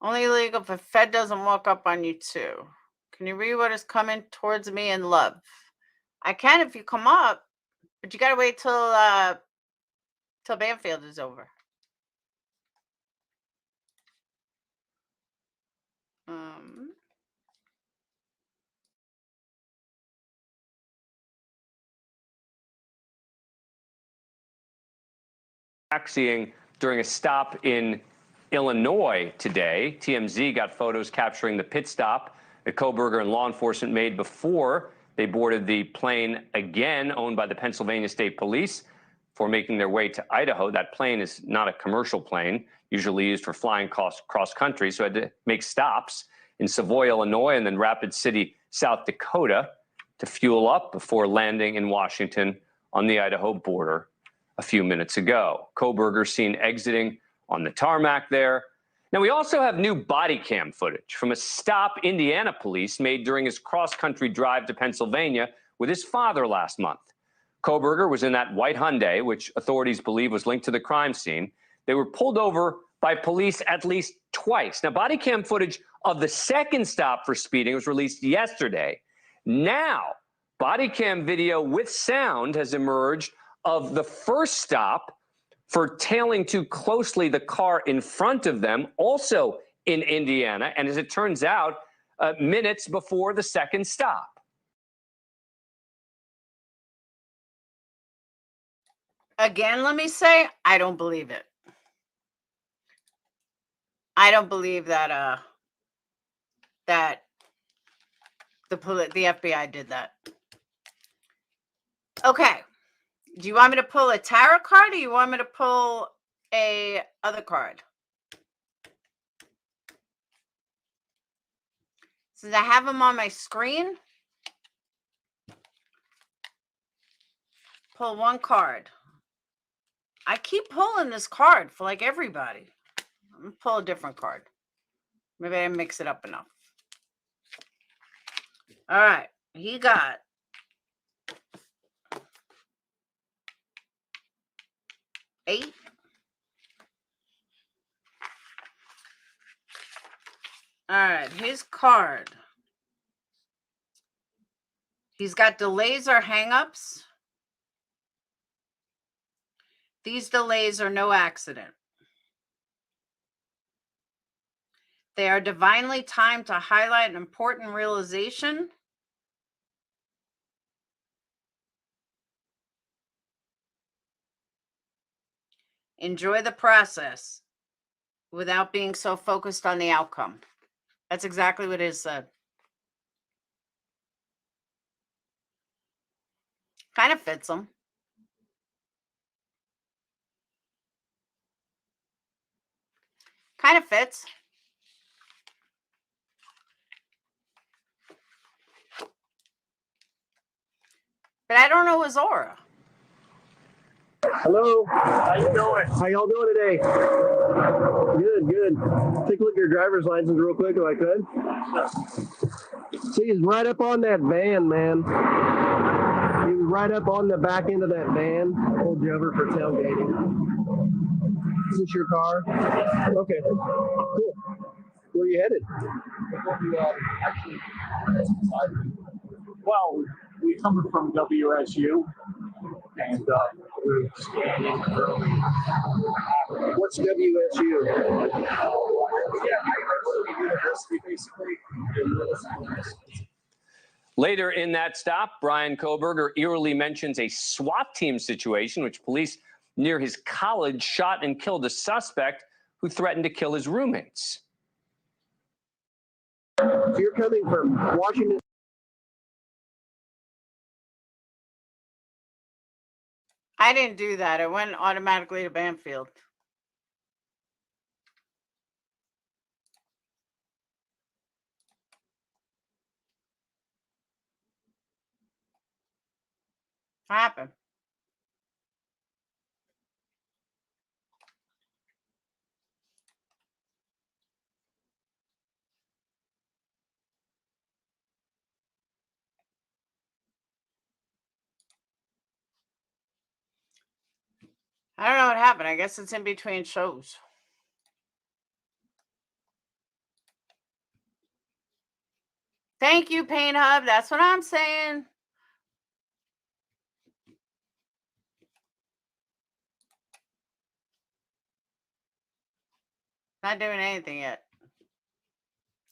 Only illegal if a Fed doesn't walk up on you too. Can you read what is coming towards me in love? I can if you come up, but you gotta wait till Banfield is over. Taxiing during a stop in Illinois today. TMZ got photos capturing the pit stop that Koberger and law enforcement made before they boarded the plane again, owned by the Pennsylvania State Police, for making their way to Idaho. That plane is not a commercial plane, usually used for flying cross country, so it had to make stops in Savoy, Illinois, and then Rapid City, South Dakota, to fuel up before landing in Washington on the Idaho border a few minutes ago. Koberger seen exiting on the tarmac there. Now, we also have new body cam footage from a stop Indiana police made during his cross-country drive to Pennsylvania with his father last month. Koberger was in that white Hyundai, which authorities believe was linked to the crime scene. They were pulled over by police at least twice. Now, body cam footage of the second stop for speeding was released yesterday. Now, body cam video with sound has emerged of the first stop for tailing too closely the car in front of them, also in Indiana, and as it turns out, minutes before the second stop. Again, let me say, I don't believe it. I don't believe that that the FBI did that. Okay. Do you want me to pull a tarot card or you want me to pull a other card? Since I have them on my screen, pull one card. I keep pulling this card for like everybody. I'm going to pull a different card. Maybe I mix it up enough. All right. He got eight. All right. His card. He's got delays or hangups. These delays are no accident. They are divinely timed to highlight an important realization. Enjoy the process without being so focused on the outcome. That's exactly what it said. Kind of fits them. Kind of fits. But I don't know his aura. Hello. How you doing? How y'all doing today? Good, good. Take a look at your driver's license real quick if I could. See, he's right up on that van, man. He was right up on the back end of that van. Pulled you over for tailgating. Is this your car? Okay. Cool. Where are you headed? Well, we come from WSU, and we're scanning early. What's WSU? University, basically. Later in that stop, Brian Koberger eerily mentions a SWAT team situation, which police near his college shot and killed a suspect who threatened to kill his roommates. So you're coming from Washington. I didn't do that. I went automatically to Banfield. What happened? I don't know what happened. I guess it's in between shows. Thank you, Paint Hub. That's what I'm saying. Not doing anything yet.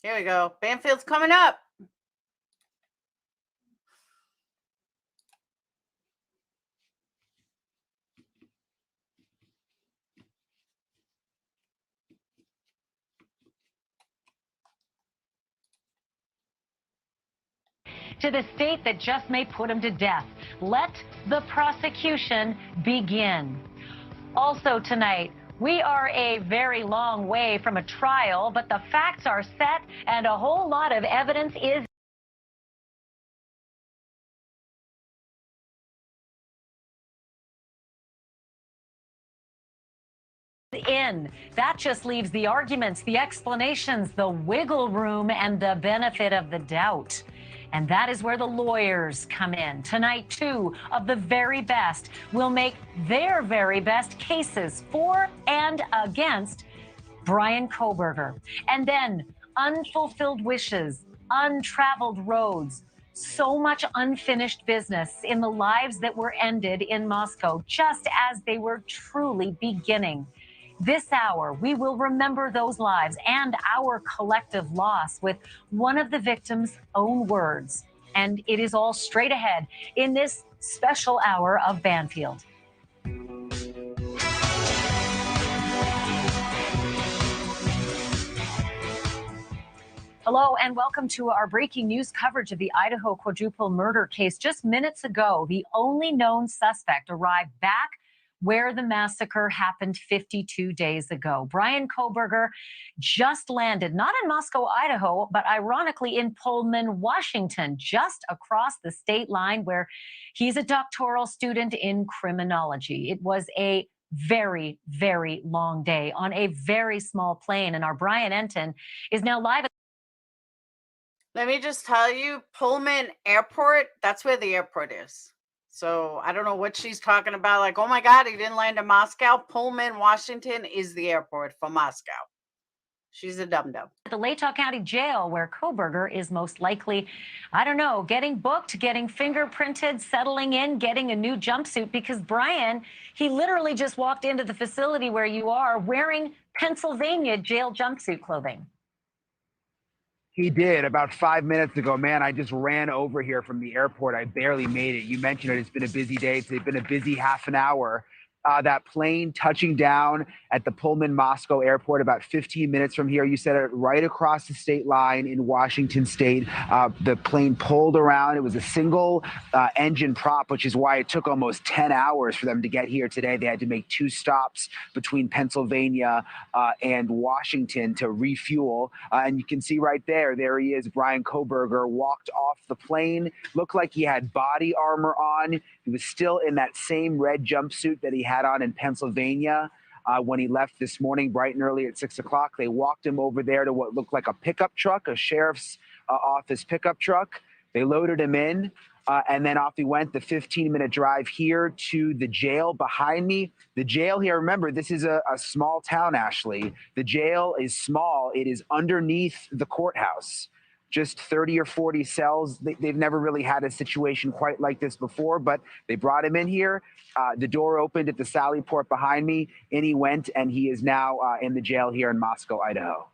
Here we go. Banfield's coming up. To the state that just may put him to death. Let the prosecution begin. Also tonight, we are a very long way from a trial, but the facts are set and a whole lot of evidence is in. That just leaves the arguments, the explanations, the wiggle room, and the benefit of the doubt. And that is where the lawyers come in. Tonight, two of the very best will make their very best cases for and against Brian Kohberger. And then unfulfilled wishes, untraveled roads, so much unfinished business in the lives that were ended in Moscow, just as they were truly beginning. This hour, we will remember those lives and our collective loss with one of the victims' own words. And it is all straight ahead in this special hour of Banfield. Hello and welcome to our breaking news coverage of the Idaho quadruple murder case. Just minutes ago, the only known suspect arrived back where the massacre happened 52 days ago. Brian Kohberger just landed, not in Moscow, Idaho, but ironically in Pullman, Washington, just across the state line where he's a doctoral student in criminology. It was a very, very long day on a very small plane, and our Brian Enton is now live. Let me just tell you, Pullman Airport, that's where the airport is. So I don't know what she's talking about. Like, oh my God, he didn't land in Moscow. Pullman, Washington is the airport for Moscow. She's a dum-dum. At the Latah County Jail, where Kohberger is most likely, I don't know, getting booked, getting fingerprinted, settling in, getting a new jumpsuit, because Brian, he literally just walked into the facility where you are wearing Pennsylvania jail jumpsuit clothing. He did about 5 minutes ago. Man, I just ran over here from the airport. I barely made it. You mentioned it. It's been a busy day. It's been a busy half an hour. That plane touching down at the Pullman Moscow airport about 15 minutes from here. You said it, right across the state line in Washington state. The plane pulled around. It was a single engine prop, which is why it took almost 10 hours for them to get here today. They had to make 2 stops between Pennsylvania and Washington to refuel. And you can see right there he is. Brian Kohberger walked off the plane. Looked like he had body armor on. He was still in that same red jumpsuit that he had on in Pennsylvania when he left this morning, bright and early at 6 o'clock. They walked him over there to what looked like a pickup truck, a sheriff's office pickup truck. They loaded him in, and then off he went, the 15-minute drive here to the jail behind me. The jail here, remember, this is a small town, Ashley. The jail is small. It is underneath the courthouse. Just 30 or 40 cells. They've never really had a situation quite like this before, but they brought him in here. The door opened at the Sally Port behind me. In he went, and he is now in the jail here in Moscow, Idaho.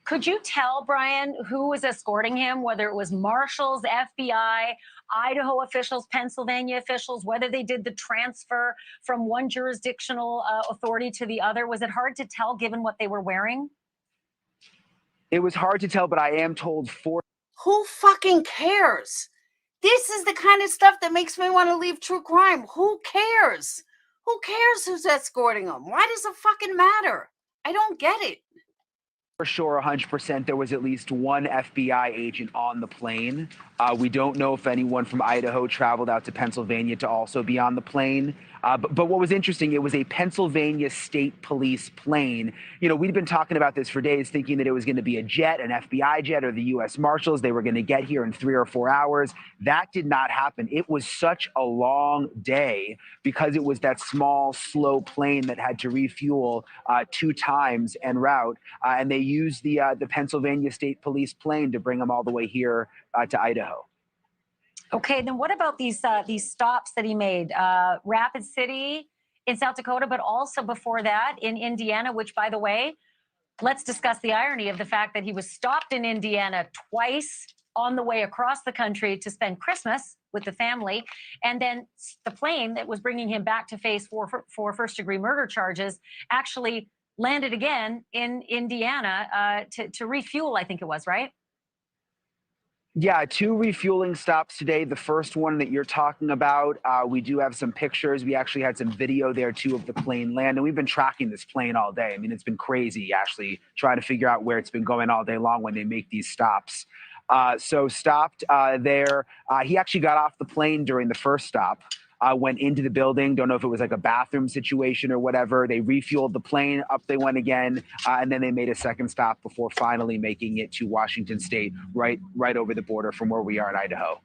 Could you tell, Brian, who was escorting him, whether it was marshals, FBI, Idaho officials, Pennsylvania officials, whether they did the transfer from one jurisdictional authority to the other? Was it hard to tell given what they were wearing? It was hard to tell, but I am told Who fucking cares? This is the kind of stuff that makes me want to leave true crime. Who cares? Who cares who's escorting them? Why does it fucking matter? I don't get it. For sure, 100%, there was at least one FBI agent on the plane. We don't know if anyone from Idaho traveled out to Pennsylvania to also be on the plane. But what was interesting, it was a Pennsylvania State Police plane. You know, we'd been talking about this for days, thinking that it was going to be a jet, an FBI jet, or the U.S. Marshals. They were going to get here in 3 or 4 hours. That did not happen. It was such a long day because it was that small, slow plane that had to refuel 2 times en route. And they used the Pennsylvania State Police plane to bring them all the way here to Idaho. Okay, then what about these stops that he made? Rapid City in South Dakota, but also before that in Indiana, which, by the way, let's discuss the irony of the fact that he was stopped in Indiana twice on the way across the country to spend Christmas with the family. And then the plane that was bringing him back to face for first-degree murder charges actually landed again in Indiana to refuel, I think it was, right? Yeah, 2 refueling stops today. The first one that you're talking about, we do have some pictures. We actually had some video there too of the plane land, and we've been tracking this plane all day. I mean, it's been crazy actually trying to figure out where it's been going all day long when they make these stops. So stopped there. He actually got off the plane during the first stop. Went into the building. Don't know if it was like a bathroom situation or whatever. They refueled the plane. Up they went again, and then they made a second stop before finally making it to Washington State, right over the border from where we are in Idaho.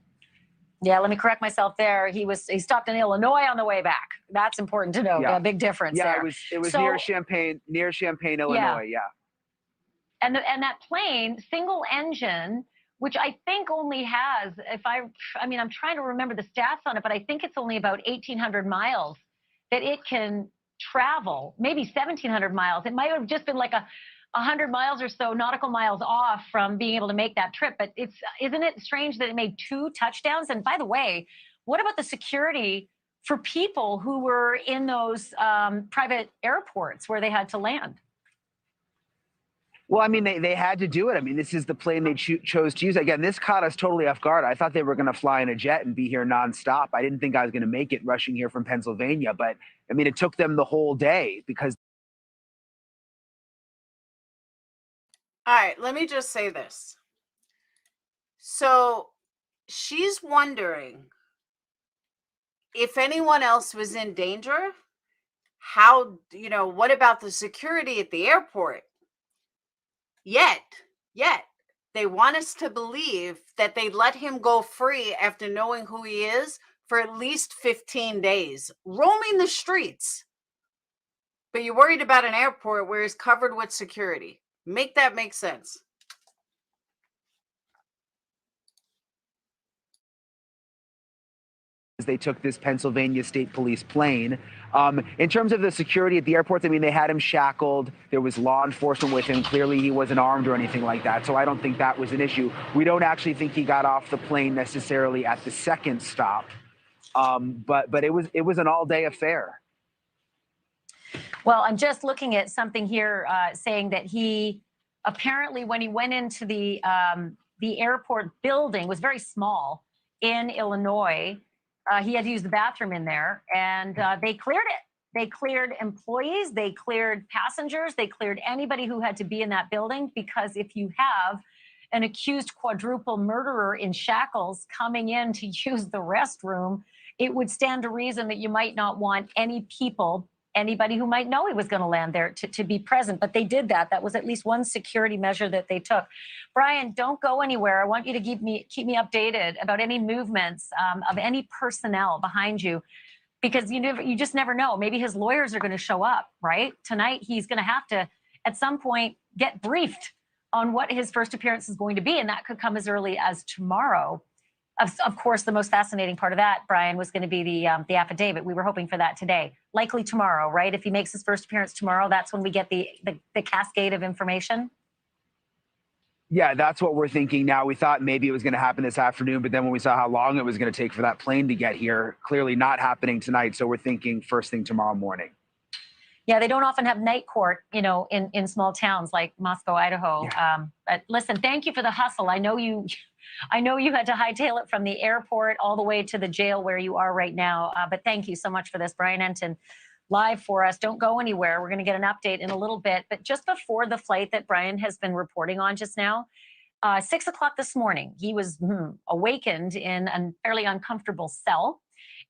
Yeah, let me correct myself there. He stopped in Illinois on the way back. That's important to know. Yeah. A big difference Yeah, there. it was So- near Champaign, Illinois. Yeah. And that plane, single engine, which I think only has, I mean, I'm trying to remember the stats on it, but I think it's only about 1,800 miles that it can travel, maybe 1,700 miles. It might have just been like 100 miles or so nautical miles off from being able to make that trip. But isn't it strange that it made 2 touchdowns? And by the way, what about the security for people who were in those private airports where they had to land? Well, I mean, they had to do it. I mean, this is the plane they chose to use. Again, this caught us totally off guard. I thought they were going to fly in a jet and be here nonstop. I didn't think I was going to make it rushing here from Pennsylvania. But, I mean, it took them the whole day because. All right, let me just say this. So she's wondering if anyone else was in danger. How, what about the security at the airport? Yet, they want us to believe that they let him go free after knowing who he is for at least 15 days, roaming the streets. But you're worried about an airport where he's covered with security. Make that make sense. They took this Pennsylvania State Police plane. In terms of the security at the airports, I mean, they had him shackled. There was law enforcement with him. Clearly, he wasn't armed or anything like that. So I don't think that was an issue. We don't actually think he got off the plane necessarily at the second stop. But it was an all-day affair. Well, I'm just looking at something here saying that he apparently, when he went into the airport building, was very small in Illinois. He had to use the bathroom in there, and they cleared it. They cleared employees, they cleared passengers, they cleared anybody who had to be in that building, because if you have an accused quadruple murderer in shackles coming in to use the restroom, it would stand to reason that you might not want anybody who might know he was going to land there to be present. But they did that. That was at least one security measure that they took. Brian, don't go anywhere. I want you to keep me updated about any movements of any personnel behind you, because you just never know. Maybe his lawyers are going to show up, right? Tonight, he's going to have to, at some point, get briefed on what his first appearance is going to be, and that could come as early as tomorrow. Of course, the most fascinating part of that, Brian, was going to be the affidavit. We were hoping for that today. Likely tomorrow, right? If he makes his first appearance tomorrow, that's when we get the cascade of information. Yeah, that's what we're thinking now. We thought maybe it was going to happen this afternoon, but then when we saw how long it was going to take for that plane to get here, clearly not happening tonight. So we're thinking first thing tomorrow morning. Yeah, they don't often have night court, in small towns like Moscow, Idaho. Yeah. But listen, thank you for the hustle. I know you had to hightail it from the airport all the way to the jail where you are right now. But thank you so much for this, Brian Enton, live for us. Don't go anywhere. We're going to get an update in a little bit. But just before the flight that Brian has been reporting on just now, 6 o'clock this morning, he was awakened in a fairly uncomfortable cell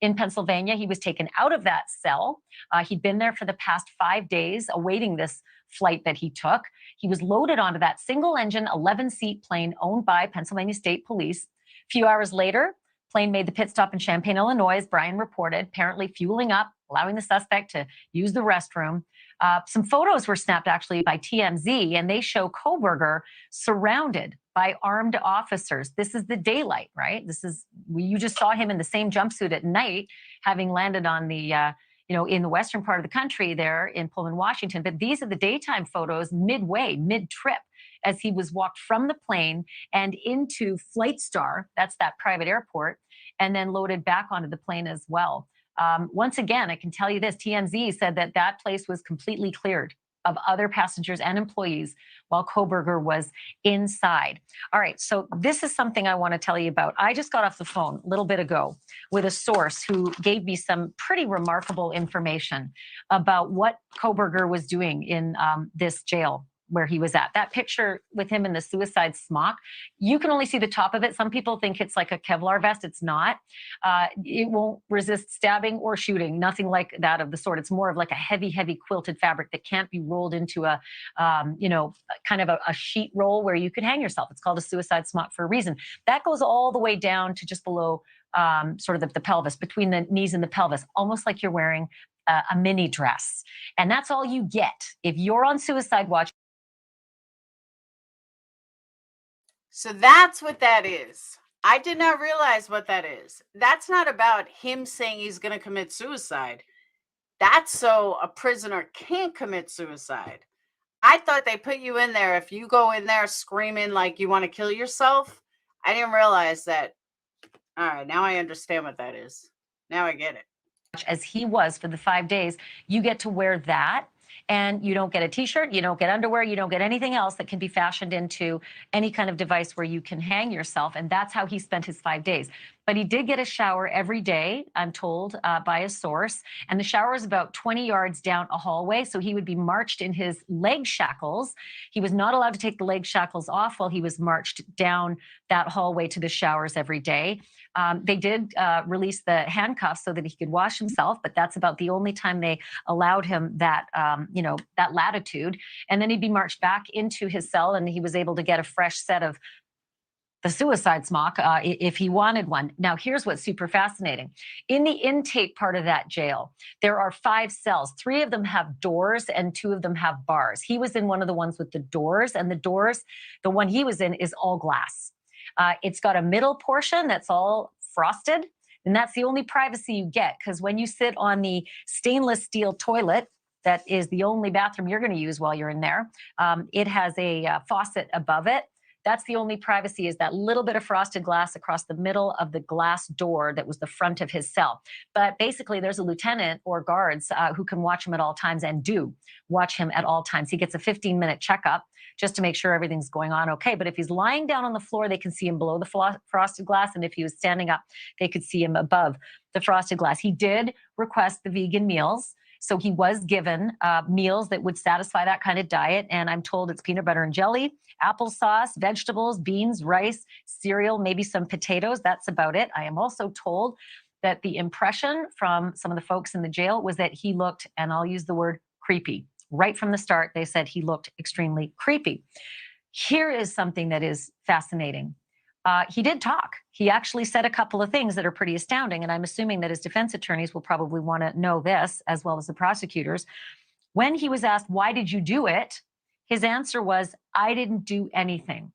in Pennsylvania. He was taken out of that cell. He'd been there for the past 5 days awaiting this flight that he took. He was loaded onto that single-engine, 11-seat plane owned by Pennsylvania State Police. A few hours later, plane made the pit stop in Champaign, Illinois, as Brian reported, apparently fueling up, allowing the suspect to use the restroom. Some photos were snapped actually by TMZ, and they show Kohberger surrounded by armed officers. This is the daylight, right? You just saw him in the same jumpsuit at night, having landed on the, in the western part of the country there in Pullman, Washington. But these are the daytime photos midway, mid-trip, as he was walked from the plane and into Flight Star, that's that private airport, and then loaded back onto the plane as well. Once again, I can tell you this, TMZ said that that place was completely cleared of other passengers and employees while Kohberger was inside. All right, so this is something I want to tell you about. I just got off the phone a little bit ago with a source who gave me some pretty remarkable information about what Kohberger was doing in this jail where he was at. That picture with him in the suicide smock, you can only see the top of it. Some people think it's like a Kevlar vest. It's not. It won't resist stabbing or shooting, nothing like that of the sort. It's more of like a heavy, heavy quilted fabric that can't be rolled into a, kind of a sheet roll where you could hang yourself. It's called a suicide smock for a reason. That goes all the way down to just below sort of the pelvis, between the knees and the pelvis, almost like you're wearing a mini dress. And that's all you get. If you're on suicide watch, So that's what that is. I did not realize what that is. That's not about him saying he's going to commit suicide. That's so a prisoner can't commit suicide. I thought they put you in there. If you go in there screaming like you want to kill yourself, I didn't realize that. All right, now I understand what that is. Now I get it. as he was for the 5 days, you get to wear that. And you don't get a t-shirt, you don't get underwear, you don't get anything else that can be fashioned into any kind of device where you can hang yourself. And that's how he spent his 5 days. But he did get a shower every day, I'm told by a source. And the shower is about 20 yards down a hallway. So he would be marched in his leg shackles. He was not allowed to take the leg shackles off while he was marched down that hallway to the showers every day. They did release the handcuffs so that he could wash himself, but that's about the only time they allowed him that, that latitude. And then he'd be marched back into his cell, and he was able to get a fresh set of the suicide smock if he wanted one. Now, here's what's super fascinating. In the intake part of that jail, there are 5 cells. 3 of them have doors and 2 of them have bars. He was in one of the ones with the doors, and the doors, the one he was in, is all glass. It's got a middle portion that's all frosted, and that's the only privacy you get, because when you sit on the stainless steel toilet, that is the only bathroom you're going to use while you're in there, it has a faucet above it. That's the only privacy, is that little bit of frosted glass across the middle of the glass door that was the front of his cell. But basically, there's a lieutenant or guards who can watch him at all times, and do watch him at all times. He gets a 15-minute checkup just to make sure everything's going on okay. But if he's lying down on the floor, they can see him below the frosted glass. And if he was standing up, they could see him above the frosted glass. He did request the vegan meals. So he was given meals that would satisfy that kind of diet. And I'm told it's peanut butter and jelly, applesauce, vegetables, beans, rice, cereal, maybe some potatoes. That's about it. I am also told that the impression from some of the folks in the jail was that he looked, and I'll use the word creepy. Right from the start, they said he looked extremely creepy. Here is something that is fascinating. He did talk. He actually said a couple of things that are pretty astounding, and I'm assuming that his defense attorneys will probably want to know this, as well as the prosecutors. When he was asked, why did you do it? His answer was, I didn't do anything.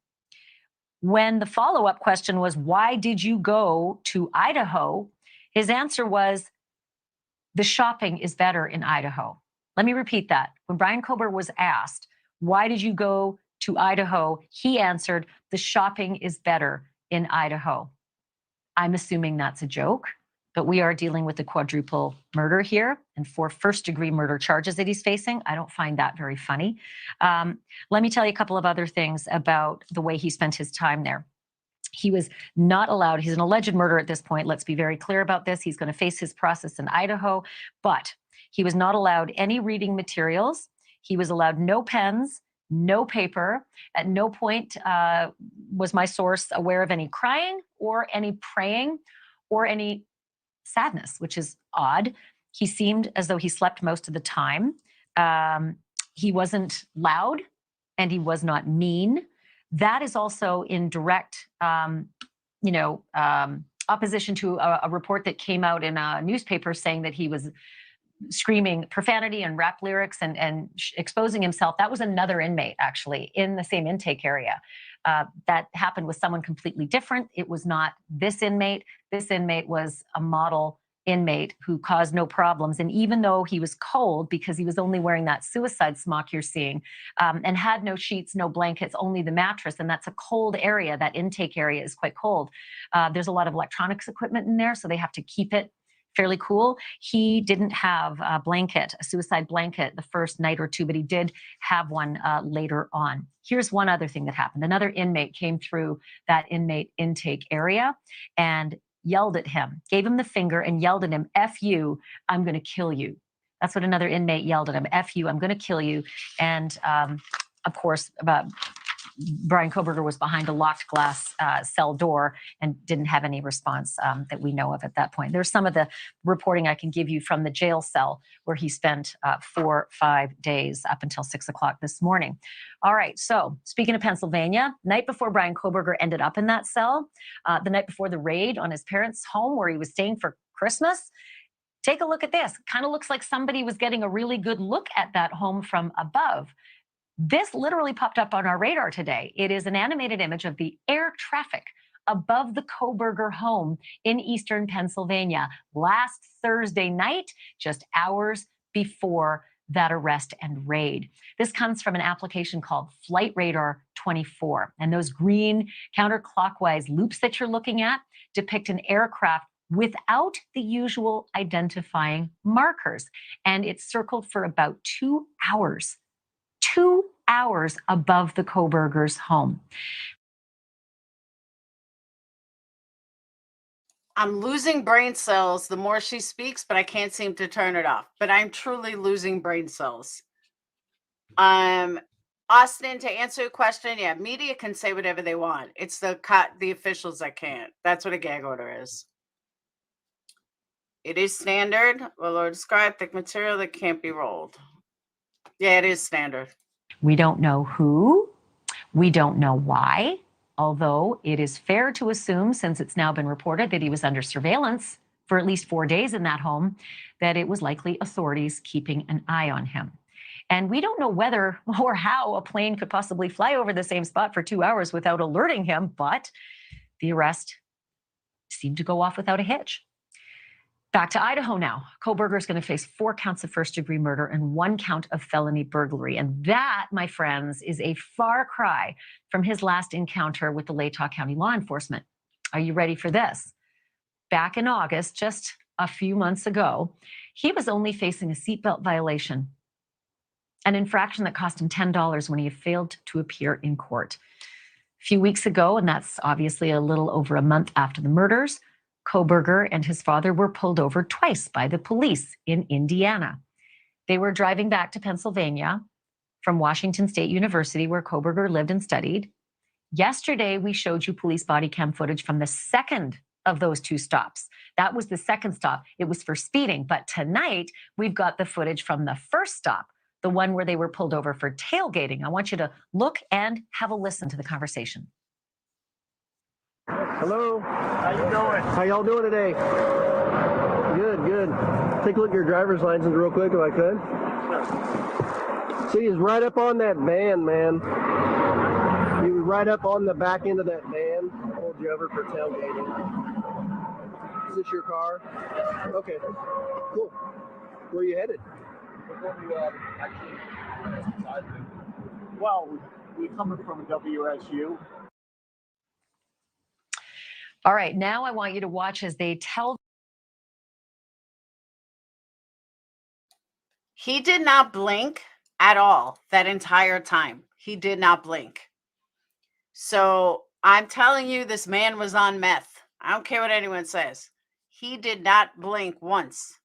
When the follow-up question was, why did you go to Idaho? His answer was, the shopping is better in Idaho. Let me repeat that. When Brian Kohberger was asked, why did you go to Idaho? He answered, the shopping is better in Idaho. I'm assuming that's a joke, but we are dealing with a quadruple murder here and 4 first-degree murder charges that he's facing. I don't find that very funny. Let me tell you a couple of other things about the way he spent his time there. He was not allowed. He's an alleged murderer at this point. Let's be very clear about this. He's going to face his process in Idaho, but he was not allowed any reading materials. He was allowed no pens, no paper. At no point was my source aware of any crying or any praying or any sadness, which is odd. He seemed as though he slept most of the time. He wasn't loud and he was not mean. That is also in direct, opposition to a report that came out in a newspaper saying that he was screaming profanity and rap lyrics and exposing himself. That was another inmate, actually, in the same intake area. That happened with someone completely different. It was not this inmate. This inmate was a model inmate who caused no problems. And even though he was cold because he was only wearing that suicide smock you're seeing, and had no sheets, no blankets, only the mattress, and that's a cold area. That intake area is quite cold. There's a lot of electronics equipment in there, so they have to keep it fairly cool. He didn't have a blanket, a suicide blanket, the first night or two, but he did have one later on. Here's one other thing that happened. Another inmate came through that inmate intake area and yelled at him, gave him the finger and yelled at him, "F you, I'm going to kill you." That's what another inmate yelled at him, "F you, I'm going to kill you." And of course, Brian Kohberger was behind a locked glass cell door and didn't have any response that we know of at that point. There's some of the reporting I can give you from the jail cell where he spent 4 or 5 days up until 6 o'clock this morning. All right, so speaking of Pennsylvania, night before Brian Kohberger ended up in that cell, the night before the raid on his parents' home where he was staying for Christmas, take a look at this. Kind of looks like somebody was getting a really good look at that home from above. This literally popped up on our radar today. It is an animated image of the air traffic above the Kohberger home in eastern Pennsylvania last Thursday night, just hours before that arrest and raid. This comes from an application called Flight Radar 24. And those green counterclockwise loops that you're looking at depict an aircraft without the usual identifying markers. And it's circled for about 2 hours. 2 hours above the Kohberger's home. I'm losing brain cells the more she speaks, but I can't seem to turn it off. But I'm truly losing brain cells. Austin, to answer your question, yeah, media can say whatever they want. It's the officials that can't. That's what a gag order is. It is standard. Well, or describe thick material that can't be rolled. Yeah, it is standard. We don't know who. We don't know why. Although it is fair to assume, since it's now been reported that he was under surveillance for at least 4 days in that home, that it was likely authorities keeping an eye on him. And we don't know whether or how a plane could possibly fly over the same spot for 2 hours without alerting him, but the arrest seemed to go off without a hitch. Back to Idaho now. Kohberger is going to face 4 counts of first-degree murder and 1 count of felony burglary. And that, my friends, is a far cry from his last encounter with the Latah County law enforcement. Are you ready for this? Back in August, just a few months ago, he was only facing a seatbelt violation, an infraction that cost him $10 when he failed to appear in court. A few weeks ago, and that's obviously a little over a month after the murders, Kohberger and his father were pulled over twice by the police in Indiana. They were driving back to Pennsylvania from Washington State University, where Kohberger lived and studied. Yesterday, we showed you police body cam footage from the second of those 2 stops. That was the second stop. It was for speeding. But tonight, we've got the footage from the first stop, the one where they were pulled over for tailgating. I want you to look and have a listen to the conversation. Hello. How you doing? How y'all doing today? Good, good. Take a look at your driver's license real quick if I could. See, he's right up on that van, man. He was right up on the back end of that van. Pulled you over for tailgating. Is this your car? Okay. Cool. Where are you headed? Well, we're coming from WSU. All right, now I want you to watch as they tell. He did not blink at all that entire time. He did not blink. So I'm telling you, this man was on meth. I don't care what anyone says. He did not blink once.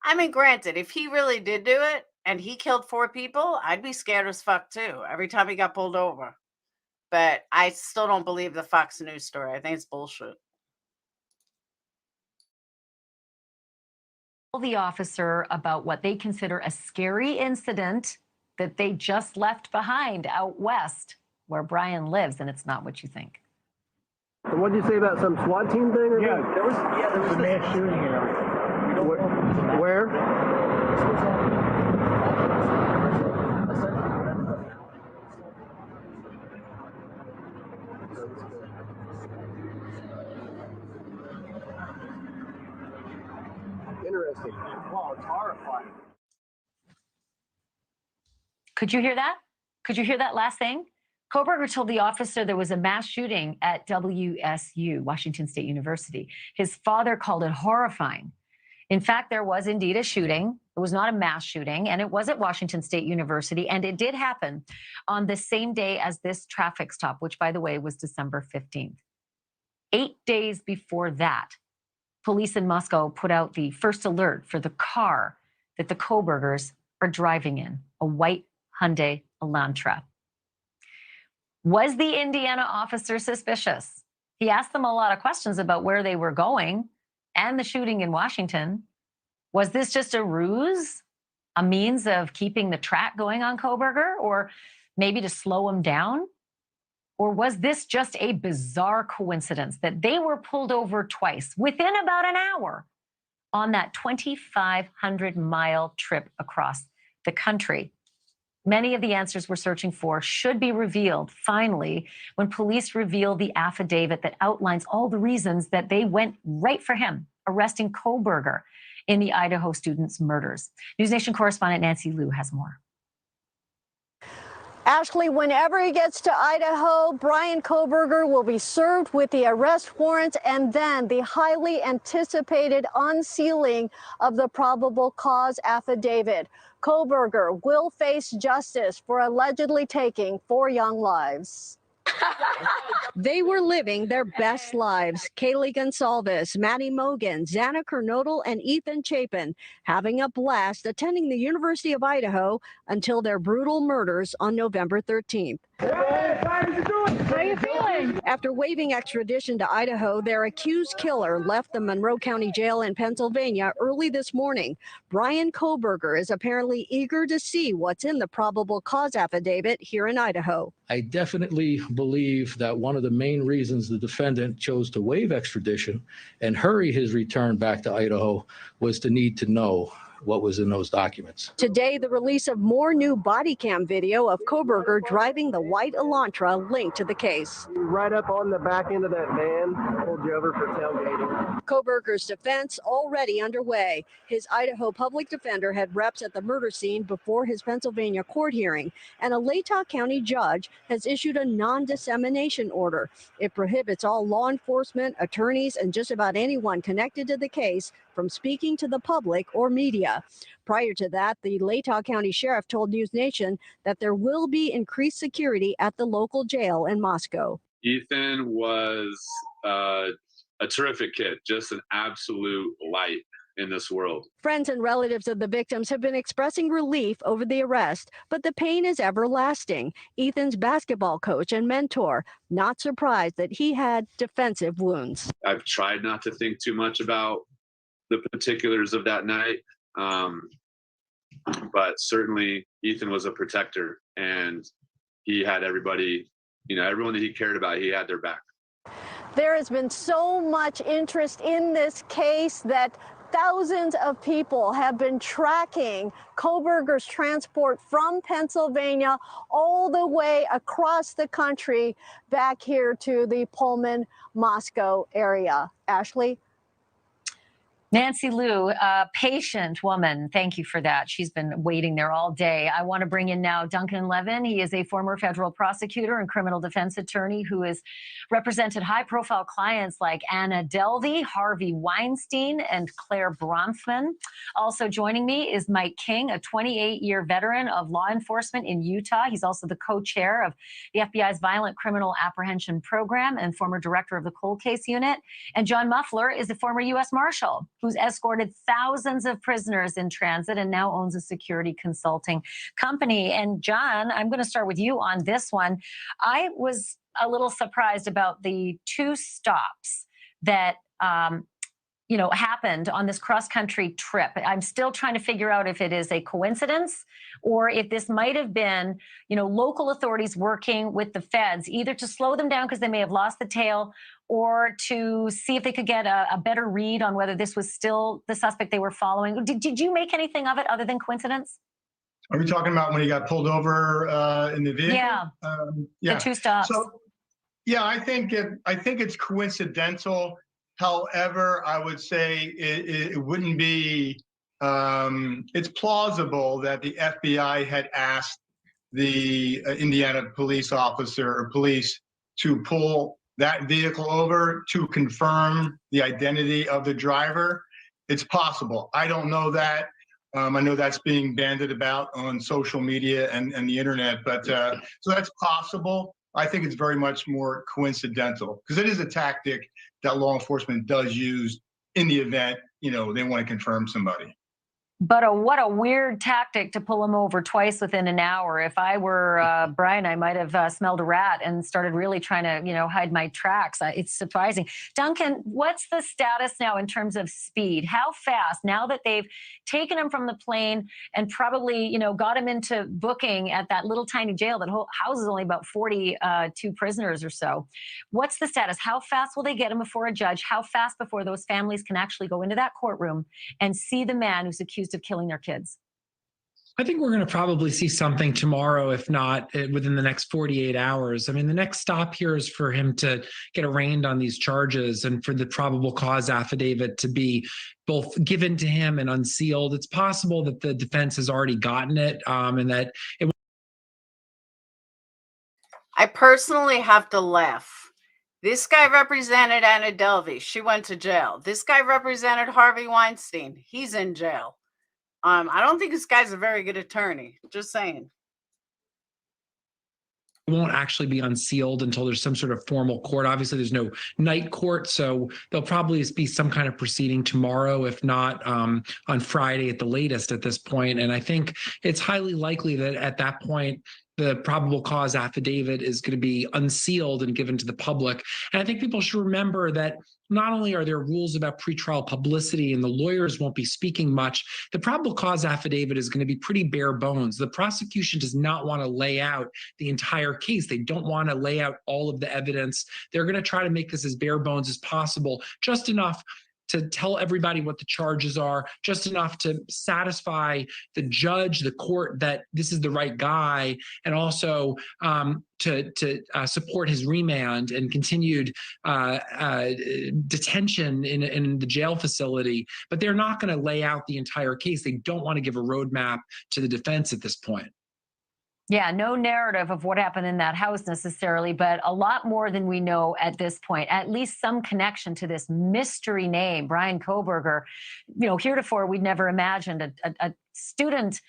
I mean, granted, if he really did do it and he killed 4 people, I'd be scared as fuck too every time he got pulled over. But I still don't believe the Fox News story. I think it's bullshit. The officer about what they consider a scary incident that they just left behind out west where Brian lives, and it's not what you think. And what did you say about some SWAT team thing? Or Yeah, there was a mass shooting here. Where? Interesting. Wow, it's horrifying. Could you hear that? Could you hear that last thing? Koberger told the officer there was a mass shooting at WSU, Washington State University. His father called it horrifying. In fact, there was indeed a shooting. It was not a mass shooting, and it was at Washington State University, and it did happen on the same day as this traffic stop, which, by the way, was December 15th. 8 days before that, police in Moscow put out the first alert for the car that the Kobergers are driving in, a white Hyundai Elantra. Was the Indiana officer suspicious? He asked them a lot of questions about where they were going and the shooting in Washington. Was this just a ruse, a means of keeping the track going on Koberger, or maybe to slow him down? Or was this just a bizarre coincidence that they were pulled over twice within about an hour on that 2,500-mile trip across the country? Many of the answers we're searching for should be revealed finally when police reveal the affidavit that outlines all the reasons that they went right for him, arresting Koberger in the Idaho students' murders. News Nation correspondent Nancy Liu has more. Ashley, whenever he gets to Idaho, Brian Koberger will be served with the arrest warrant and then the highly anticipated unsealing of the probable cause affidavit. Koberger will face justice for allegedly taking 4 young lives. They were living their best lives. Kaylee Gonsalves, Maddie Mogan, Xana Kernodle, and Ethan Chapin having a blast attending the University of Idaho until their brutal murders on November 13th. How are you feeling? After waiving extradition to Idaho, their accused killer left the Monroe County Jail in Pennsylvania early this morning. Brian Koberger is apparently eager to see what's in the probable cause affidavit here in Idaho. I definitely believe that one of the main reasons the defendant chose to waive extradition and hurry his return back to Idaho was the need to know what was in those documents. Today, the release of more new body cam video of Koberger driving the white Elantra linked to the case. Right up on the back end of that van, pulled you over for tailgating. Koberger's defense already underway. His Idaho public defender had reps at the murder scene before his Pennsylvania court hearing, and a Latah County judge has issued a non-dissemination order. It prohibits all law enforcement, attorneys, and just about anyone connected to the case from speaking to the public or media. Prior to that, the Latah County Sheriff told News Nation that there will be increased security at the local jail in Moscow. Ethan was a terrific kid, just an absolute light in this world. Friends and relatives of the victims have been expressing relief over the arrest, but the pain is everlasting. Ethan's basketball coach and mentor, not surprised that he had defensive wounds. I've tried not to think too much about the particulars of that night, but certainly Ethan was a protector, and he had everybody, everyone that he cared about, he had their back. There has been so much interest in this case that thousands of people have been tracking Koberger's transport from Pennsylvania all the way across the country back here to the Pullman, Moscow area. Ashley? Nancy Liu, a patient woman. Thank you for that. She's been waiting there all day. I want to bring in now Duncan Levin. He is a former federal prosecutor and criminal defense attorney who has represented high-profile clients like Anna Delvey, Harvey Weinstein, and Claire Bronfman. Also joining me is Mike King, a 28-year veteran of law enforcement in Utah. He's also the co-chair of the FBI's Violent Criminal Apprehension Program and former director of the Cold Case Unit. And John Muffler is a former U.S. Marshal. who's escorted thousands of prisoners in transit and now owns a security consulting company. And John, I'm going to start with you on this one. I was a little surprised about the 2 stops that happened on this cross-country trip. I'm still trying to figure out if it is a coincidence or if this might have been, local authorities working with the feds, either to slow them down because they may have lost the tail, or to see if they could get a better read on whether this was still the suspect they were following. Did you make anything of it other than coincidence? Are we talking about when he got pulled over in the vehicle? Yeah. Yeah. The 2 stops. So, yeah, I think it's coincidental. However, I would say it wouldn't be. It's plausible that the FBI had asked the Indiana police officer or police to pull that vehicle over to confirm the identity of the driver. It's possible. I don't know that. I know that's being bandied about on social media and the internet, but so that's possible. I think it's very much more coincidental because it is a tactic that law enforcement does use in the event, they want to confirm somebody. But what a weird tactic to pull him over twice within an hour. If I were Brian, I might have smelled a rat and started really trying to, hide my tracks. It's surprising. Duncan, what's the status now in terms of speed? How fast, now that they've taken him from the plane and probably, got him into booking at that little tiny jail that houses only about 42 prisoners or so. What's the status? How fast will they get him before a judge? How fast before those families can actually go into that courtroom and see the man who's accused of killing their kids? I think we're going to probably see something tomorrow, if not within the next 48 hours. I mean, the next stop here is for him to get arraigned on these charges and for the probable cause affidavit to be both given to him and unsealed. It's possible that the defense has already gotten it and that it. I personally have to laugh. This guy represented Anna Delvey. She went to jail. This guy represented Harvey Weinstein. He's in jail. I don't think this guy's a very good attorney. Just saying. It won't actually be unsealed until there's some sort of formal court. Obviously, there's no night court, so there'll probably be some kind of proceeding tomorrow, if not on Friday at the latest at this point. And I think it's highly likely that at that point, the probable cause affidavit is going to be unsealed and given to the public. And I think people should remember that not only are there rules about pretrial publicity and the lawyers won't be speaking much, the probable cause affidavit is going to be pretty bare bones. The prosecution does not want to lay out the entire case. They don't want to lay out all of the evidence. They're going to try to make this as bare bones as possible, just enough to tell everybody what the charges are, just enough to satisfy the judge, the court, that this is the right guy, and also to support his remand and continued detention in the jail facility. But they're not going to lay out the entire case. They don't want to give a roadmap to the defense at this point. Yeah, no narrative of what happened in that house necessarily, but a lot more than we know at this point, at least some connection to this mystery name, Brian Kohberger. Heretofore, we'd never imagined a student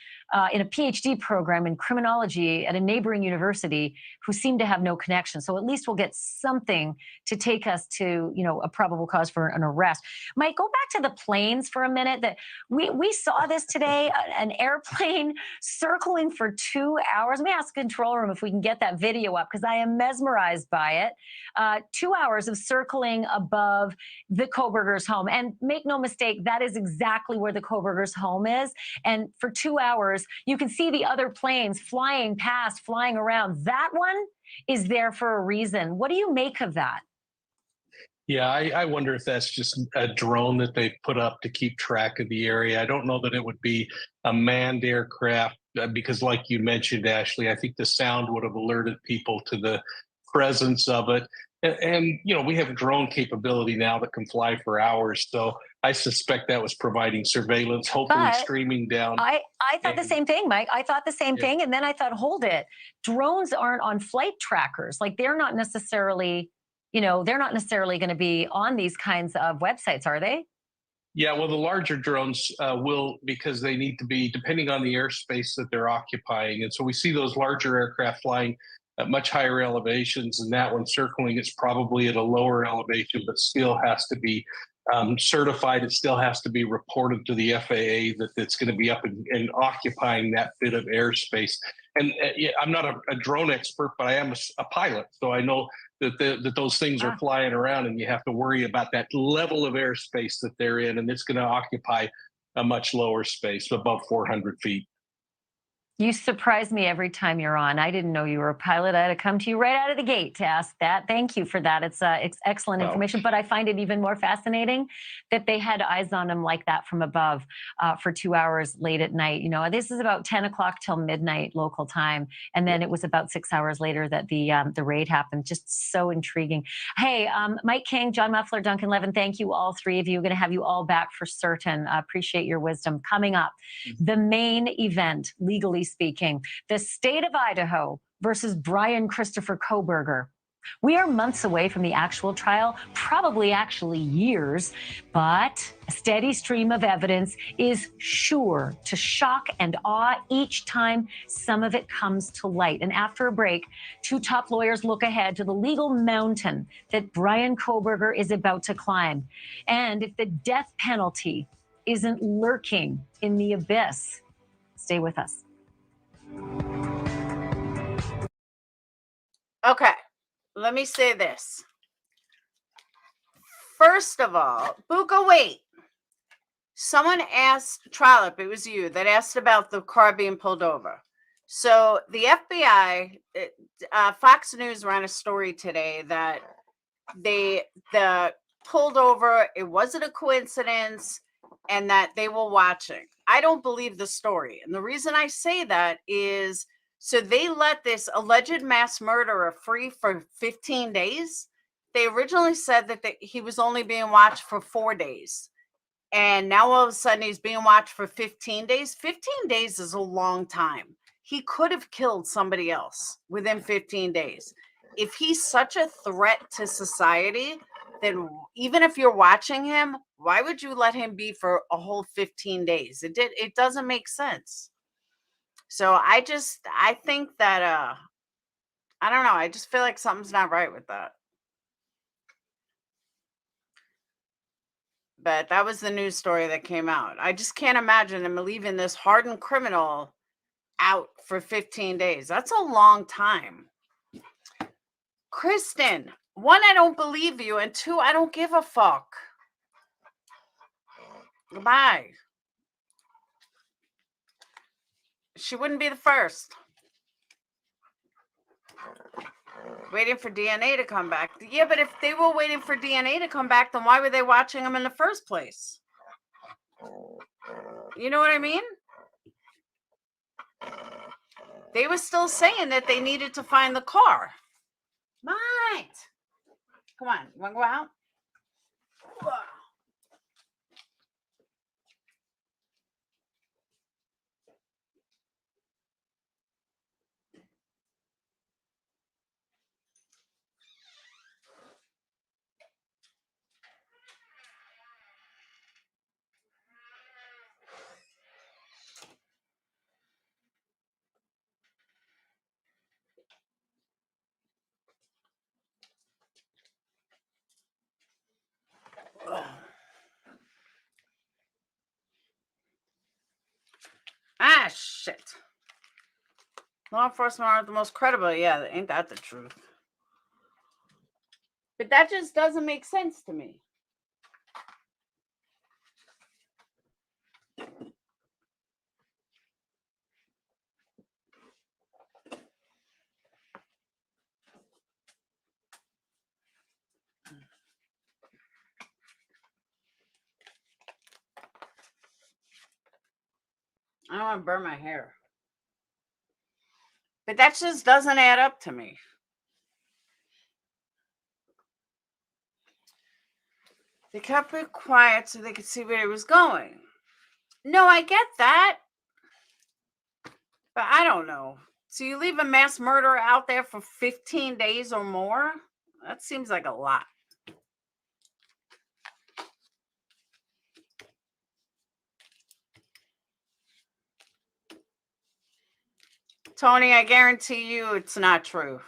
in a PhD program in criminology at a neighboring university who seemed to have no connection. So at least we'll get something to take us to, a probable cause for an arrest. Mike, go back to the planes for a minute. That we saw this today, an airplane circling for 2 hours. Let me ask the control room if we can get that video up, because I am mesmerized by it. 2 hours of circling above the Kohberger's home. And make no mistake, that is exactly where the Kohberger's home is. And for 2 hours, you can see the other planes flying past, flying around. That one is there for a reason. What do you make of that? Yeah, I wonder if that's just a drone that they've put up to keep track of the area. I don't know that it would be a manned aircraft because, like you mentioned, Ashley, I think the sound would have alerted people to the presence of it. And we have drone capability now that can fly for hours. So I suspect that was providing surveillance, hopefully streaming down. I thought the same thing, Mike. I thought the same thing. And then I thought, hold it. Drones aren't on flight trackers. Like they're not necessarily going to be on these kinds of websites, are they? Yeah, well, the larger drones will, because they need to be, depending on the airspace that they're occupying. And so we see those larger aircraft flying at much higher elevations, and that one circling is probably at a lower elevation, but still has to be certified. It still has to be reported to the FAA that it's going to be up and occupying that bit of airspace. And I'm not a drone expert, but I am a pilot, so I know that those things are flying around, and you have to worry about that level of airspace that they're in, and it's going to occupy a much lower space, above 400 feet. You surprise me every time you're on. I didn't know you were a pilot. I had to come to you right out of the gate to ask that. Thank you for that. It's excellent information, but I find it even more fascinating that they had eyes on him like that from above for 2 hours late at night. You know, this is about 10 o'clock till midnight local time. And then it was about 6 hours later that the raid happened. Just so intriguing. Hey, Mike King, John Muffler, Duncan Levin, thank you, all three of you. Going to have you all back for certain. Appreciate your wisdom. Coming up, the main event, legally speaking, the state of Idaho versus Brian Christopher Kohberger. We are months away from the actual trial, probably actually years, but a steady stream of evidence is sure to shock and awe each time some of it comes to light. And after a break, two top lawyers look ahead to the legal mountain that Brian Kohberger is about to climb. And if the death penalty isn't lurking in the abyss. Stay with us. Okay, let me say this. First of all, Buka, wait. Someone asked, Trollop, it was you, that asked about the car being pulled over. So the FBI, Fox News ran a story today that the pulled over, it wasn't a coincidence, and that they were watching. I don't believe the story. And the reason I say that is, so they let this alleged mass murderer free for 15 days. They originally said that he was only being watched for 4 days. And now all of a sudden he's being watched for 15 days. 15 days is a long time. He could have killed somebody else within 15 days. If he's such a threat to society, then even if you're watching him, why would you let him be for a whole 15 days? It doesn't make sense. So I think that I don't know, I just feel like something's not right with that. But that was the news story that came out. I just can't imagine them leaving this hardened criminal out for 15 days. That's a long time. Kristen, 1, I don't believe you, and 2, I don't give a fuck. Goodbye. She wouldn't be the first. Waiting for DNA to come back. Yeah, but if they were waiting for DNA to come back, then why were they watching him in the first place? You know what I mean? They were still saying that they needed to find the car. Right. Come on, you want to go out? Ah, shit. Law enforcement aren't the most credible. Yeah, ain't that the truth? But that just doesn't make sense to me. I don't want to burn my hair. But that just doesn't add up to me. They kept it quiet so they could see where it was going. No, I get that. But I don't know. So you leave a mass murderer out there for 15 days or more? That seems like a lot. Tony, I guarantee you it's not true.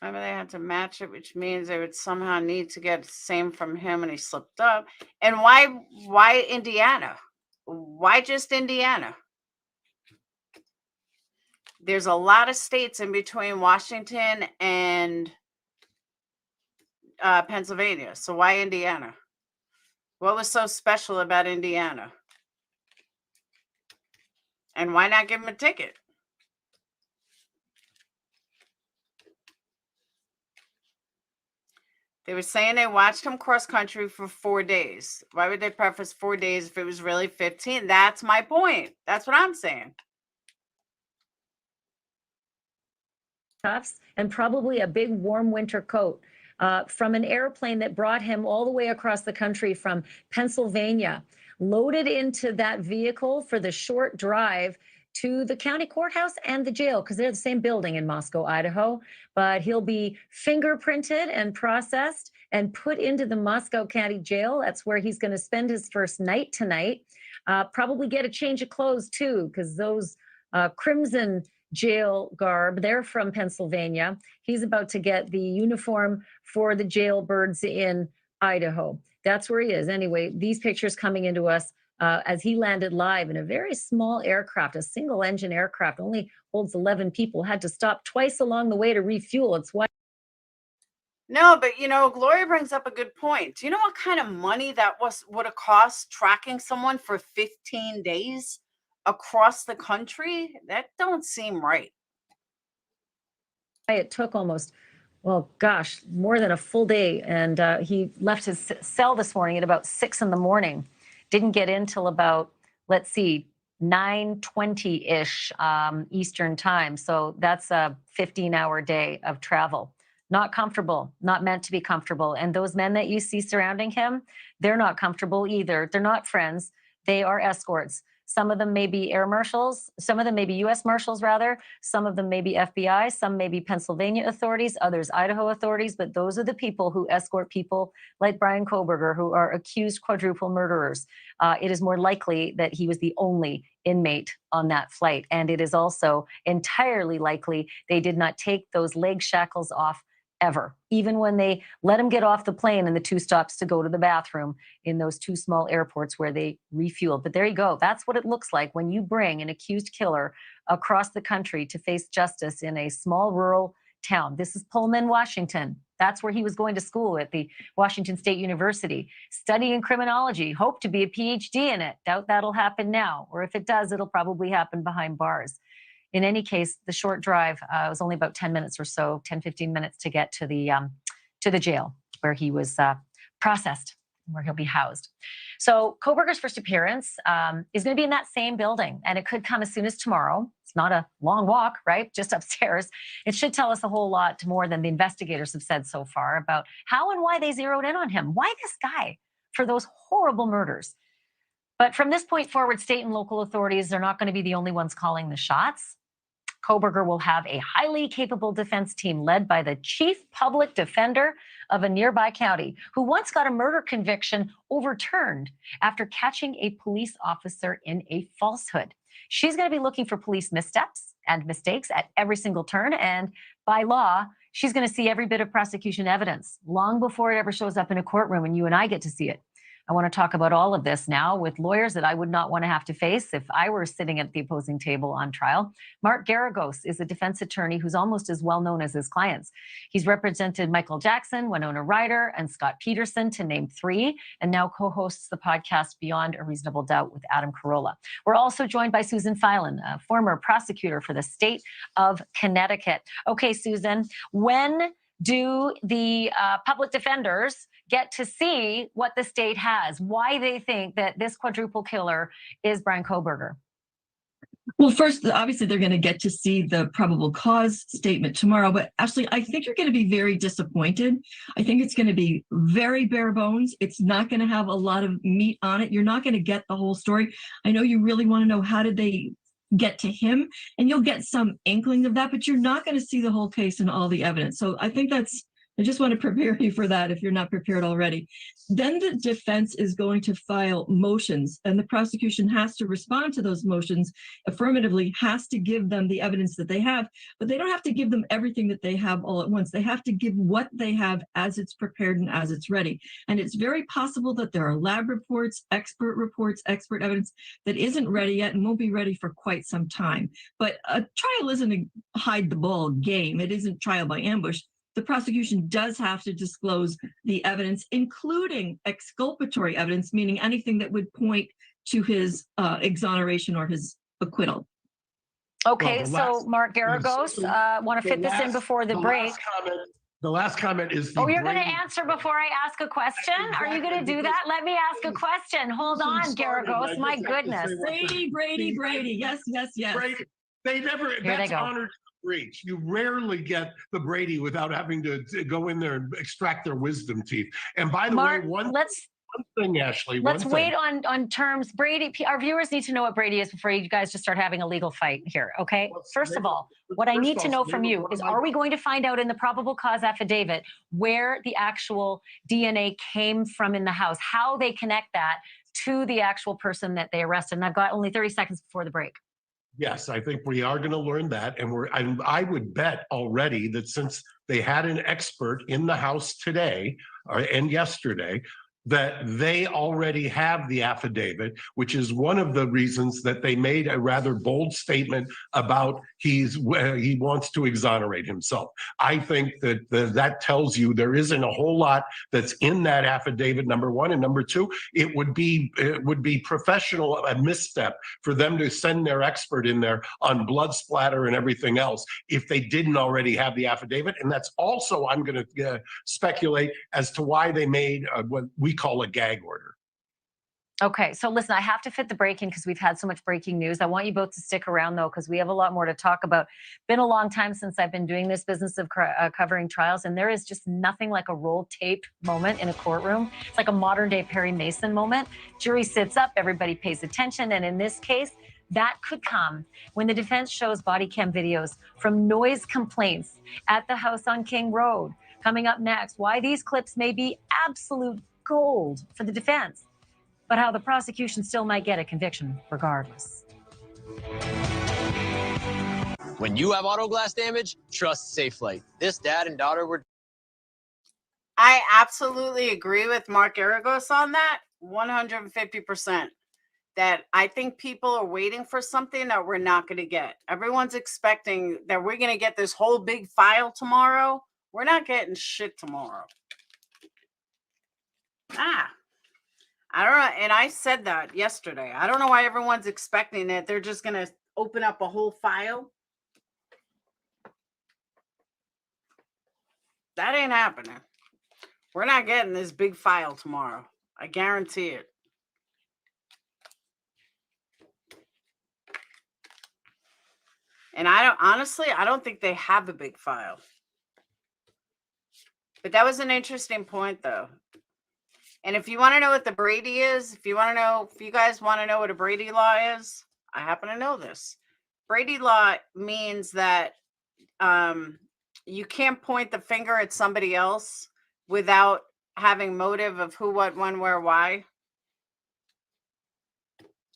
Maybe they had to match it, which means they would somehow need to get the same from him, and he slipped up. And why Indiana? Why just Indiana? There's a lot of states in between Washington and Pennsylvania. So why Indiana? What was so special about Indiana? And why not give him a ticket? They were saying they watched him cross country for 4 days. Why would they preface 4 days if it was really 15? That's my point. That's what I'm saying. Cuffs and probably a big warm winter coat from an airplane that brought him all the way across the country from Pennsylvania, loaded into that vehicle for the short drive to the county courthouse and the jail, because they're the same building in Moscow, Idaho. But he'll be fingerprinted and processed and put into the Moscow County Jail. That's where he's going to spend his first night tonight. Probably get a change of clothes too, because those crimson jail garb, they're from Pennsylvania. He's about to get the uniform for the jailbirds in Idaho. That's where he is. Anyway, these pictures coming into us as he landed live in a very small aircraft, a single engine aircraft, only holds 11 people, had to stop twice along the way to refuel. It's why. No, but Gloria brings up a good point. Do you know what kind of money that would have cost tracking someone for 15 days across the country? That don't seem right. It took almost, well, gosh, more than a full day. And he left his cell this morning at about 6 a.m. Didn't get in till about, let's see, 9:20-ish Eastern time. So that's a 15-hour day of travel. Not comfortable, not meant to be comfortable. And those men that you see surrounding him, they're not comfortable either. They're not friends. They are escorts. Some of them may be air marshals. Some of them may be U.S. marshals, rather. Some of them may be FBI. Some may be Pennsylvania authorities, others Idaho authorities. But those are the people who escort people like Brian Koberger, who are accused quadruple murderers. It is more likely that he was the only inmate on that flight. And it is also entirely likely they did not take those leg shackles off ever, even when they let him get off the plane and the 2 stops to go to the bathroom in those 2 small airports where they refueled. But there you go. That's what it looks like when you bring an accused killer across the country to face justice in a small rural town. This is Pullman, Washington. That's where he was going to school at the Washington State University, studying criminology, hope to be a PhD in it. Doubt that'll happen now. Or if it does, it'll probably happen behind bars. In any case, the short drive was only about 10 minutes or so, 10, 15 minutes to get to the jail where he was processed, where he'll be housed. So Koberger's first appearance is going to be in that same building, and it could come as soon as tomorrow. It's not a long walk, right? Just upstairs. It should tell us a whole lot more than the investigators have said so far about how and why they zeroed in on him. Why this guy for those horrible murders? But from this point forward, state and local authorities are not going to be the only ones calling the shots. Koberger will have a highly capable defense team led by the chief public defender of a nearby county who once got a murder conviction overturned after catching a police officer in a falsehood. She's going to be looking for police missteps and mistakes at every single turn. And by law, she's going to see every bit of prosecution evidence long before it ever shows up in a courtroom and you and I get to see it. I want to talk about all of this now with lawyers that I would not want to have to face if I were sitting at the opposing table on trial. Mark Garagos is a defense attorney who's almost as well known as his clients. He's represented Michael Jackson, Winona Ryder, and Scott Peterson, to name 3, and now co-hosts the podcast Beyond a Reasonable Doubt with Adam Carolla. We're also joined by Susan Filan, a former prosecutor for the state of Connecticut. Okay, Susan, when do the public defenders get to see what the state has, why they think that this quadruple killer is Brian Koberger? Well, first, obviously, they're going to get to see the probable cause statement tomorrow. But actually, I think you're going to be very disappointed. I think it's going to be very bare bones. It's not going to have a lot of meat on it. You're not going to get the whole story. I know you really want to know how did they get to him, and you'll get some inklings of that, but you're not going to see the whole case and all the evidence. So I think that's I just want to prepare you for that if you're not prepared already. Then the defense is going to file motions, and the prosecution has to respond to those motions affirmatively, has to give them the evidence that they have, but they don't have to give them everything that they have all at once. They have to give what they have as it's prepared and as it's ready. And it's very possible that there are lab reports, expert evidence that isn't ready yet and won't be ready for quite some time. But a trial isn't a hide the ball game. It isn't trial by ambush. The prosecution does have to disclose the evidence, including exculpatory evidence, meaning anything that would point to his exoneration or his acquittal. Okay, so Mark Garagos, want to fit this in before the break. The last comment is Oh, you're going to answer before I ask a question? Are you going to do that? Let me ask a question. Hold on, Garagos. My goodness. Brady. Yes. Brady. They never, that's honored breach. You rarely get the Brady without having to go in there and extract their wisdom teeth. And by the Mark, way, one thing, Ashley. Let's wait on terms. Brady, our viewers need to know what Brady is before you guys just start having a legal fight here, okay? First of all, what I need to know from you is, are we going to find out in the probable cause affidavit where the actual DNA came from in the house, how they connect that to the actual person that they arrested? And I've got only 30 seconds before the break. Yes, I think we are going to learn that. And I would bet already that since they had an expert in the house today and yesterday, that they already have the affidavit, which is one of the reasons that they made a rather bold statement about he wants to exonerate himself. I think that that tells you there isn't a whole lot that's in that affidavit, number one. And number two, it would be professional, a misstep for them to send their expert in there on blood splatter and everything else if they didn't already have the affidavit. And that's also, I'm going to speculate as to why they made what we call a gag order. Okay, so listen, I have to fit the break in because we've had so much breaking news. I want you both to stick around, though, because we have a lot more to talk about. Been a long time since I've been doing this business of covering trials, and there is just nothing like a roll tape moment in a courtroom. It's like a modern day Perry Mason moment. Jury sits up, everybody pays attention, and in this case, that could come when the defense shows body cam videos from noise complaints at the house on King Road. Coming up next, why these clips may be absolute gold for the defense, but how the prosecution still might get a conviction regardless. When you have auto glass damage, trust SafeLight. This dad and daughter were... I absolutely agree with Mark Garagos on that, 150%. That I think people are waiting for something that we're not going to get. Everyone's expecting that we're going to get this whole big file tomorrow. We're not getting shit tomorrow. I don't know. And I said that yesterday. I don't know why everyone's expecting that they're just going to open up a whole file. That ain't happening. We're not getting this big file tomorrow. I guarantee it. And I don't think they have a big file. But that was an interesting point, though. And if you want to know what the Brady is, if you guys want to know what a Brady law is, I happen to know this. Brady law means that you can't point the finger at somebody else without having motive of who, what, when, where, why.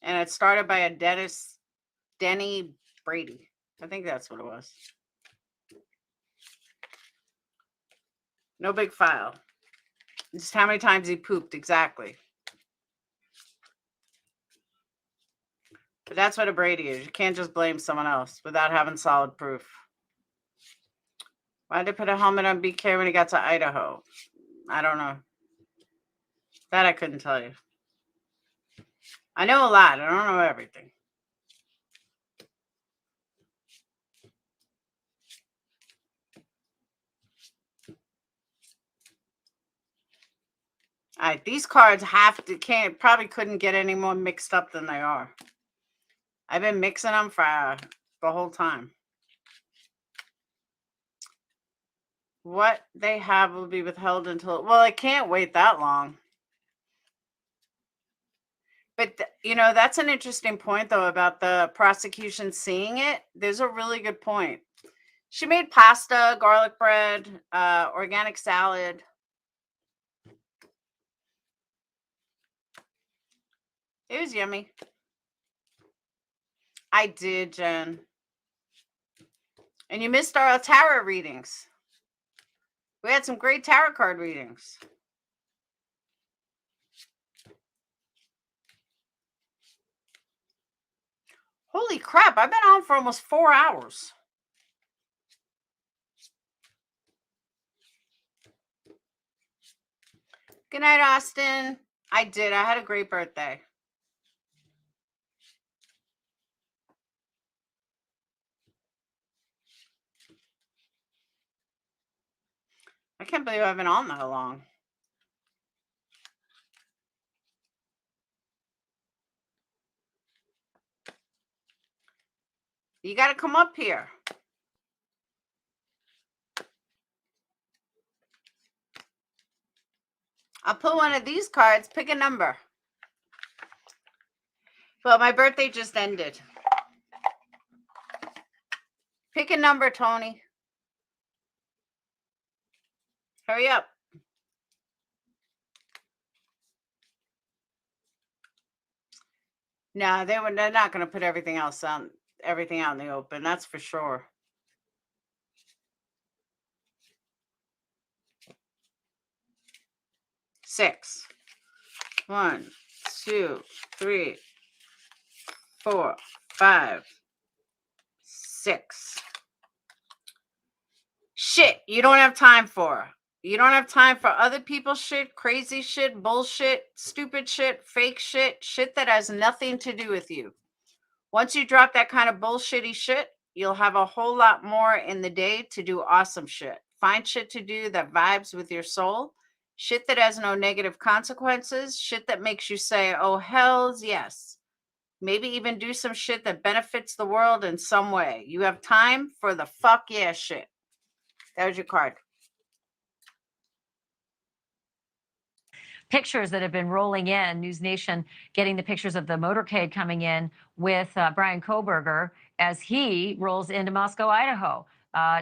And it started by a Denny Brady. I think that's what it was. No big file. Just how many times he pooped, exactly. But that's what a Brady is. You can't just blame someone else without having solid proof. Why did they put a helmet on BK when he got to Idaho? I don't know. That I couldn't tell you. I know a lot. I don't know everything. All right, these cards probably couldn't get any more mixed up than they are. I've been mixing them for the whole time. What they have will be withheld until, well, I can't wait that long. But, that's an interesting point, though, about the prosecution seeing it. There's a really good point. She made pasta, garlic bread, organic salad. It was yummy. I did, Jen. And you missed our tarot readings. We had some great tarot card readings. Holy crap, I've been on for almost 4 hours. Good night, Austin. I did. I had a great birthday. I can't believe I've been on that long. You got to come up here. I'll put one of these cards. Pick a number. Well, my birthday just ended. Pick a number, Tony. Hurry up. No, they're not going to put everything out in the open. That's for sure. Six. 1, 2, 3, 4, 5, 6. Shit, you don't have time for. You don't have time for other people's shit, crazy shit, bullshit, stupid shit, fake shit, shit that has nothing to do with you. Once you drop that kind of bullshitty shit, you'll have a whole lot more in the day to do awesome shit. Find shit to do that vibes with your soul, shit that has no negative consequences, shit that makes you say, oh, hells yes. Maybe even do some shit that benefits the world in some way. You have time for the fuck yeah shit. That was your card. Pictures that have been rolling in, News Nation getting the pictures of the motorcade coming in with Brian Koberger as he rolls into Moscow, Idaho,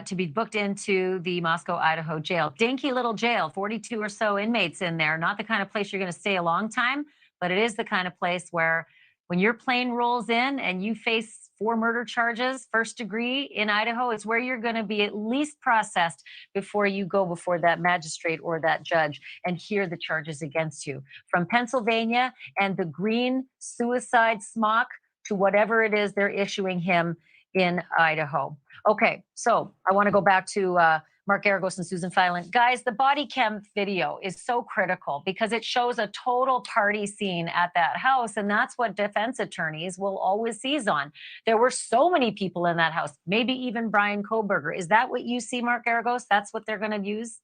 to be booked into the Moscow, Idaho jail. Dinky little jail, 42 or so inmates in there. Not the kind of place you're going to stay a long time, but it is the kind of place where when your plane rolls in and you face 4 murder charges, first degree in Idaho, it's where you're going to be at least processed before you go before that magistrate or that judge and hear the charges against you. From Pennsylvania and the green suicide smock to whatever it is they're issuing him in Idaho. Okay, so I want to go back to Mark Garagos and Susan Filan. Guys, the body cam video is so critical because it shows a total party scene at that house, and that's what defense attorneys will always seize on. There were so many people in that house, maybe even Brian Koberger. Is that what you see, Mark Garagos? That's what they're going to use?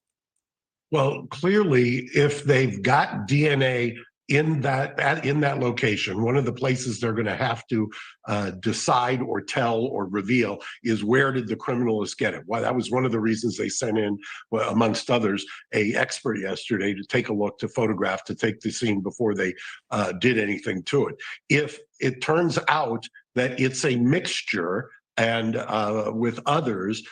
Well, clearly, if they've got DNA in that location, one of the places they're going to have to decide or tell or reveal is where did the criminalist get it. Well, that was one of the reasons they sent in, well, amongst others, a expert yesterday to take a look, to photograph, to take the scene before they did anything to it. If it turns out that it's a mixture and with others,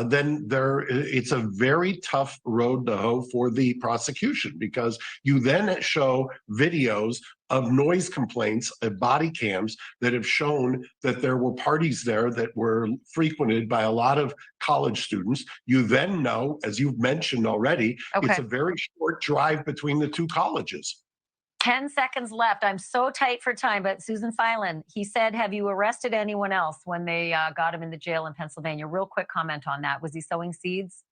then it's a very tough road to hoe for the prosecution, because you then show videos of noise complaints of body cams that have shown that there were parties there that were frequented by a lot of college students. You then know, as you've mentioned already, it's a very short drive between the two colleges. 10 seconds left. I'm so tight for time, but Susan Filan, he said, have you arrested anyone else when they got him in the jail in Pennsylvania? Real quick comment on that. Was he sowing seeds?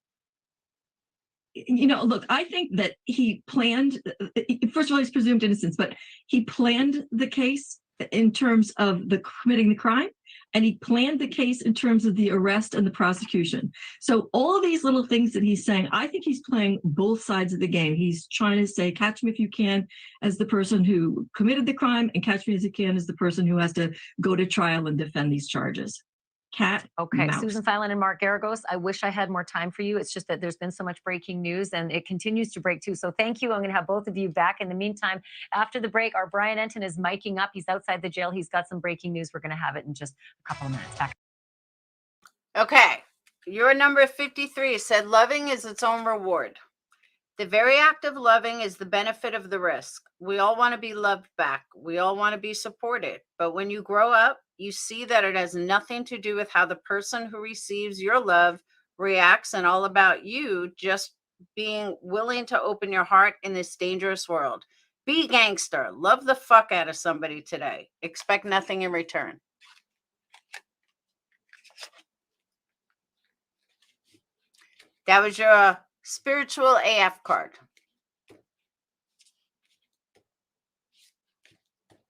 You know, look, I think that he planned, first of all, he's presumed innocence, but he planned the case in terms of committing the crime, and he planned the case in terms of the arrest and the prosecution. So all of these little things that he's saying, I think he's playing both sides of the game. He's trying to say, catch me if you can as the person who committed the crime, and catch me as you can as the person who has to go to trial and defend these charges. Okay, Mouse. Susan Filan and Mark Garagos, I wish I had more time for you. It's just that there's been so much breaking news and it continues to break too. So thank you. I'm going to have both of you back. In the meantime, after the break, our Brian Enton is miking up. He's outside the jail. He's got some breaking news. We're going to have it in just a couple of minutes. Back. Okay. Your number 53 said loving is its own reward. The very act of loving is the benefit of the risk. We all want to be loved back. We all want to be supported. But when you grow up, you see that it has nothing to do with how the person who receives your love reacts and all about you just being willing to open your heart in this dangerous world. Be gangster. Love the fuck out of somebody today. Expect nothing in return. That was your spiritual AF card.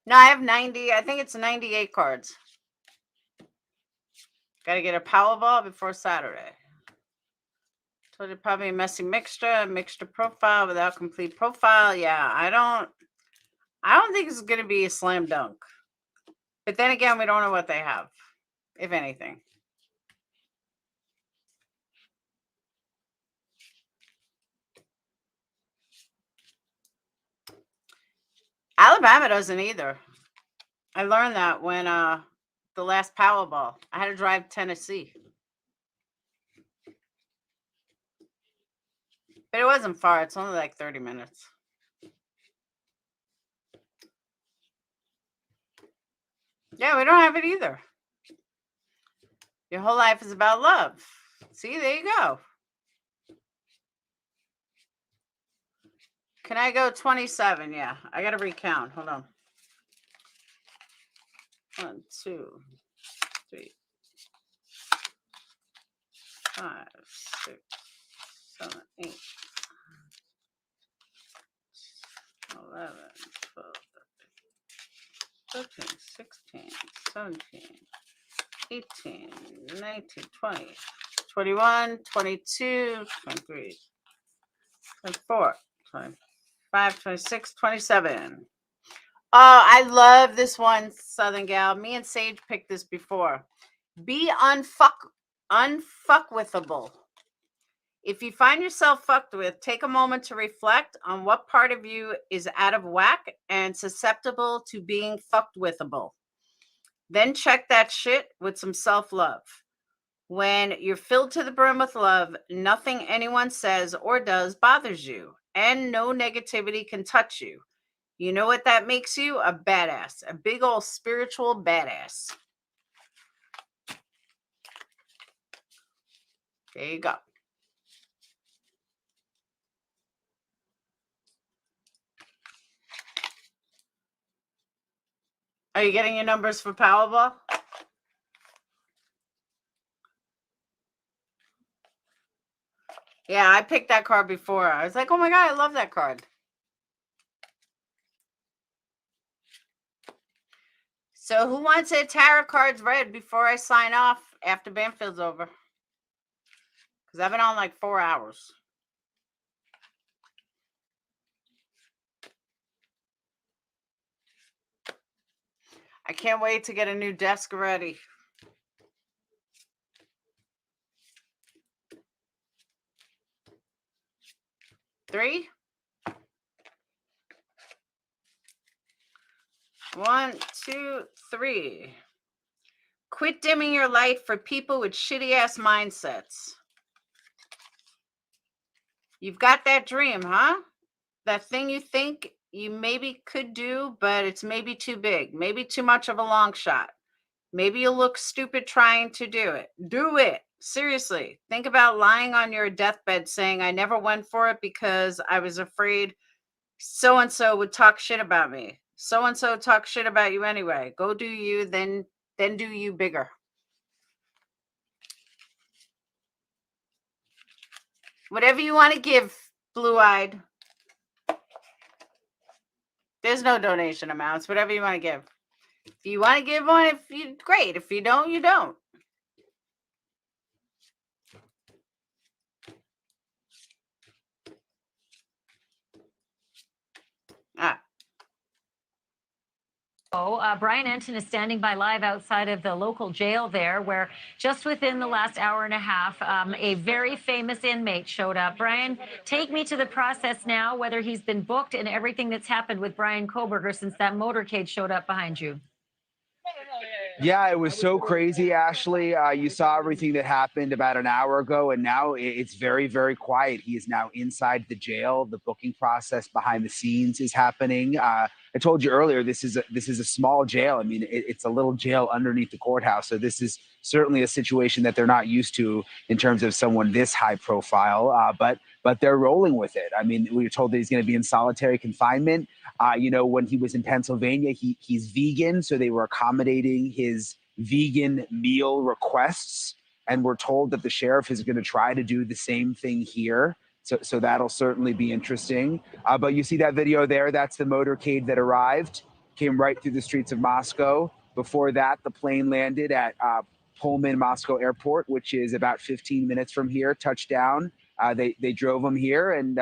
No, I have 90. I think it's 98 cards. Got to get a Powerball before Saturday. Told you probably a messy mixture profile without complete profile. Yeah, I don't think it's going to be a slam dunk. But then again, we don't know what they have, if anything. Alabama doesn't either. I learned that when the last Powerball. I had to drive Tennessee. But it wasn't far. It's only like 30 minutes. Yeah, we don't have it either. Your whole life is about love. See, there you go. Can I go 27? Yeah, I got to recount. Hold on. 1, 2, 3, 5, 6, 7, 8, 11, 12, 13, 16, 17, 18, 19, 20, 21, 22, 23, 24, 25, 26, 27. Oh, I love this one, Southern Gal. Me and Sage picked this before. Be unfuckwithable. If you find yourself fucked with, take a moment to reflect on what part of you is out of whack and susceptible to being fucked withable. Then check that shit with some self-love. When you're filled to the brim with love, nothing anyone says or does bothers you, and no negativity can touch you. You know what that makes you? A badass, a big old spiritual badass. There you go. Are you getting your numbers for Powerball? Yeah, I picked that card before. I was like, oh my God, I love that card. So who wants their tarot cards read before I sign off after Banfield's over? Because I've been on like 4 hours. I can't wait to get a new desk ready. Three. 1, 2, 3. Quit dimming your light for people with shitty ass mindsets. You've got that dream, huh? That thing you think you maybe could do, but it's maybe too big, maybe too much of a long shot. Maybe you'll look stupid trying to do it. Do it. Seriously. Think about lying on your deathbed saying, I never went for it because I was afraid so-and-so would talk shit about me. So-and-so talk shit about you anyway. Go do you, then do you bigger. Whatever you want to give, blue-eyed. There's no donation amounts. Whatever you want to give. If you want to give one, great. If you don't, you don't. Brian Enton is standing by live outside of the local jail there, where just within the last hour and a half, a very famous inmate showed up. Brian, take me to the process now, whether he's been booked and everything that's happened with Brian Koberger since that motorcade showed up behind you. Yeah, it was so crazy, Ashley. You saw everything that happened about an hour ago, and now it's very, very quiet. He is now inside the jail. The booking process behind the scenes is happening. I told you earlier, this is a small jail. I mean, it's a little jail underneath the courthouse. So this is certainly a situation that they're not used to in terms of someone this high profile. But they're rolling with it. I mean, we were told that he's going to be in solitary confinement. When he was in Pennsylvania, he's vegan, so they were accommodating his vegan meal requests. And we're told that the sheriff is going to try to do the same thing here. So that'll certainly be interesting. But you see that video there? That's the motorcade that arrived, came right through the streets of Moscow. Before that, the plane landed at Pullman Moscow Airport, which is about 15 minutes from here, touchdown. They drove him here, and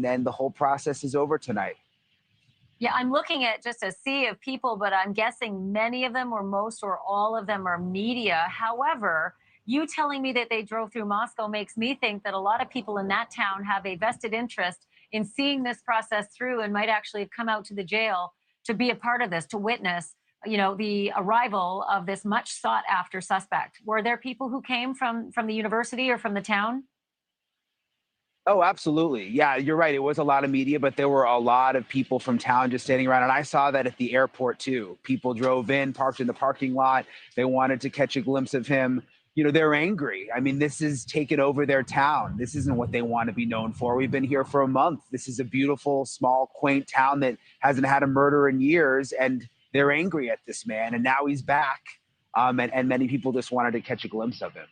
then the whole process is over tonight. Yeah, I'm looking at just a sea of people, but I'm guessing many of them or most or all of them are media. However, you telling me that they drove through Moscow makes me think that a lot of people in that town have a vested interest in seeing this process through and might actually have come out to the jail to be a part of this, to witness, the arrival of this much sought after suspect. Were there people who came from the university or from the town? Oh, absolutely. Yeah, you're right. It was a lot of media, but there were a lot of people from town just standing around. And I saw that at the airport too. People drove in, parked in the parking lot. They wanted to catch a glimpse of him. They're angry. I mean, this is taken over their town. This isn't what they want to be known for. We've been here for a month. This is a beautiful, small, quaint town that hasn't had a murder in years. And they're angry at this man. And now he's back. And many people just wanted to catch a glimpse of him.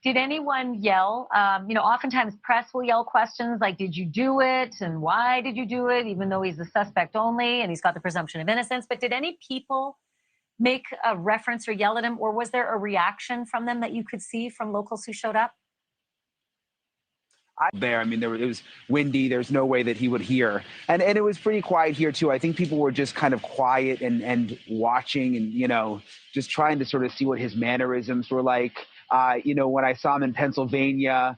Did anyone yell? Oftentimes press will yell questions like, did you do it? And why did you do it? Even though he's a suspect only and he's got the presumption of innocence. But did any people make a reference or yell at him? Or was there a reaction from them that you could see from locals who showed up? I mean, it was windy. There's no way that he would hear. And it was pretty quiet here too. I think people were just kind of quiet and watching and, just trying to sort of see what his mannerisms were like. When I saw him in Pennsylvania,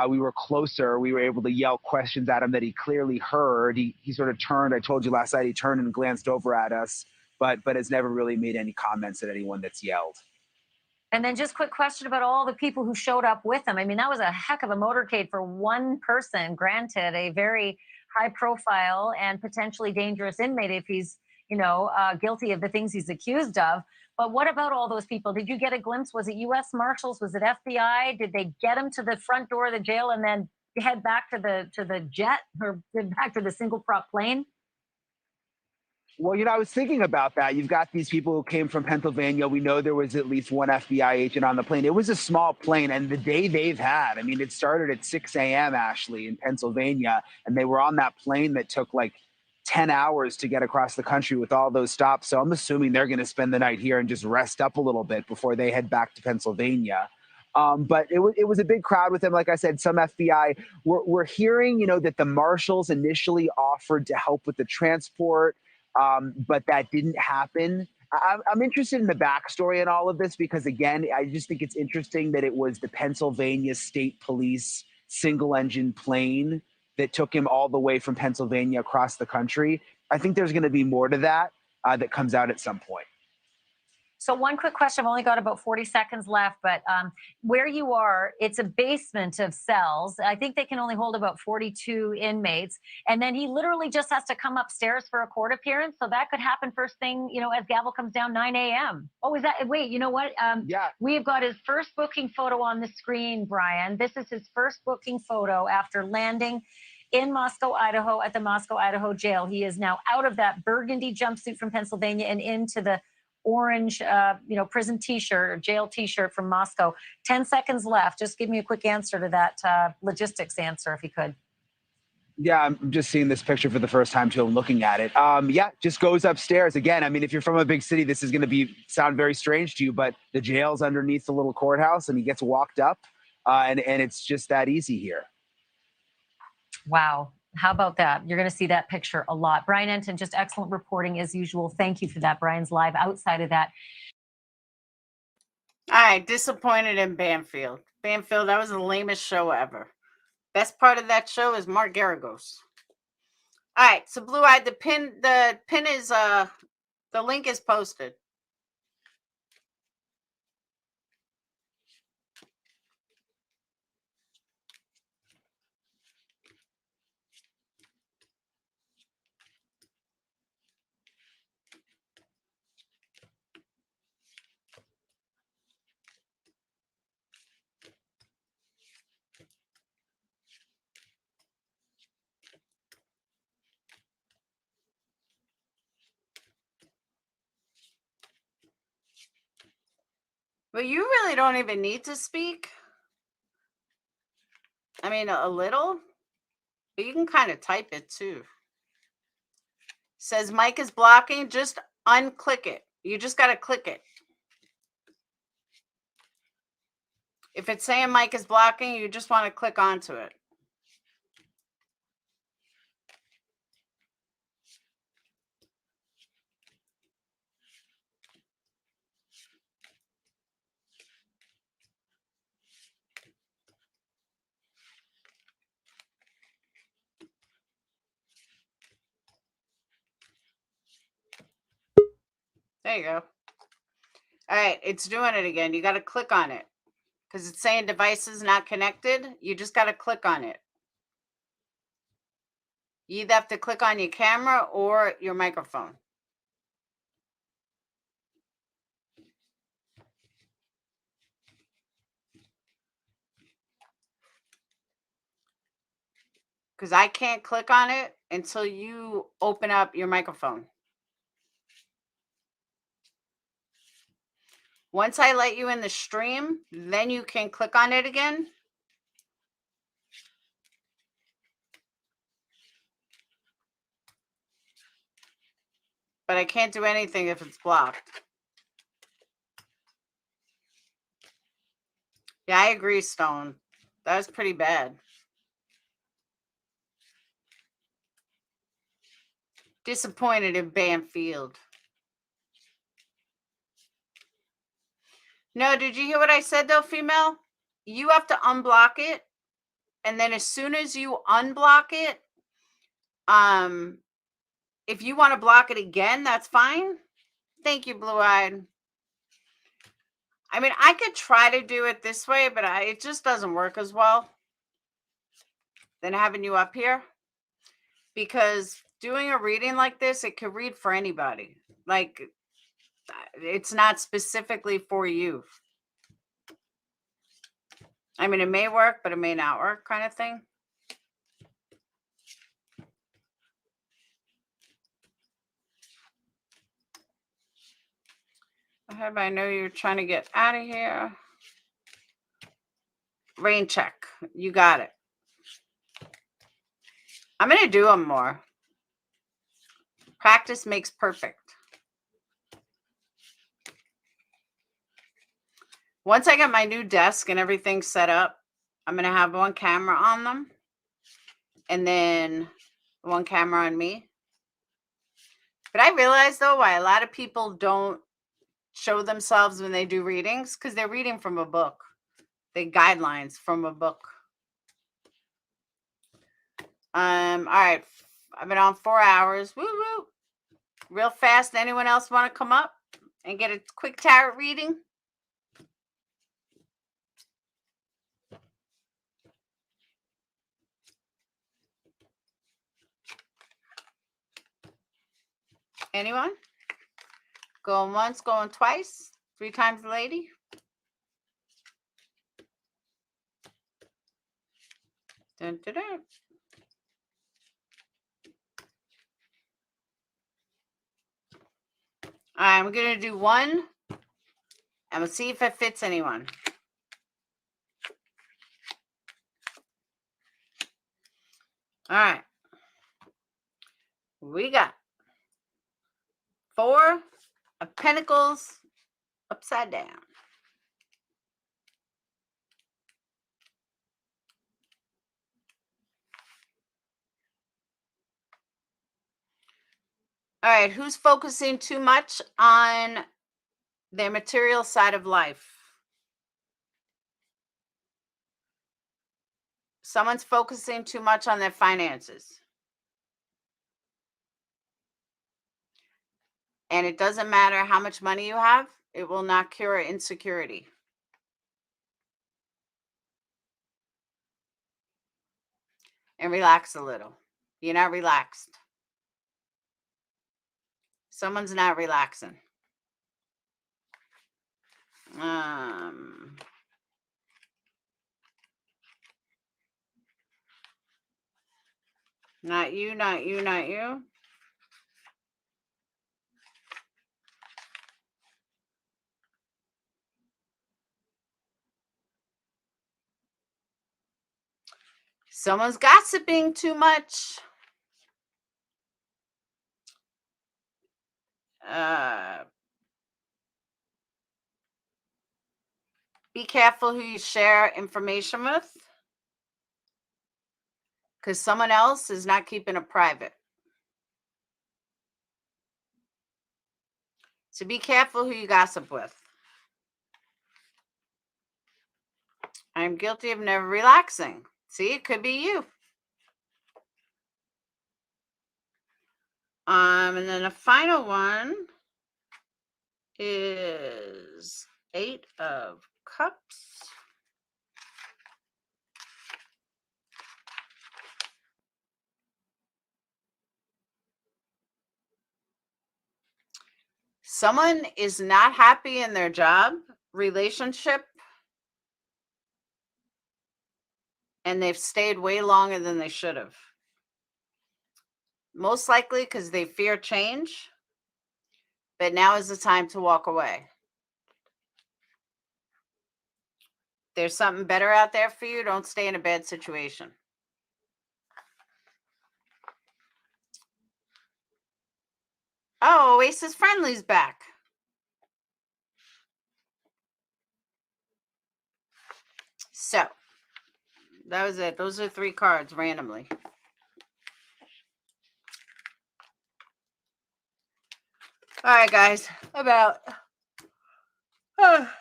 we were closer. We were able to yell questions at him that he clearly heard. He sort of turned. I told you last night, he turned and glanced over at us, but has never really made any comments at anyone that's yelled. And then just quick question about all the people who showed up with him. I mean, that was a heck of a motorcade for one person, granted, a very high profile and potentially dangerous inmate if he's, guilty of the things he's accused of. But what about all those people? Did you get a glimpse? Was it U.S. Marshals? Was it FBI? Did they get him to the front door of the jail and then head back to the jet or back to the single prop plane? Well, I was thinking about that. You've got these people who came from Pennsylvania. We know there was at least one FBI agent on the plane. It was a small plane, and the day they've had, I mean, it started at 6 a.m., Ashley, in Pennsylvania, and they were on that plane that took like 10 hours to get across the country with all those stops. So I'm assuming they're going to spend the night here and just rest up a little bit before they head back to Pennsylvania. But it was a big crowd with them. Like I said, some FBI. We're hearing, that the marshals initially offered to help with the transport. But that didn't happen. I'm interested in the backstory in all of this because, again, I just think it's interesting that it was the Pennsylvania State Police single-engine plane that took him all the way from Pennsylvania across the country. I think there's going to be more to that that comes out at some point. So one quick question. I've only got about 40 seconds left, but where you are, it's a basement of cells. I think they can only hold about 42 inmates. And then he literally just has to come upstairs for a court appearance. So that could happen first thing, as gavel comes down 9 a.m. Oh, is that, wait, you know what? Yeah. We've got his first booking photo on the screen, Brian. This is his first booking photo after landing in Moscow, Idaho at the Moscow, Idaho jail. He is now out of that burgundy jumpsuit from Pennsylvania and into the orange, prison t-shirt or jail t-shirt from Moscow. 10 seconds left. Just give me a quick answer to that logistics answer, if you could. Yeah, I'm just seeing this picture for the first time too. I'm looking at it. Just goes upstairs. Again, I mean, if you're from a big city, this is going to sound very strange to you, but the jail's underneath the little courthouse and he gets walked up and it's just that easy here. Wow. How about that? You're going to see that picture a lot. Brian Enton, just excellent reporting as usual. Thank you for that. Brian's live outside of that. All right. Disappointed in Banfield. Banfield, that was the lamest show ever. Best part of that show is Mark Garagos. All right. So Blue Eye, the pin is, the link is posted. But you really don't even need to speak. I mean, a little, but you can kind of type it too. Says mic is blocking, just unclick it. You just got to click it. If it's saying mic is blocking, you just want to click onto it. There you go. All right, it's doing it again. You got to click on it because it's saying devices not connected. You just got to click on it. You either have to click on your camera or your microphone. Because I can't click on it until you open up your microphone. Once I let you in the stream, then you can click on it again. But I can't do anything if it's blocked. Yeah, I agree, Stone. That was pretty bad. Disappointed in Banfield. No, did you hear what I said though, female? You have to unblock it. And then as soon as you unblock it, if you want to block it again, that's fine. Thank you, Blue Eyed. I mean, I could try to do it this way, but it just doesn't work as well than having you up here. Because doing a reading like this, it could read for anybody. Like, it's not specifically for you. I mean, it may work, but it may not work, kind of thing. I know you're trying to get out of here. Rain check. You got it. I'm going to do them more. Practice makes perfect. Once I get my new desk and everything set up, I'm going to have one camera on them and then one camera on me. But I realize, though, why a lot of people don't show themselves when they do readings, because they're reading from a book. The guidelines from a book. All right. I've been on 4 hours. Woo woo. Real fast. Anyone else want to come up and get a quick tarot reading? Anyone? Going once, going twice, 3 times the lady. Dun, dun, dun. I'm going to do one. And we'll see if it fits anyone. All right. We got 4 of Pentacles upside down. All right. Who's focusing too much on their material side of life? Someone's focusing too much on their finances. And it doesn't matter how much money you have, it will not cure insecurity. And relax a little. You're not relaxed. Someone's not relaxing. Not you, not you, not you. Someone's gossiping too much. Be careful who you share information with, because someone else is not keeping it private. So be careful who you gossip with. I'm guilty of never relaxing. See, it could be you. And then the final one is 8 of Cups. Someone is not happy in their job, relationship, and they've stayed way longer than they should have. Most likely because they fear change, but now is the time to walk away. There's something better out there for you. Don't stay in a bad situation. Oh, Oasis Friendly's back. So, that was it. Those are 3 cards randomly. All right, guys. About.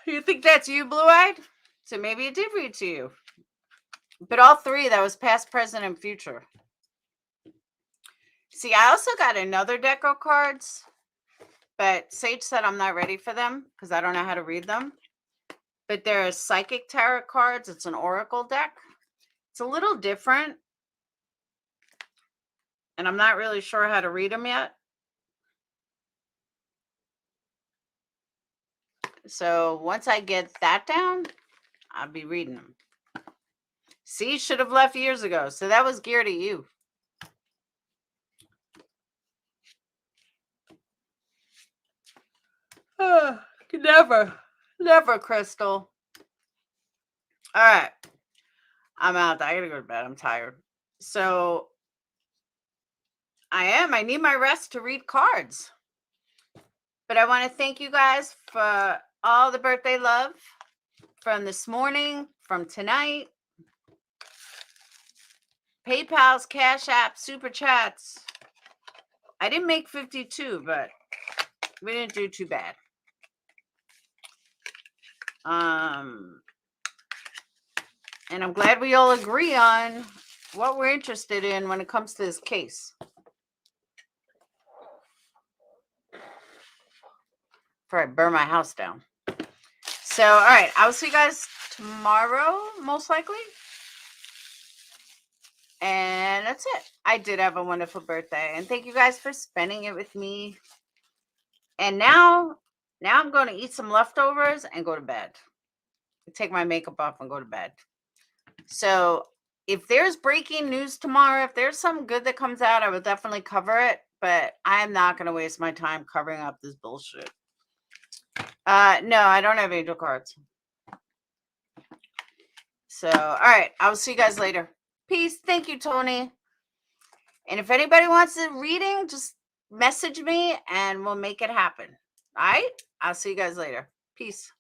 You think that's you, Blue-Eyed? So maybe it did read to you. But all 3, that was past, present, and future. See, I also got another deck of cards, but Sage said I'm not ready for them because I don't know how to read them. But they're psychic tarot cards. It's an oracle deck. It's a little different, and I'm not really sure how to read them yet. So once I get that down, I'll be reading them. See, should have left years ago. So that was geared at you. Never, Crystal. All right. I'm out. I gotta go to bed. I'm tired. So I need my rest to read cards. But I want to thank you guys for all the birthday love from this morning, from tonight. PayPal's, Cash App, Super Chats. I didn't make 52, but we didn't do too bad. And I'm glad we all agree on what we're interested in when it comes to this case. Before I burn my house down. So, all right. I'll see you guys tomorrow, most likely. And that's it. I did have a wonderful birthday. And thank you guys for spending it with me. And now I'm going to eat some leftovers and go to bed. Take my makeup off and go to bed. So if there's breaking news tomorrow, if there's something good that comes out, I will definitely cover it. But I am not going to waste my time covering up this bullshit. No, I don't have angel cards. So, all right. I'll see you guys later. Peace. Thank you, Tony. And if anybody wants a reading, just message me and we'll make it happen. All right? I'll see you guys later. Peace.